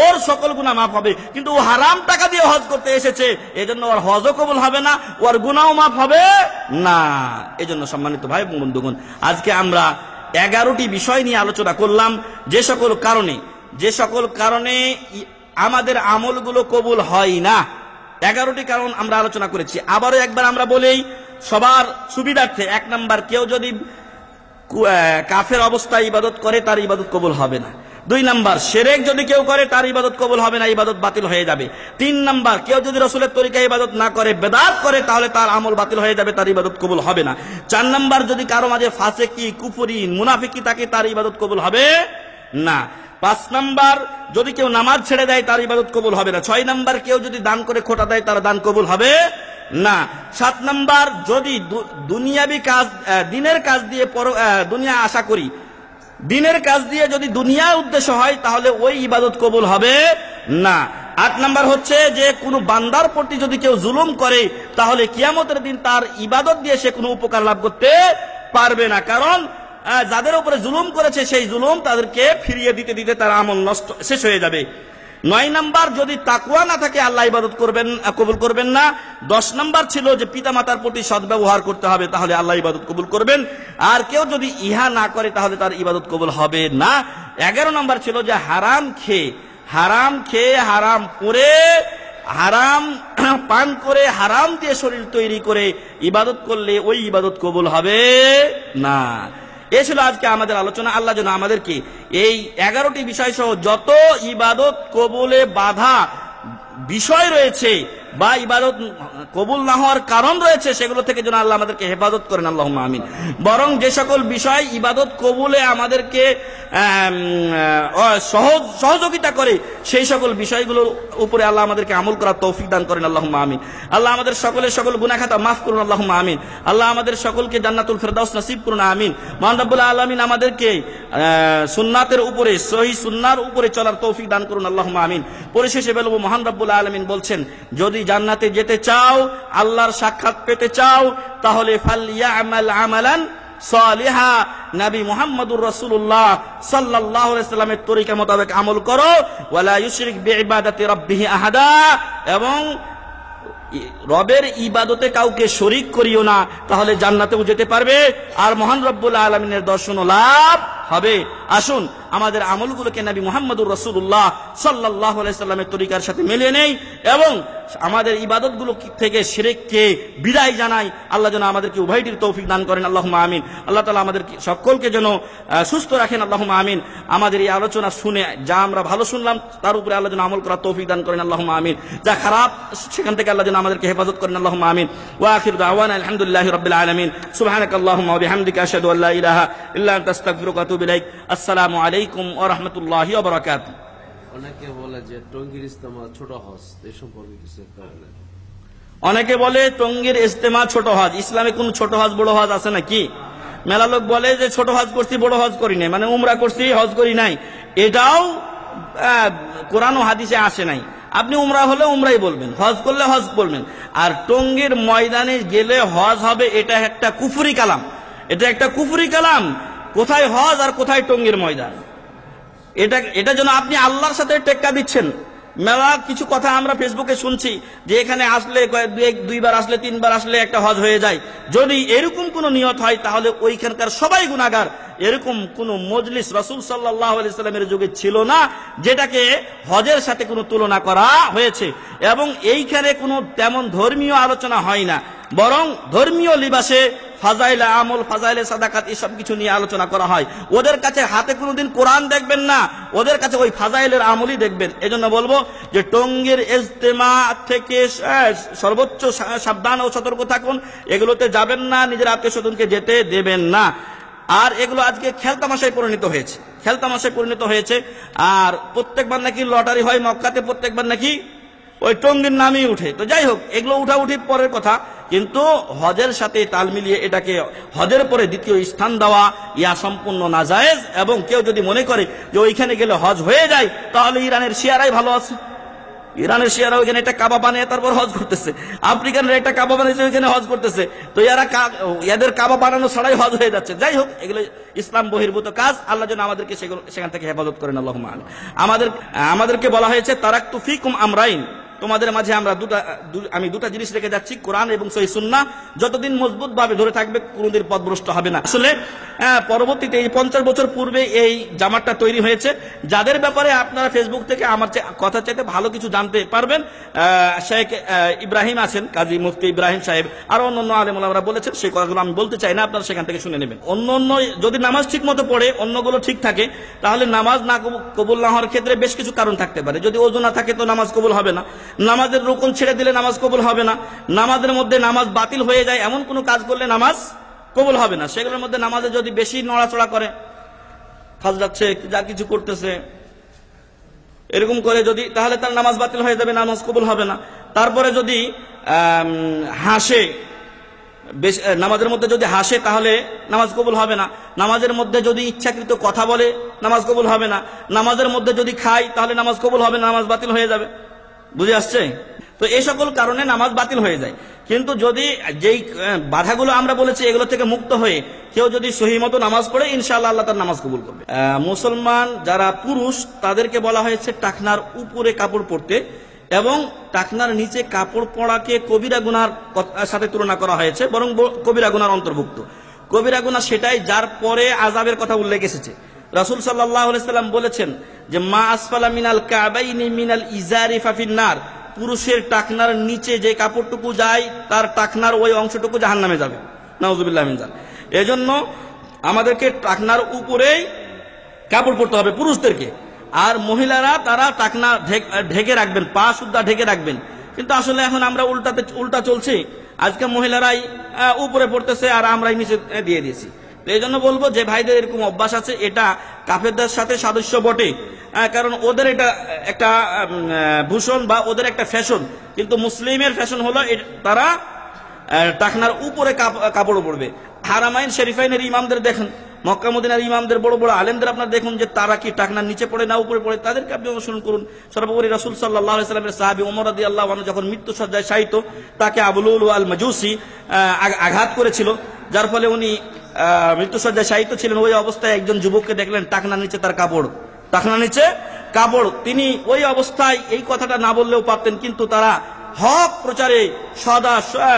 ওর সকল গুনাহ মাফ হবে, কিন্তু ও হারাম টাকা দিয়ে হজ করতে এসেছে, এজন্য ওর হজও কবুল হবে না, ওর গুনাহও মাফ হবে না। এজন্য সম্মানিত ভাই বন্ধুগণ, আজকে আমরা 11টি বিষয় নিয়ে আলোচনা করলাম, যে সকল কারণে আমাদের আমলগুলো কবুল হয় না। 11টি কারণ আমরা আলোচনা করেছি। আবারও একবার আমরা বলেই সবার সুবিধার্থে, 1 নাম্বার, কেউ যদি কাফের অবস্থায় ইবাদত করে তার ইবাদত কবুল হবে না। 2 নাম্বার, শিরক যদি কেউ করে তার ইবাদত কবুল হবে না, ইবাদত বাতিল হয়ে যাবে। 3 নাম্বার, কেউ যদি রাসূলের তরিকায় ইবাদত না করে, বেদাত করে, তাহলে তার আমল বাতিল হয়ে যাবে, তার ইবাদত কবুল হবে না। 4 নাম্বার, যদি কারো মাঝে ফাসিকি, কুফরি, মুনাফিকি থাকে, তার ইবাদত কবুল হবে না। 5 নাম্বার, যদি কেউ নামাজ ছেড়ে দেয় তার ইবাদত কবুল হবে না। 6 নাম্বার, কেউ যদি দান করে খোটা দেয় তার দান কবুল হবে না। 7 নাম্বার, যদি দুনিয়াবি কাজ, দিনের কাজ দিয়ে দুনিয়া আশা করি, দিনের কাজ দিয়ে যদি দুনিয়া উদ্দেশ্য হয়, তাহলে ওই ইবাদত কবুল হবে না। 8 নাম্বার হচ্ছে যে কোনো বান্দার প্রতি যদি কেউ জুলুম করে, তাহলে কিয়ামতের দিন তার ইবাদত দিয়ে সে কোনো উপকার লাভ করতে পারবে না, কারণ যাদের উপরে জুলুম করেছে সেই জুলুম তাদেরকে ফিরিয়ে দিতে দিতে তার আমল নষ্ট শেষ হয়ে যাবে। 9 নাম্বার, যদি তাকওয়া না থাকে আল্লাহ ইবাদত কবুল করবেন না। 10 নাম্বার ছিল যে পিতামাতার প্রতি সদ্ব্যবহার করতে হবে, তাহলে আল্লাহ ইবাদত কবুল করবেন। আর কেউ যদি ইহা না করে তাহলে তার ইবাদত কবুল হবে না। 11 নাম্বার ছিল যে হারাম খেয়ে হারাম পরে হারাম পান করে হারাম দিয়ে শরীর তৈরি করে ইবাদত করলে ওই ইবাদত কবুল হবে না। এ ছিল আজকে আমাদের আলোচনা। আল্লাহ যেন আমাদেরকে এই 11টি বিষয় সহ যত ইবাদত কবুলে বাধা বিষয় রয়েছে বা ইবাদত কবুল না হওয়ার কারণ রয়েছে, সেগুলো থেকে যেন আল্লাহ আমাদেরকে হেফাজত করেন, আল্লাহুম্মা আমিন। বরং যে সকল বিষয় ইবাদত কবুলে আমাদেরকে সহযোগিতা করে, সেই সকল বিষয়গুলোর উপরে আল্লাহ আমাদেরকে আমল করার তৌফিক দান করেন, আল্লাহুম্মা আমিন। আল্লাহ আমাদের সকলের সকল গুনাহ খাতা মাফ করুন, আল্লাহুম্মা আমিন। আল্লাহ আমাদের সকলকে জান্নাতুল ফেরদাউস নসিব করুন, আমিন। মহান রব্বুল আলামিন আমাদেরকে সুন্নাতের উপরে, সহিহ সুন্নাহর উপরে চলার তৌফিক দান করুন, আল্লাহুম্মা আমিন। পরিশেষে বলবো, মহান রব্বুল আলামিন বলছেন, যদি জান্নাতে যেতে চাও, আল্লাহর সাক্ষাৎ পেতে চাও, তাহলে ফালইয়ামাল আমালান সালিহা, নবী মুহাম্মদুর রাসূলুল্লাহ সাল্লাল্লাহু আলাইহি সাল্লামের তরিকা মোতাবেক আমল করো, ওয়ালা ইউশরিক বিইবাদাতি রাব্বিহি আহাদা, এবং রবের ইবাদতে কাউকে শরীক করিও না, তাহলে জান্নাতেও যেতে পারবে আর মহান রব্বুল আলামিনের দর্শন লাভ হবে। আসুন আমাদের আমলগুলোকে নবী মুহাম্মদুর রাসূলুল্লাহ সাল্লাল্লাহু আলাইহি সাল্লামের তরিকার সাথে মিলিয়ে নেই এবং আমাদের ইবাদতগুলো থেকে শিরককে বিদায় জানাই। আল্লাহ যেন আমাদেরকে উভয়টির তৌফিক দান করেন, আল্লাহুম্মা আমিন। আল্লাহ তাআলা আমাদের সকলকে যেন সুস্থ রাখেন, আল্লাহুম্মা আমিন। আমাদের এই আলোচনা শুনে যা আমরা ভালো শুনলাম তার উপরে আল্লাহ যেন আমল করার তৌফিক দান করেন, আল্লাহুম্মা আমিন। যা খারাপ সেখান থেকে আল্লাহ যেন আমাদেরকে হেফাজত করেন, আল্লাহুম্মা আমিন। ওয়া আখিরু দাওয়ানা আলহামদুলিল্লাহি রাব্বিল আলামিন। সুবহানাকাল্লাহুম্মা ওয়া বিহামদিকা আশহাদু আল্লা ইলাহা ইল্লা আনতা আস্তাগফিরুকা ওয়া আতুবু ইলাইক। আসসালামু আলাইকুম ওয়া রাহমাতুল্লাহি ওয়া বারাকাতুহু। অনেকে বলে যে টঙ্গীর ইজতেমা ছোট হজ, এই সম্পর্কে কিছু একটা বলেন। অনেকে বলে টঙ্গীর ইজতেমা ছোট হজ। ইসলামে কোন ছোট হজ বড় হজ আছে নাকি? মেলা লোক বলে যে ছোট হজ করছি বড় হজ করি নাই, মানে উমরা করছি হজ করি নাই। এটাও কোরআন ও হাদিসে আসে নাই। আপনি উমরা হলে উমরাই বলবেন, হজ করলে হজ বলবেন। আর টঙ্গীর ময়দানে গেলে হজ হবে, এটা একটা কুফরি কালাম, এটা একটা কুফরি কালাম। কোথায় হজ আর কোথায় টঙ্গীর ময়দান? এটা যেন আপনি আল্লাহর সাথে টেক্কা দিচ্ছেন মেলা কিছু কথা আমরা ফেসবুকে শুনছি যে এখানে আসলে দুইবার আসলে তিনবার আসলে একটা হজ হয়ে যায়। যদি এরকম কোনো নিয়ত হয় তাহলে ওইখানকার সবাই গুনাহগার। এরকম কোন মজলিস রাসূল সাল্লাল্লাহু আলাইহি সাল্লামের যুগে ছিল না যেটাকে হজের সাথে কোনো তুলনা করা হয়েছে, এবং এইখানে কোনো তেমন ধর্মীয় আলোচনা হয় না, বরং ধর্মীয় লিবাসে ফাজাইলে আমল, ফাজাইলে সাদাকাত এসব কিছু নিয়ে আলোচনা করা হয়। ওদের কাছে হাতে কোনোদিন কোরআন দেখবেন না, ওদের কাছে ওই ফাজাইলের আমলই দেখবেন। এজন্য বলবো যে টঙ্গীর ইজতেমা থেকে সর্বোচ্চ সাবধান ও সতর্ক থাকুন, এগুলোতে যাবেন না, নিজের আত্মীয় স্বজনকে যেতে দেবেন না। আর এগুলো আজকে খেলতামাশায় পরিণত হয়েছে, খেলতামাশায় পরিণত হয়েছে। আর প্রত্যেকবার নাকি লটারি হয় মক্কাতে, প্রত্যেকবার নাকি ওই টঙ্গীর নামই উঠে। তো যাই হোক, এগুলো উঠাউঠি পরের কথা, কিন্তু হজের সাথে তাল মিলিয়ে এটাকে হজের পরে দ্বিতীয় স্থান দেওয়া ইয়া সম্পূর্ণ নাজায়েজ। এবং কেউ যদি মনে করে যে ওইখানে গেলে হজ হয়ে যায়, তাহলে ইরানের শিয়ারাই ভালো আছে। ইরানের শিয়ারা ওইখানে একটা কাবা বানিয়ে তারপর হজ করতেছে, আফ্রিকানরা একটা কাবা বানিয়েছে ওইখানে হজ করতেছে। তো এদের কাবা বানানো ছাড়াই হজ হয়ে যাচ্ছে। যাই হোক, এগুলো ইসলাম বহির্ভূত কাজ। আল্লাহ যেন আমাদেরকে সেখান থেকে হেফাজত করেন, আল্লাহুম্মা আমিন। আমাদেরকে বলা হয়েছে তারাকতু ফিকুম আমরাইন, তোমাদের মাঝে আমি দুটা জিনিস রেখে যাচ্ছি, কোরআন এবং সহিহ সুন্নাহ। যতদিন মজবুত ভাবে ধরে থাকবে কোনদিন পথভ্রষ্ট হবে না। আসলে পরবর্তীতে এই 50 বছর পূর্বে এই জামাতটা তৈরি হয়েছে, যাদের ব্যাপারে আপনারা ফেসবুক থেকে আমার কথা চাইতে ভালো কিছু জানতে পারবেন। শেখ ইব্রাহিম আছেন, কাজী মুফতি ইব্রাহিম সাহেব, আর অন্যান্য আলেম ওলামারা বলেছেন, সেই কথাগুলো আমি বলতে চাই না, আপনারা সেখান থেকে শুনে নেবেন। অন্য যদি নামাজ ঠিক মতো পড়ে, অন্যগুলো ঠিক থাকে, তাহলে নামাজ না কবুল না হওয়ার ক্ষেত্রে বেশ কিছু কারণ থাকতে পারে। যদি ওযু না থাকে তো নামাজ কবুল হবে না, নামাজের রুকুন ছেড়ে দিলে নামাজ কবুল হবে না, নামাজের মধ্যে নামাজ বাতিল হয়ে যায় এমন কোন কাজ করলে নামাজ কবুল হবে না। সেগুলোর মধ্যে নামাজে যদি বেশি নড়াচড়া করে, ফাজলাচ্ছে, যা কিছু করতেছে এরকম করে যদি, তাহলে তার নামাজ বাতিল হয়ে যাবে, নামাজ কবুল হবে না। তারপরে যদি হাসে, নামাজের মধ্যে যদি হাসে তাহলে নামাজ কবুল হবে না। নামাজের মধ্যে যদি ইচ্ছাকৃত কথা বলে নামাজ কবুল হবে না। নামাজের মধ্যে যদি খায় তাহলে নামাজ কবুল হবে না, নামাজ বাতিল হয়ে যাবে। বুঝে আসছে? তো এই সকল কারণে নামাজ বাতিল হয়ে যায়। কিন্তু যদি যেই বাধাগুলো আমরা বলেছি এগুলো থেকে মুক্ত হয়ে কেউ যদি সহি মতো নামাজ পড়ে, ইনশাআল্লাহ আল্লাহ তার নামাজ কবুল করবে। মুসলমান যারা পুরুষ তাদেরকে বলা হয়েছে টাকনার উপরে কাপড় পরতে, এবং টাকনার নিচে কাপড় পরাকে কবিরা গুনার সাথে তুলনা করা হয়েছে, বরং কবিরা গুনার অন্তর্ভুক্ত। কবিরা গুনাহ সেটাই যার পরে আযাবের কথা উল্লেখ এসেছে। রাসূল সাল্লাল্লাহু আলাইহি সাল্লাম বলেছেন যে মা আসফালা মিনাল কাবাইনি মিনাল ইজারি ফাফিন নার, পুরুষের টাকনার নিচে যে কাপড়টুকু যায় তার টাকনার ওই অংশটুকু জাহান্নামে যাবে, নাউযুবিল্লাহি মিন যালিক। এজন্য আমাদেরকে টাকনার উপরেই কাপড় পরতে হবে পুরুষদেরকে, আর মহিলারা তারা টাকনা ঢেকে রাখবেন, পা সুদ্ধা ঢেকে রাখবেন। কিন্তু আসলে এখন আমরা উল্টা চলছি, আজকে মহিলারাই উপরে পড়তেছে আর আমরাই নিচে দিয়ে দিয়েছি। এই জন্য বলবো যে ভাইদের এরকম অভ্যাস আছে, এটা কাফেরদের সাথে সাদৃশ্য বটে, কারণ ওদের এটা একটা ভূষণ বা ওদের একটা ফ্যাশন। কিন্তু মুসলিমের ফ্যাশন হলো তারা টাকনার উপরে কাপড় পরবে। হারামাইন শরীফাইনের ইমামদের দেখেন, মক্কা মদিনার ইমামদের বড় বড় আলেমদের আপনার দেখুন যে তারা কি টাকনার নিচে পড়ে না উপরে পড়ে, তাদেরকে আপনি অনুসরণ করুন। সর্বোপরি রাসূল সাল্লাল্লাহু আলাইহি ওয়াসাল্লামের সাহাবী ওমর রাদিয়াল্লাহু আনহু যখন মৃত্যু সজ্জায় শায়িত, তাকে আবু লুলু আল মাজুসি আঘাত করেছিল, যার ফলে উনি মৃত্যুসজ্জায় শায়িত ছিলেন। ওই অবস্থায় একজন যুবককে দেখলেন টাকনার নিচে তার কাপড়, টাকনার নিচে কাপড়। তিনি ওই অবস্থায় এই কথাটা না বললেও পারতেন, কিন্তু তারা হক প্রচারে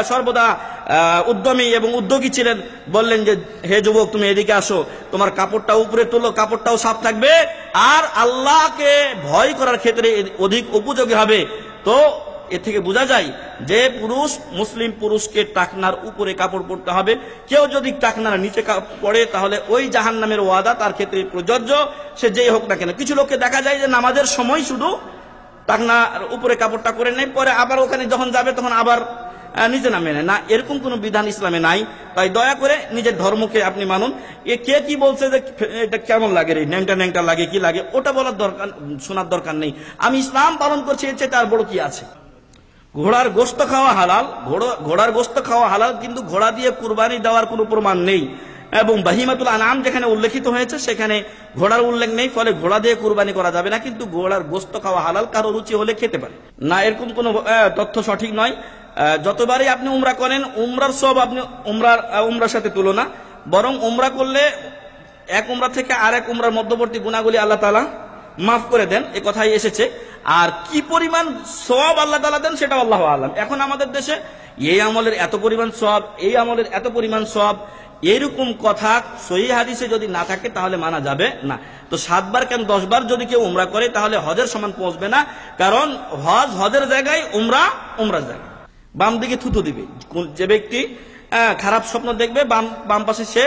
সর্বদা উদ্যমী এবং উদ্যোগী ছিলেন। বললেন যে হে যুবক, তুমি এদিকে আসো, তোমার কাপড়টা উপরে তোলো, কাপড়টাও সাফ থাকবে আর আল্লাহকে ভয় করার ক্ষেত্রে অধিক উপযোগী হবে। তো এ থেকে বোঝা যায় যে মুসলিম পুরুষকে টাকনার উপরে কাপড় পরতে হবে। কেউ যদি টাকনার নিচে পড়ে তাহলে ওই জাহান্নামের ওয়াদা তার ক্ষেত্রে প্রযোজ্য, সে যেই হোক না কেন। কিছু লোককে দেখা যায় যে নামাজের সময় শুধু টাকনার উপরে কাপড়টা করে নেয়, পরে আবার ওখানে যখন যাবে তখন আবার নিচে নামে নেয় না। এরকম কোন বিধান ইসলামে নাই। তাই দয়া করে নিজের ধর্মকে আপনি মানুন। কে কি বলছে যে এটা কেমন লাগে রে, ন্যাংটা লাগে, কি লাগে, ওটা বলার দরকার, শোনার দরকার নেই। আমি ইসলাম পালন করছি, এর চেয়ে তার বড় কি আছে। ঘোড়ার গোশত খাওয়া হালাল, ঘোড়ার গোশত খাওয়া হালাল, কিন্তু ঘোড়া দিয়ে কুরবানি দেওয়ার কোনো প্রমাণ নেই। এবং বাহিমাতুল আনাম যেখানে উল্লেখিত হয়েছে সেখানে ঘোড়ার উল্লেখ নেই, ফলে ঘোড়া দিয়ে কুরবানি করা যাবে না। কিন্তু ঘোড়ার গোশত খাওয়া হালাল, কারো রুচি হলে খেতে পারে না, এরকম কোনো তথ্য সঠিক নয়। যতবারই আপনি উমরা করেন, উমরার সব আপনি উমরার সাথে তুলনা, বরং উমরা করলে এক উমরা থেকে আরেক উমরার মধ্যবর্তী গুনাহগুলি আল্লাহ তাআলা মাফ করে দেন, এ কথাই এসেছে। আর কি পরিমাণ সওয়াব আল্লাহ তাআলা দেন সেটা আল্লাহু আ'লাম। এখন আমাদের দেশে এই আমলের এত পরিমাণ সওয়াব, এই আমলের এত পরিমাণ সওয়াব, এরকম কথা সহিহ হাদিসে যদি না থাকে তাহলে মানা যাবে না। তো 7 বার কেন 10 বার যদি কেউ উমরা করে তাহলে হজের সমান পৌঁছবে না, কারণ হজ হজের জায়গায়, উমরা উমরার জায়গায়। বাম দিকে থুতু দিবে যে ব্যক্তি, খারাপ স্বপ্ন দেখবে, বাম পাশে সে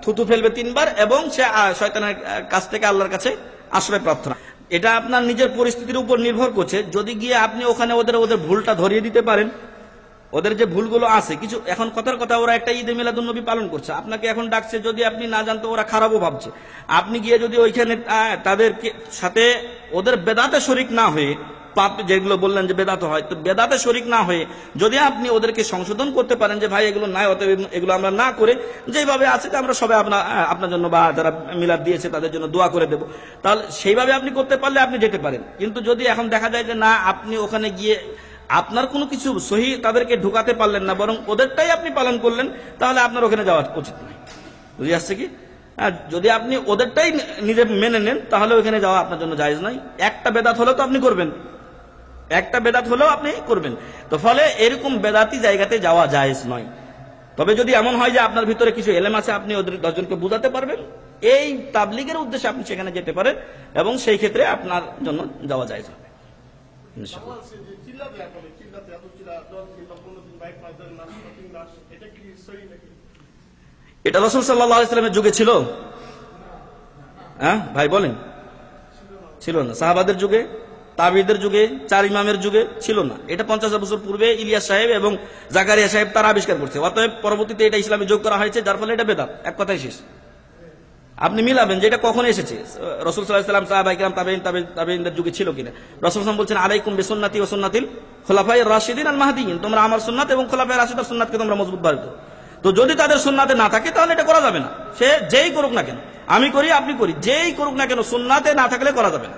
থুতু ফেলবে 3 বার এবং সে শয়তানের কাছ থেকে আল্লাহর কাছে আশ্রয় প্রার্থনা। এটা আপনার নিজের পরিস্থিতির উপর নির্ভর করছে। যদি গিয়ে আপনি ওখানে ওদের ভুলটা ধরিয়ে দিতে পারেন, ওদের যে ভুলগুলো আছে কিছু, এখন কথার কথা ওরা একটা ঈদে মিলাদুন্নবী পালন করছে, আপনাকে এখন ডাকছে, যদি আপনি না জানতো ওরা খারাপও ভাবছে, আপনি গিয়ে যদি ওইখানে তাদের সাথে ওদের বেদাতে শরিক না হয়ে, পাপ যেগুলো বললেন যে বেদাত হয়, তো বেদাতে শরিক না হয়ে যদি আপনি ওদেরকে সংশোধন করতে পারেন যে ভাই এগুলো নাই, অতএব এগুলো আমরা না করে যেভাবে আছে আমরা সবাই আপনার জন্য বা যারা মিলাদ দিয়েছে তাদের জন্য দোয়া করে দেব, তাহলে সেইভাবে আপনি করতে পারলে আপনি যেতে পারেন। কিন্তু যদি এখন দেখা যায় যে না, আপনি ওখানে গিয়ে আপনার কোনো কিছু সহি তাদেরকে ঢুকাতে পারলেন না, বরং ওদেরটাই আপনি পালন করলেন, তাহলে আপনার ওখানে যাওয়া উচিত নয়। বুঝে আসছে কি? যদি আপনি ওদেরটাই নিজে মেনে নেন তাহলে ওখানে যাওয়া আপনার জন্য জায়েজ নয়। একটা বেদাত হলেও তো আপনি করবেন, একটা বেদাত হলেও আপনি করবেন। তো ফলে এরকম বেদাতি জায়গাতে যাওয়া জায়েজ নয়। তবে যদি এমন হয় যে আপনার ভিতরে কিছু এলেম আছে, আপনি ওদের 10 জনকে বুঝাতে পারবেন, এই তাবলীগের উদ্দেশ্যে আপনি সেখানে যেতে পারেন এবং সেই ক্ষেত্রে আপনার জন্য যাওয়া জায়েজ হবে ইনশাআল্লাহ। এটা রাসূল সাল্লাল্লাহু আলাইহি ওয়াসাল্লামের যুগে ছিল? হ্যাঁ ভাই বলেন, ছিল না। সাহাবাদের যুগে, তাবিঈদের যুগে, 4 ইমামের যুগে ছিল না। এটা 50 বছর পূর্বে ইলিয়াস সাহেব এবং জাকারিয়া সাহেব তারা আবিষ্কার করছে। অতএব পরবর্তীতে এটা ইসলামে যোগ করা হয়েছে, যার ফলে এটা বেদাত। এক কথাই শেষ। আপনি মিলাবেন যে এটা কখন এসেছে, রাসূল সাল্লাল্লাহু আলাইহি ওয়াসাল্লাম, সাহাবায়ে কিরাম, তাবেঈনদের যুগে ছিল কিনা। রাসূল সাল্লাল্লাহু আলাইহি ওয়াসাল্লাম বলছেন আলাইকুম বিসুন্নতি ওয়া সুন্নাতিল খুলাফায়ে রাশিদিন আল মাহদিয়িন, তোমরা আমার সুন্নাত এবং খুলাফায়ে রাশিদের সুন্নাতকে তোমরা মজবুত ধরো। তো যদি তাদের সুন্নাতে না থাকে তাহলে এটা করা যাবে না। সে যেই করুক না কেন, আমি করি আপনি করি, যেই করুক না কেন, সুন্নাতে না থাকলে করা যাবে না।